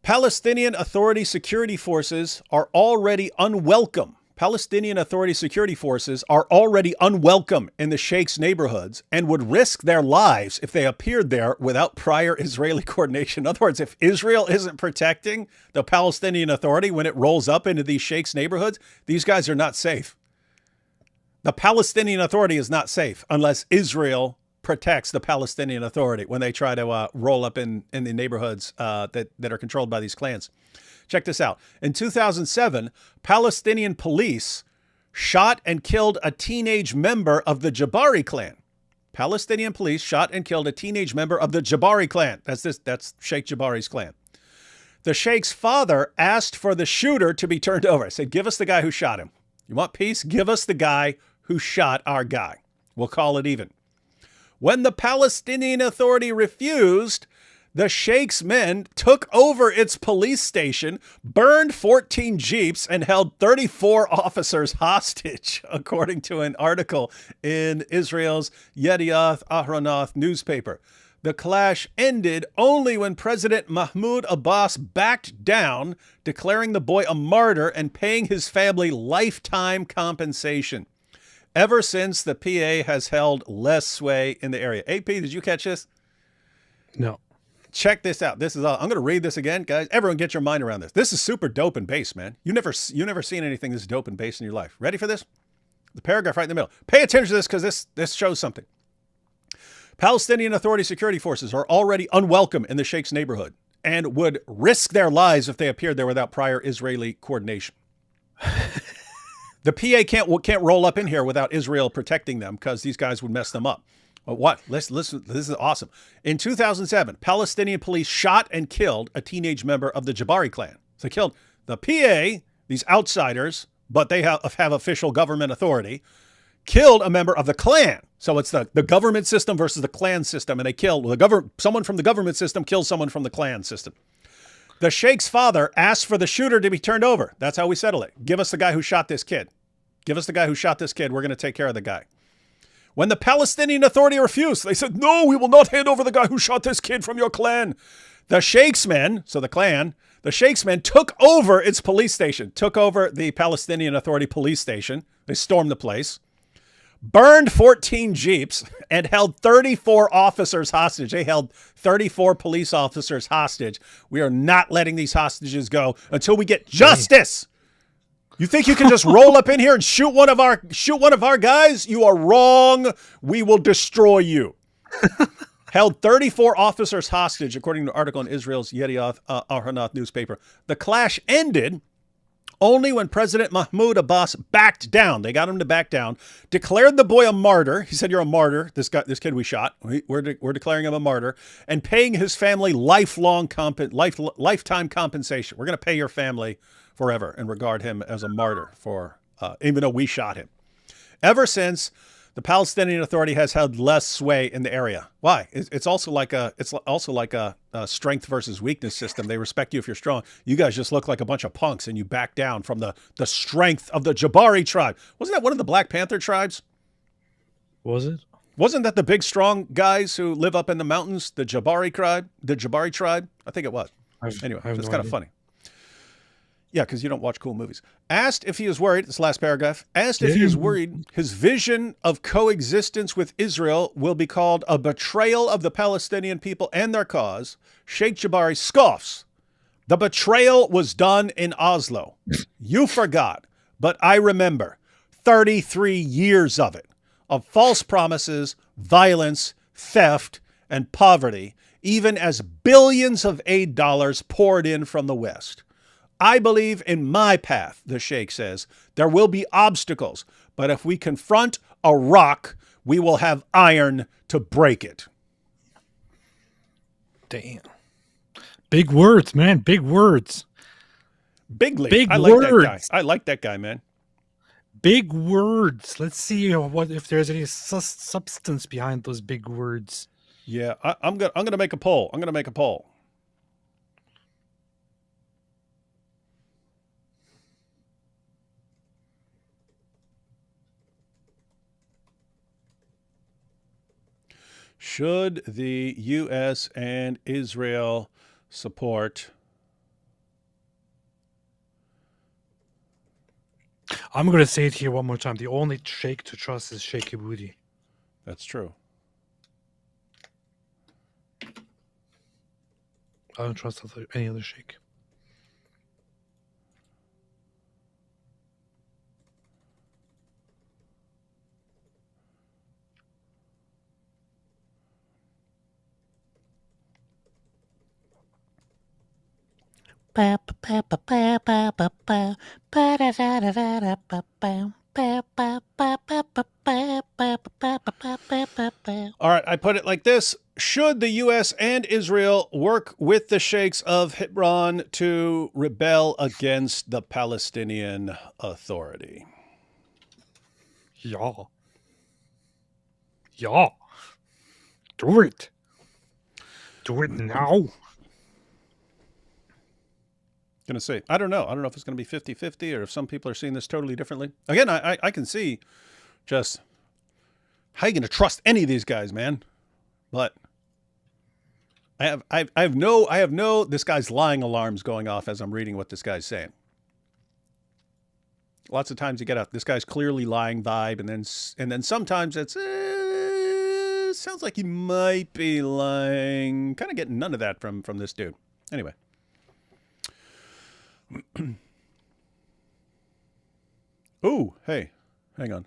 Palestinian Authority security forces are already unwelcome. Palestinian Authority security forces are already unwelcome in the Sheikhs' neighborhoods and would risk their lives if they appeared there without prior Israeli coordination. In other words, if Israel isn't protecting the Palestinian Authority when it rolls up into these Sheikhs' neighborhoods, these guys are not safe. The Palestinian Authority is not safe unless Israel protects the Palestinian Authority when they try to roll up in the neighborhoods that are controlled by these clans. Check this out. In 2007, Palestinian police shot and killed a teenage member of the Jabari clan. Palestinian police shot and killed a teenage member of the Jabari clan. That's Sheikh Jabari's clan. The Sheikh's father asked for the shooter to be turned over. I said, give us the guy who shot him. You want peace? Give us the guy who shot our guy. We'll call it even. When the Palestinian Authority refused, the Sheikh's men took over its police station, burned 14 jeeps, and held 34 officers hostage, according to an article in Israel's Yedioth Ahronoth newspaper. The clash ended only when President Mahmoud Abbas backed down, declaring the boy a martyr and paying his family lifetime compensation. Ever since, the PA has held less sway in the area. AP, did you catch this? No. Check this out. This is all. I'm going to read this again, guys. Everyone get your mind around this. This is super dope and bass, man. You never seen anything this dope and bass in your life. Ready for this? The paragraph right in the middle. Pay attention to this because this shows something. Palestinian Authority security forces are already unwelcome in the Sheikh's neighborhood and would risk their lives if they appeared there without prior Israeli coordination. The PA can't roll up in here without Israel protecting them because these guys would mess them up. What? Listen, this is awesome. In 2007, Palestinian police shot and killed a teenage member of the Jabari clan. So they killed the PA, these outsiders, but they have official government authority, killed a member of the clan. So it's the government system versus the clan system, and they killed someone from the government system kills someone from the clan system. The Sheikh's father asked for the shooter to be turned over. That's how we settle it. Give us the guy who shot this kid. Give us the guy who shot this kid. We're going to take care of the guy. When the Palestinian Authority refused, they said, no, we will not hand over the guy who shot this kid from your clan. The Sheikh's men, so the clan, the Sheikh's men took over its police station, took over the Palestinian Authority police station. They stormed the place, burned 14 jeeps, and held 34 officers hostage. They held 34 police officers hostage. We are not letting these hostages go until we get justice. You think you can just roll up in here and shoot one of our guys? You are wrong. We will destroy you. Held 34 officers hostage, according to an article in Israel's Yedioth Ahronoth newspaper. The clash ended only when President Mahmoud Abbas backed down. They got him to back down, declared the boy a martyr. He said, you're a martyr, this kid we shot. We're declaring him a martyr, and paying his family lifetime compensation. We're going to pay your family forever and regard him as a martyr for even though we shot him. Ever since, the Palestinian Authority has held less sway in the area. Why? It's also like a strength versus weakness system. They respect you if you're strong. You guys just look like a bunch of punks and you back down from the strength of the Jabari tribe. Wasn't that one of the Black Panther tribes? Was it? Wasn't that the big strong guys who live up in the mountains? The Jabari tribe? The Jabari tribe? I think it was. Anyway, it's kind of funny. Yeah, because you don't watch cool movies. Asked if he is worried, this last paragraph, asked if he is worried his vision of coexistence with Israel will be called a betrayal of the Palestinian people and their cause, Sheikh Jabari scoffs. The betrayal was done in Oslo. You forgot, but I remember 33 years of it, of false promises, violence, theft, and poverty, even as billions of aid dollars poured in from the West. I believe in my path, the Sheikh says. There will be obstacles, but if we confront a rock, we will have iron to break it. Damn. Big words, man. Big words. Big league. Big I like words. that guy. I like that guy, man. Big words. Let's see what if there's any substance behind those big words. Yeah, I'm gonna make a poll. I'm gonna make a poll. Should the U.S. and Israel support? I'm going to say it here one more time. The only sheikh to trust is Sheikh Ibudi. That's true. I don't trust any other sheikh. All right, I put it like this. Should the U.S. and Israel work with the Sheikhs of Hebron to rebel against the Palestinian Authority? Yeah. Yeah. Do it. Do it now. Going to say, I don't know. I don't know if it's going to be 50-50 or if some people are seeing this totally differently. Again, I can see just how you going to trust any of these guys, man. But I have no this guy's lying alarms going off as I'm reading what this guy's saying. Lots of times you get a this guy's clearly lying vibe, and then sometimes it's sounds like he might be lying. Kind of getting none of that from this dude. Anyway. Ooh, hey, hang on.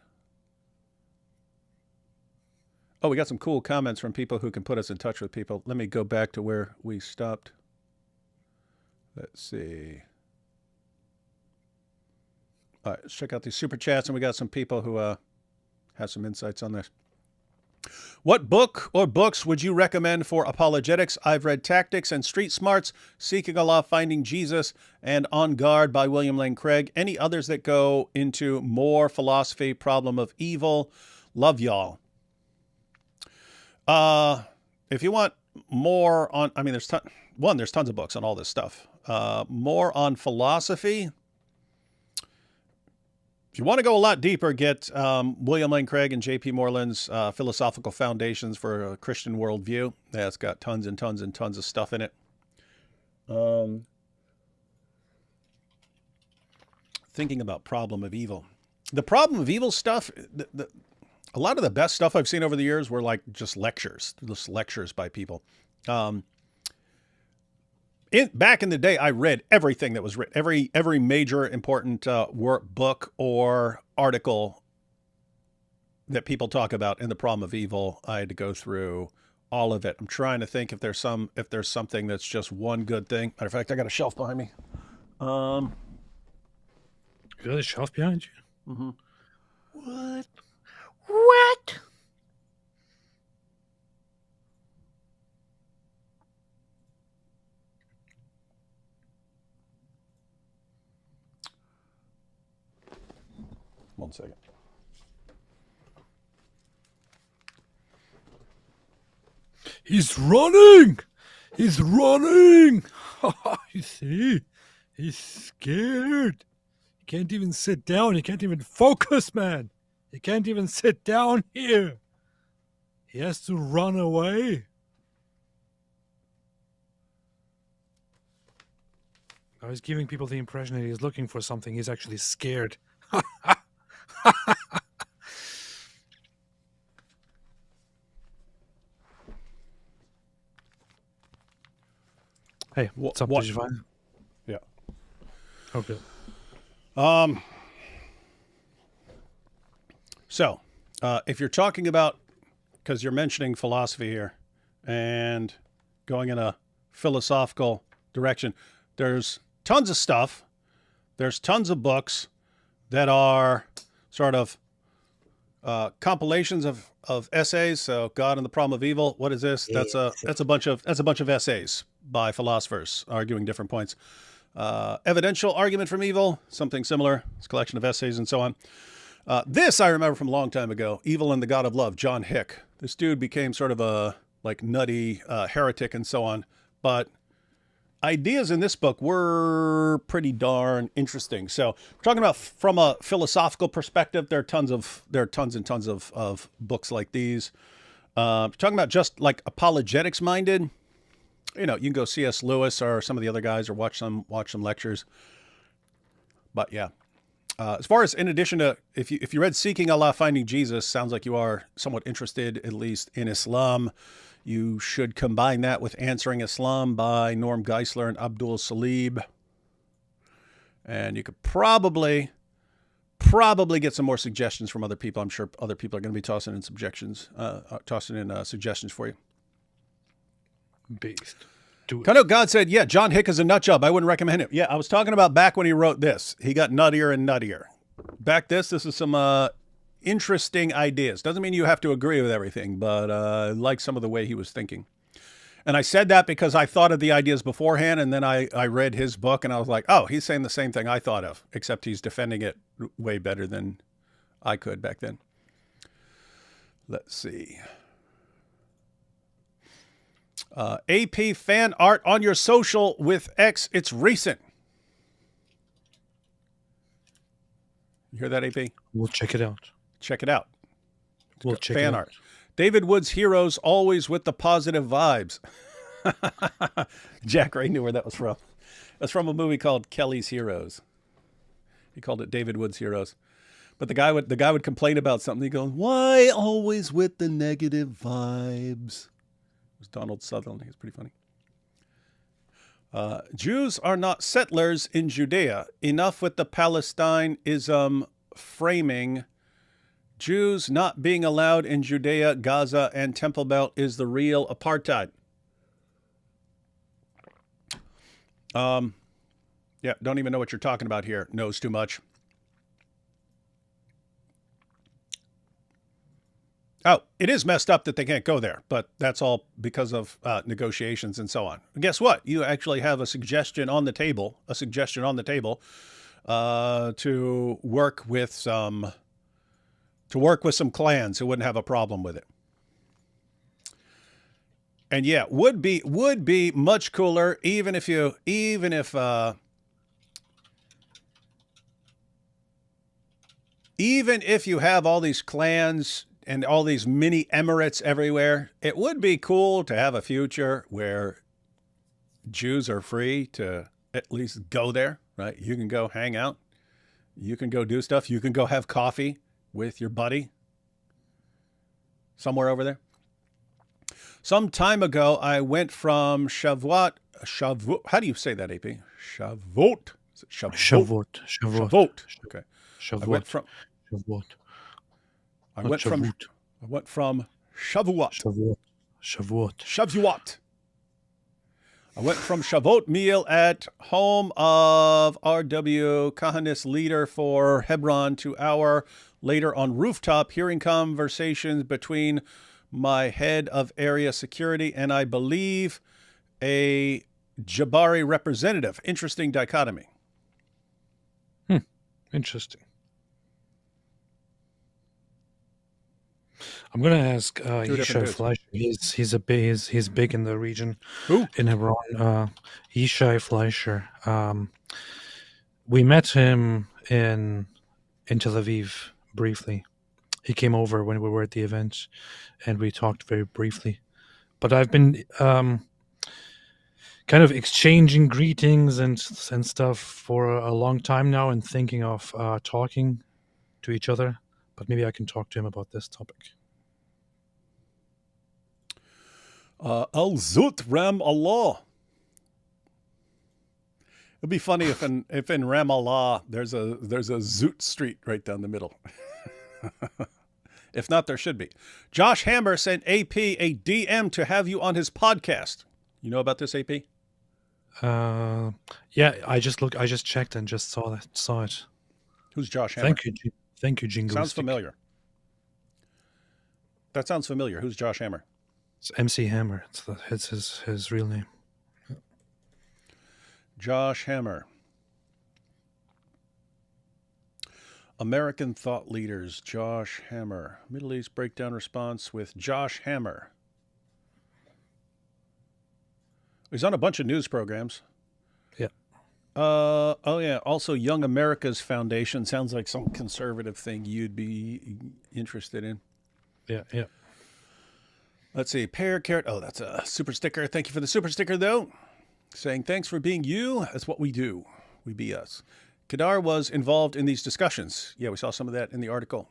Oh, we got some cool comments from people who can put us in touch with people. Let me go back to where we stopped. Let's see. All right, let's check out these super chats, and we got some people who have some insights on this. What book or books would you recommend for apologetics? I've read Tactics and Street Smarts, Seeking Allah, Finding Jesus, and On Guard by William Lane Craig. Any others that go into more philosophy, problem of evil? Love y'all. If you want more on, I mean, there's tons of books on all this stuff. More on philosophy. If you want to go a lot deeper, get William Lane Craig and J.P. Moreland's Philosophical Foundations for a Christian Worldview. Yeah, it's got tons and tons and tons of stuff in it. Thinking about problem of evil. The problem of evil stuff, a lot of the best stuff I've seen over the years were like just lectures by people. Back in the day, I read everything that was written, every major important book or article that people talk about in the problem of evil. I had to go through all of it. I'm trying to think if there's something that's just one good thing. Matter of fact, I got a shelf behind me. You got a shelf behind you? Mm-hmm. What? What? One second. He's running! He's running! You see? He's scared. He can't even sit down. He can't even focus, man. He can't even sit down here. He has to run away. Now he's giving people the impression that he's looking for something. He's actually scared. Hey, what's up? Did you find it? Yeah. Okay. So, if you're talking about, because you're mentioning philosophy here and going in a philosophical direction, there's tons of stuff. There's tons of books that are sort of compilations of essays. So, God and the Problem of Evil. What is this? That's a bunch of essays by philosophers arguing different points. Evidential Argument from Evil, something similar. It's a collection of essays and so on. This I remember from a long time ago. Evil and the God of Love, John Hick. This dude became sort of a like nutty heretic and so on. But ideas in this book were pretty darn interesting. So we're talking about from a philosophical perspective. There are tons and tons of books like these. Talking about just like apologetics minded. You know, you can go C.S. Lewis or some of the other guys or watch some lectures. But yeah. As far as in addition to if you read Seeking Allah, Finding Jesus, sounds like you are somewhat interested at least in Islam. You should combine that with Answering Islam by Norm Geisler and Abdul Salib, and you could probably get some more suggestions from other people. I'm sure other people are going to be tossing in suggestions for you. Beast. Do it. I know God said, yeah, John Hick is a nut job. I wouldn't recommend him. Yeah, I was talking about back when he wrote this. He got nuttier and nuttier. This is some interesting ideas. Doesn't mean you have to agree with everything, but I like some of the way he was thinking. And I said that because I thought of the ideas beforehand, and then I read his book, and I was like, oh, he's saying the same thing I thought of, except he's defending it way better than I could back then. Let's see. AP fan art on your social with X. It's recent. You hear that, AP? We'll check it out. Check it out. We'll check fan it out. art. David Wood's Heroes, always with the positive vibes. Jack Ray knew where that was from. That's from a movie called Kelly's Heroes. He called it David Wood's Heroes. But the guy would complain about something. He goes, "Why always with the negative vibes?" It was Donald Sutherland. He's pretty funny. Jews are not settlers in Judea. Enough with the Palestinianism framing. Jews not being allowed in Judea, Gaza, and Temple Belt is the real apartheid. Yeah, don't even know what you're talking about here. Knows too much. Oh, it is messed up that they can't go there, but that's all because of negotiations and so on. And guess what? You actually have a suggestion on the table, to work with some clans who wouldn't have a problem with it. And yeah, would be much cooler even if you have all these clans and all these mini emirates everywhere. It would be cool to have a future where Jews are free to at least go there, right? You can go hang out. You can go do stuff. You can go have coffee with your buddy somewhere over there. Some time ago, I went from Shavuot. How do you say that, AP? Shavuot. Is it Shavuot? Shavuot. Okay. Shavuot. I went from Shavuot. I went from Shavuot. Shavuot. I went from Shavuot meal at home of R.W. Kahanis, leader for Hebron, to hour later on rooftop, hearing conversations between my head of area security and I believe a Jabari representative. Interesting dichotomy. Interesting. I'm gonna ask Yishai Fleischer. He's big in the region. Who? In Hebron. Yishai Fleischer. We met him in Tel Aviv briefly. He came over when we were at the event, and we talked very briefly. But I've been kind of exchanging greetings and stuff for a long time now, and thinking of talking to each other. But maybe I can talk to him about this topic. Al Zut Ram Allah. It'd be funny if in Ramallah there's a Zut street right down the middle. If not, there should be. Josh Hammer sent AP a DM to have you on his podcast. You know about this, AP? Yeah, I just checked and just saw it. Who's Josh Hammer? Thank you, Jingle. Sounds familiar. That sounds familiar. Who's Josh Hammer? It's MC Hammer. It's his real name. Josh Hammer. American thought leaders, Josh Hammer. Middle East breakdown response with Josh Hammer. He's on a bunch of news programs. Yeah. Oh yeah. Also, Young America's Foundation sounds like some conservative thing you'd be interested in. Yeah, yeah. Let's see. Pear Carrot. Oh, that's a super sticker. Thank you for the super sticker, though. Saying thanks for being you. That's what we do. We be us. Kadar was involved in these discussions. Yeah, we saw some of that in the article.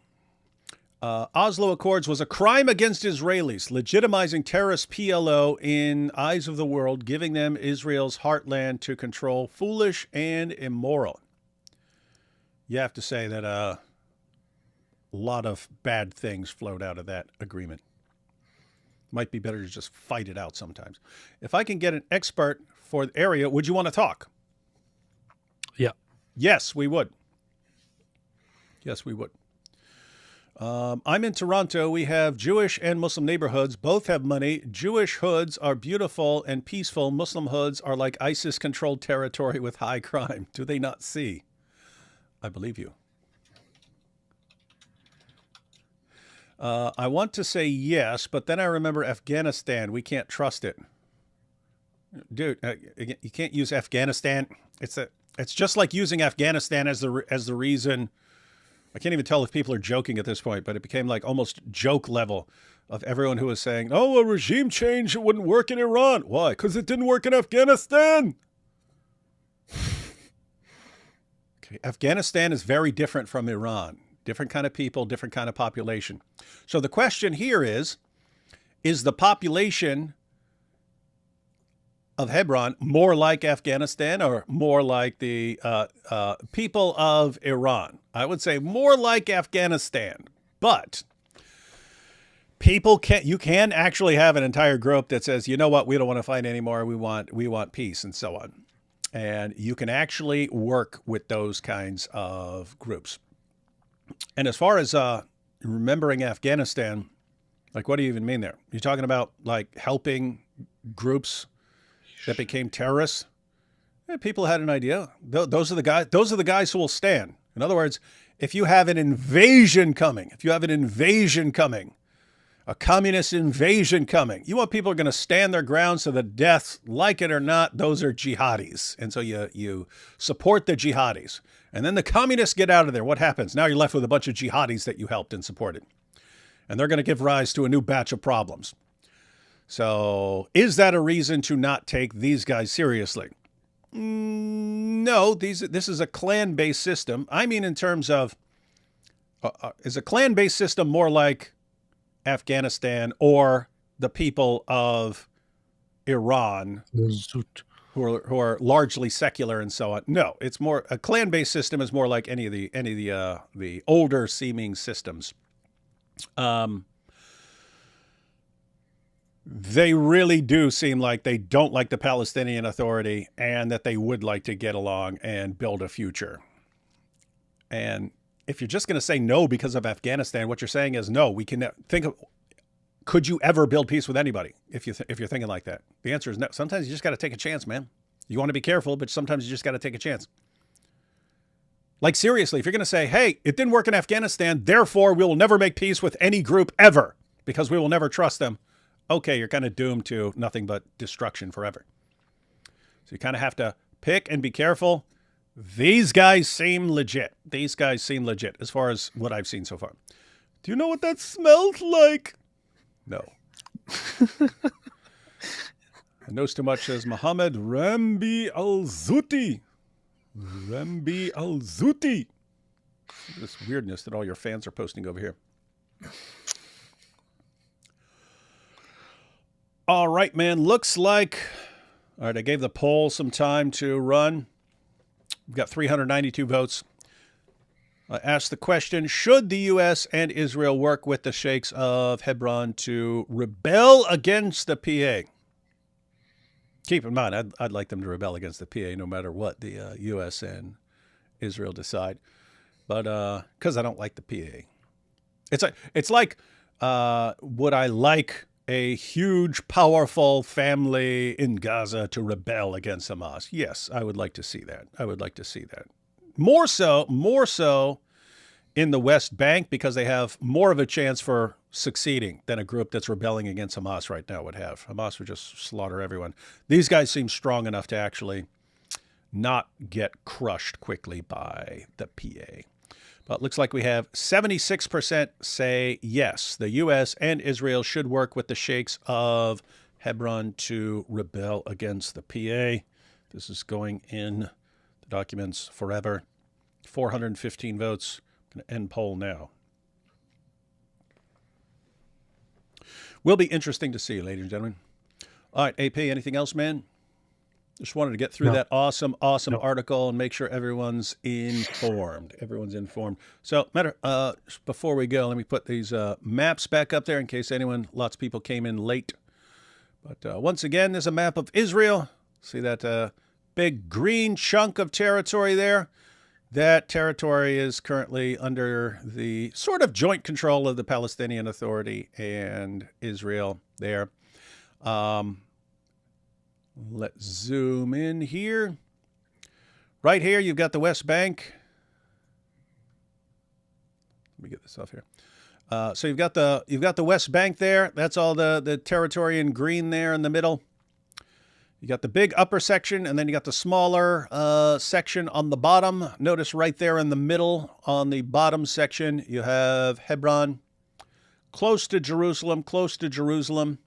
Oslo Accords was a crime against Israelis, legitimizing terrorist PLO in eyes of the world, giving them Israel's heartland to control. Foolish and immoral. You have to say that a lot of bad things flowed out of that agreement. Might be better to just fight it out sometimes. If I can get an expert for the area, would you want to talk? Yeah. Yes, we would. Yes, we would. I'm in Toronto. We have Jewish and Muslim neighborhoods. Both have money. Jewish hoods are beautiful and peaceful. Muslim hoods are like ISIS-controlled territory with high crime. Do they not see? I believe you. I want to say yes, but then I remember Afghanistan. We can't trust it. Dude, you can't use Afghanistan. It's just like using Afghanistan as the reason. I can't even tell if people are joking at this point, but it became like almost joke level of everyone who was saying, oh, a regime change, it wouldn't work in Iran. Why? Because it didn't work in Afghanistan. Okay, Afghanistan is very different from Iran. Different kind of people, different kind of population. So the question here is the population of Hebron more like Afghanistan or more like the people of Iran? I would say more like Afghanistan, but you can actually have an entire group that says, you know what, we don't want to fight anymore. We want peace and so on. And you can actually work with those kinds of groups. And as far as remembering Afghanistan, like, what do you even mean there? You're talking about like helping groups that became terrorists? Yeah, people had an idea. Those are the guys. Those are the guys who will stand. In other words, if you have an invasion coming, a communist invasion coming, you want people who are going to stand their ground to the death, like it or not. Those are jihadis, and so you support the jihadis. And then the communists get out of there. What happens? Now you're left with a bunch of jihadis that you helped and supported. And they're going to give rise to a new batch of problems. So is that a reason to not take these guys seriously? No, this is a clan-based system. I mean, in terms of, is a clan-based system more like Afghanistan or the people of Iran? Who are largely secular and so on. No, it's more a clan-based system is more like any of the older seeming systems. They really do seem like they don't like the Palestinian Authority and that they would like to get along and build a future. And if you're just going to say no because of Afghanistan, what you're saying is no. We can think of. Could you ever build peace with anybody if you're thinking like that? The answer is no. Sometimes you just got to take a chance, man. You want to be careful, but sometimes you just got to take a chance. Like, seriously, if you're going to say, hey, it didn't work in Afghanistan, therefore we will never make peace with any group ever because we will never trust them. Okay, you're kind of doomed to nothing but destruction forever. So you kind of have to pick and be careful. These guys seem legit. As far as what I've seen so far. Do you know what that smells like? No. I knows too much as Mohammed Rambi Al-Zuti. This weirdness that all your fans are posting over here. All right, man. Looks like... All right, I gave the poll some time to run. We've got 392 votes. I asked the question, should the U.S. and Israel work with the Sheikhs of Hebron to rebel against the PA? Keep in mind, I'd like them to rebel against the PA no matter what the U.S. and Israel decide. But because I don't like the PA. It's like would I like a huge, powerful family in Gaza to rebel against Hamas? Yes, I would like to see that. More so in the West Bank because they have more of a chance for succeeding than a group that's rebelling against Hamas right now would have. Hamas would just slaughter everyone. These guys seem strong enough to actually not get crushed quickly by the PA. But it looks like we have 76% say yes, the U.S. and Israel should work with the Sheikhs of Hebron to rebel against the PA. This is going in the documents forever. 415 votes. I'm going to end poll now. Will be interesting to see, ladies and gentlemen. All right, AP, anything else, man? Just wanted to get through that awesome article and make sure everyone's informed. Everyone's informed. So, before we go, let me put these maps back up there in case lots of people came in late. But once again, there's a map of Israel. See that big green chunk of territory there? That territory is currently under the sort of joint control of the Palestinian Authority and Israel there. Let's zoom in here. Right here, you've got the West Bank. Let me get this off here. So you've got the West Bank there. That's all the territory in green there in the middle. You got the big upper section, and then you got the smaller section on the bottom. Notice right there in the middle on the bottom section, you have Hebron, close to Jerusalem.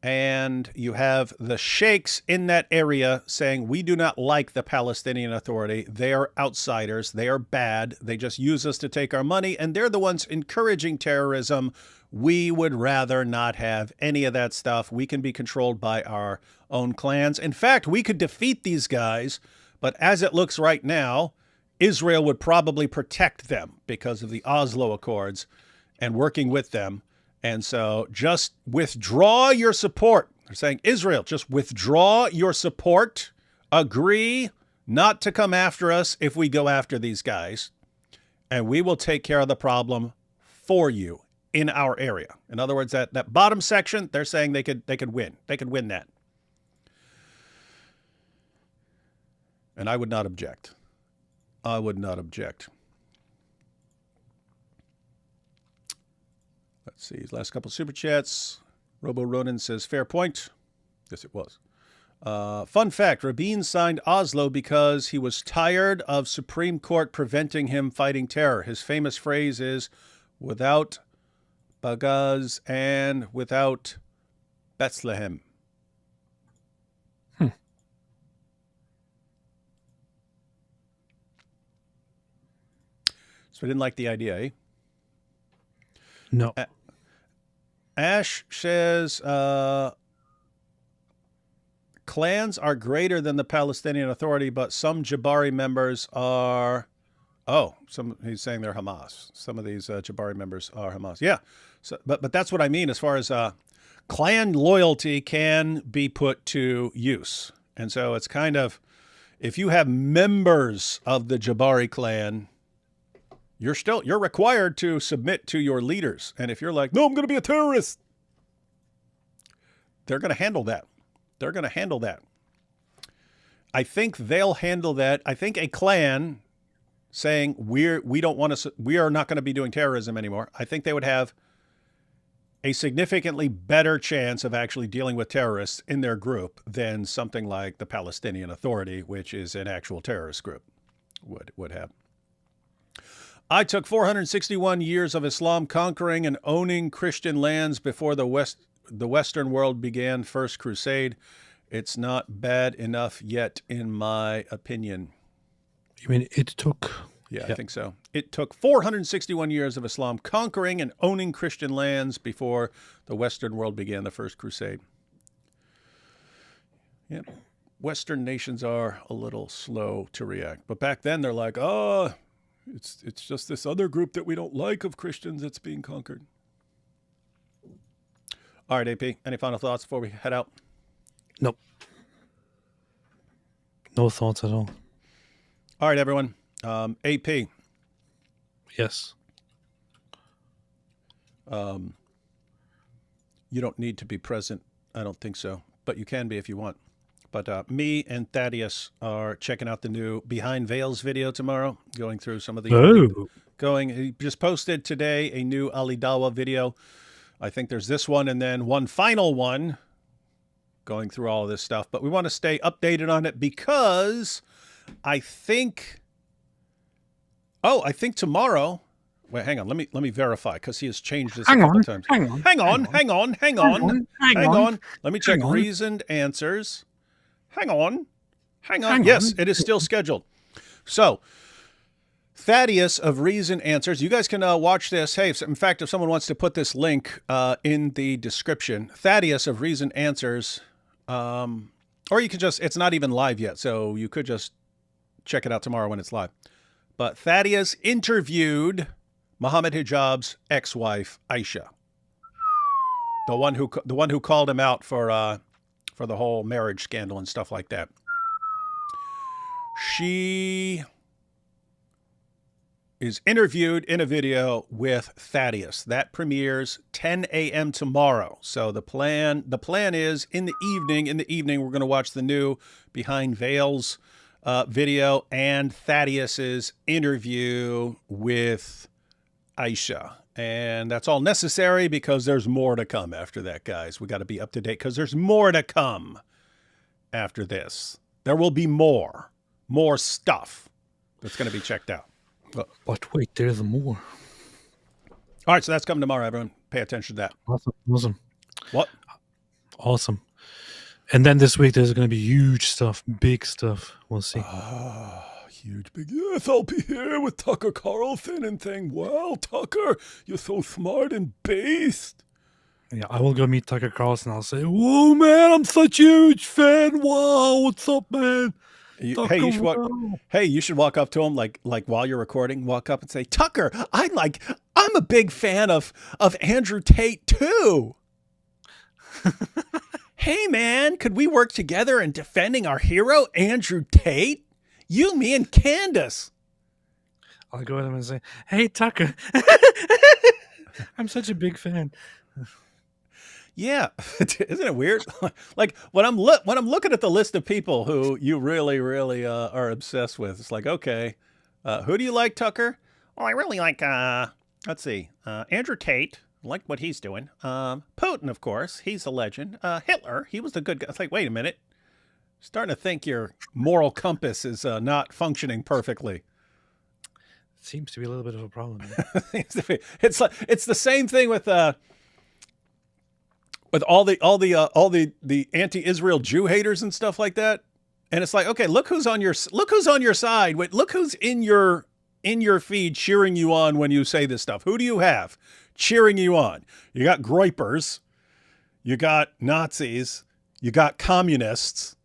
And you have the Sheikhs in that area saying, we do not like the Palestinian Authority. They are outsiders. They are bad. They just use us to take our money. And they're the ones encouraging terrorism. We would rather not have any of that stuff. We can be controlled by our own clans. In fact, we could defeat these guys. But as it looks right now, Israel would probably protect them because of the Oslo Accords and working with them. And so just withdraw your support. They're saying, Israel, just withdraw your support. Agree not to come after us if we go after these guys. And we will take care of the problem for you in our area. In other words, that bottom section, they're saying they could win. They could win that. And I would not object. I would not object. Let's see, last couple super chats. Robo Ronan says, fair point. Yes, it was. Fun fact, Rabin signed Oslo because he was tired of Supreme Court preventing him fighting terror. His famous phrase is, without Bagaz and without Bethlehem. So I didn't like the idea, eh? No. Ash says clans are greater than the Palestinian Authority, but some Jabari members are. He's saying they're Hamas. Some of these Jabari members are Hamas. Yeah, so, but that's what I mean as far as clan loyalty can be put to use, and so it's kind of if you have members of the Jabari clan. You're required to submit to your leaders. And if you're like, no, I'm going to be a terrorist, they're going to handle that. They're going to handle that. I think they'll handle that. I think a clan saying we are not going to be doing terrorism anymore. I think they would have a significantly better chance of actually dealing with terrorists in their group than something like the Palestinian Authority, which is an actual terrorist group, would have. I took 461 years of Islam conquering and owning Christian lands before the Western world began First Crusade. It's not bad enough yet, in my opinion. You mean it took? Yeah, I think so. It took 461 years of Islam conquering and owning Christian lands before the Western world began the First Crusade. Yeah, Western nations are a little slow to react. But back then, they're like, oh, it's just this other group that we don't like of Christians that's being conquered. All right, AP, any final thoughts before we head out? Nope. No thoughts at all. All right, everyone. AP. Yes. You don't need to be present. I don't think so. But you can be if you want. But me and Thaddeus are checking out the new Behind Veils video tomorrow, going through some of the Oh, he just posted today a new Ali Dawah video. I think there's this one and then one final one going through all of this stuff. But we want to stay updated on it because I think tomorrow. Wait, hang on. Let me verify because he has changed this a couple times. Hang on. Let me check reasoned answers. Hang on. Yes, it is still scheduled. So, Thaddeus of Reason Answers. You guys can watch this. Hey, in fact, if someone wants to put this link in the description, Thaddeus of Reason Answers, or you could just, it's not even live yet, so you could just check it out tomorrow when it's live. But Thaddeus interviewed Muhammad Hijab's ex-wife, Aisha, the one who called him out for the whole marriage scandal and stuff like that. She is interviewed in a video with Thaddeus. That premieres 10 a.m. tomorrow. So the plan is in the evening we're going to watch the new Behind Veils video and Thaddeus's interview with Aisha. And that's all necessary because there's more to come after that, guys. We got to be up to date because there's more to come after this. There will be more stuff that's going to be checked out. but wait, there's more. All right, so that's coming tomorrow, everyone. Pay attention to that. Awesome. What? Awesome. And then this week there's going to be huge stuff, big stuff. We'll see. Huge, big. Yes, I'll be here with Tucker Carlson and saying, wow, Tucker, you're so smart and based. Yeah, I will go meet Tucker Carlson. I'll say, whoa, man, I'm such a huge fan. Wow, what's up, man? You should walk up to him like while you're recording, walk up and say, Tucker, I'm a big fan of Andrew Tate too. Hey man, could we work together in defending our hero, Andrew Tate? You, me, and Candace. I'll go to him and say, hey, Tucker, I'm such a big fan. Yeah, isn't it weird? Like when I'm looking at the list of people who you really, really are obsessed with, it's like, okay, who do you like, Tucker? Well, I really like, let's see, Andrew Tate. I like what he's doing. Putin, of course, he's a legend. Hitler, he was the good guy. It's like, wait a minute, starting to think your moral compass is not functioning perfectly. Seems to be a little bit of a problem. It's like it's the same thing with all the anti-Israel Jew haters and stuff like that. And it's like, okay, look who's on your side. Wait, look who's in your feed cheering you on when you say this stuff. Who do you have cheering you on? You got groypers, you got Nazis, you got communists,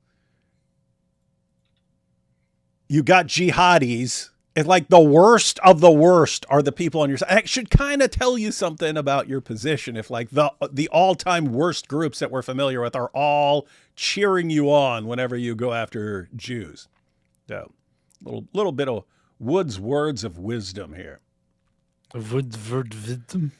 you got jihadis. It's like the worst of the worst are the people on your side. It should kind of tell you something about your position if like the all-time worst groups that we're familiar with are all cheering you on whenever you go after Jews. So, little bit of Wood's words of wisdom here. Wisdom.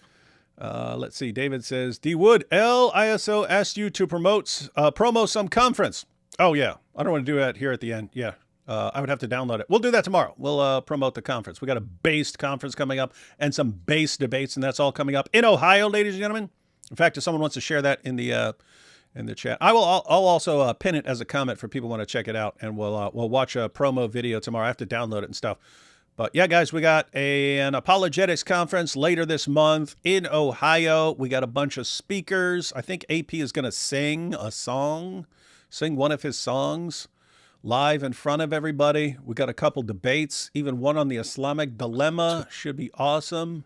Let's see. David says, D. Wood, LISO asked you to promo some conference. Oh, yeah. I don't want to do that here at the end. Yeah. I would have to download it. We'll do that tomorrow. We'll promote the conference. We got a based conference coming up and some base debates, and that's all coming up in Ohio, ladies and gentlemen. In fact, if someone wants to share that in the chat, I'll also pin it as a comment for people who want to check it out, and we'll watch a promo video tomorrow. I have to download it and stuff. But yeah, guys, we got an apologetics conference later this month in Ohio. We got a bunch of speakers. I think AP is going to sing one of his songs live in front of everybody. We got a couple debates, even one on the Islamic dilemma. Should be awesome.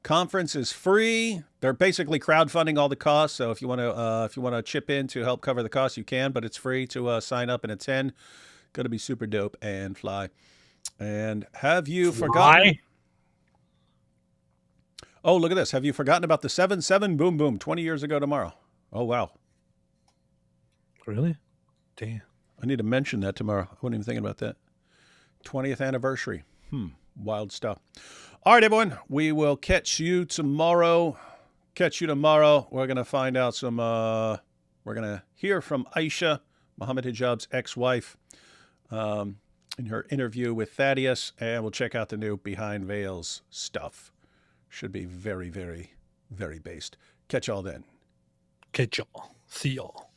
Conference is free. They're basically crowdfunding all the costs. So if you want to chip in to help cover the costs, you can. But it's free to sign up and attend. Going to be super dope and fly. And have you forgotten? Oh, look at this. Have you forgotten about the 7/7 boom boom 20 years ago tomorrow? Oh wow. Really? Damn. I need to mention that tomorrow. I wasn't even thinking about that. 20th anniversary. Wild stuff. All right, everyone. We will catch you tomorrow. We're going to find out we're going to hear from Aisha Mohammed Hijab's ex-wife, in her interview with Thaddeus, and we'll check out the new Behind Veils stuff. Should be very, very, very based. Catch y'all then. Catch y'all. See y'all.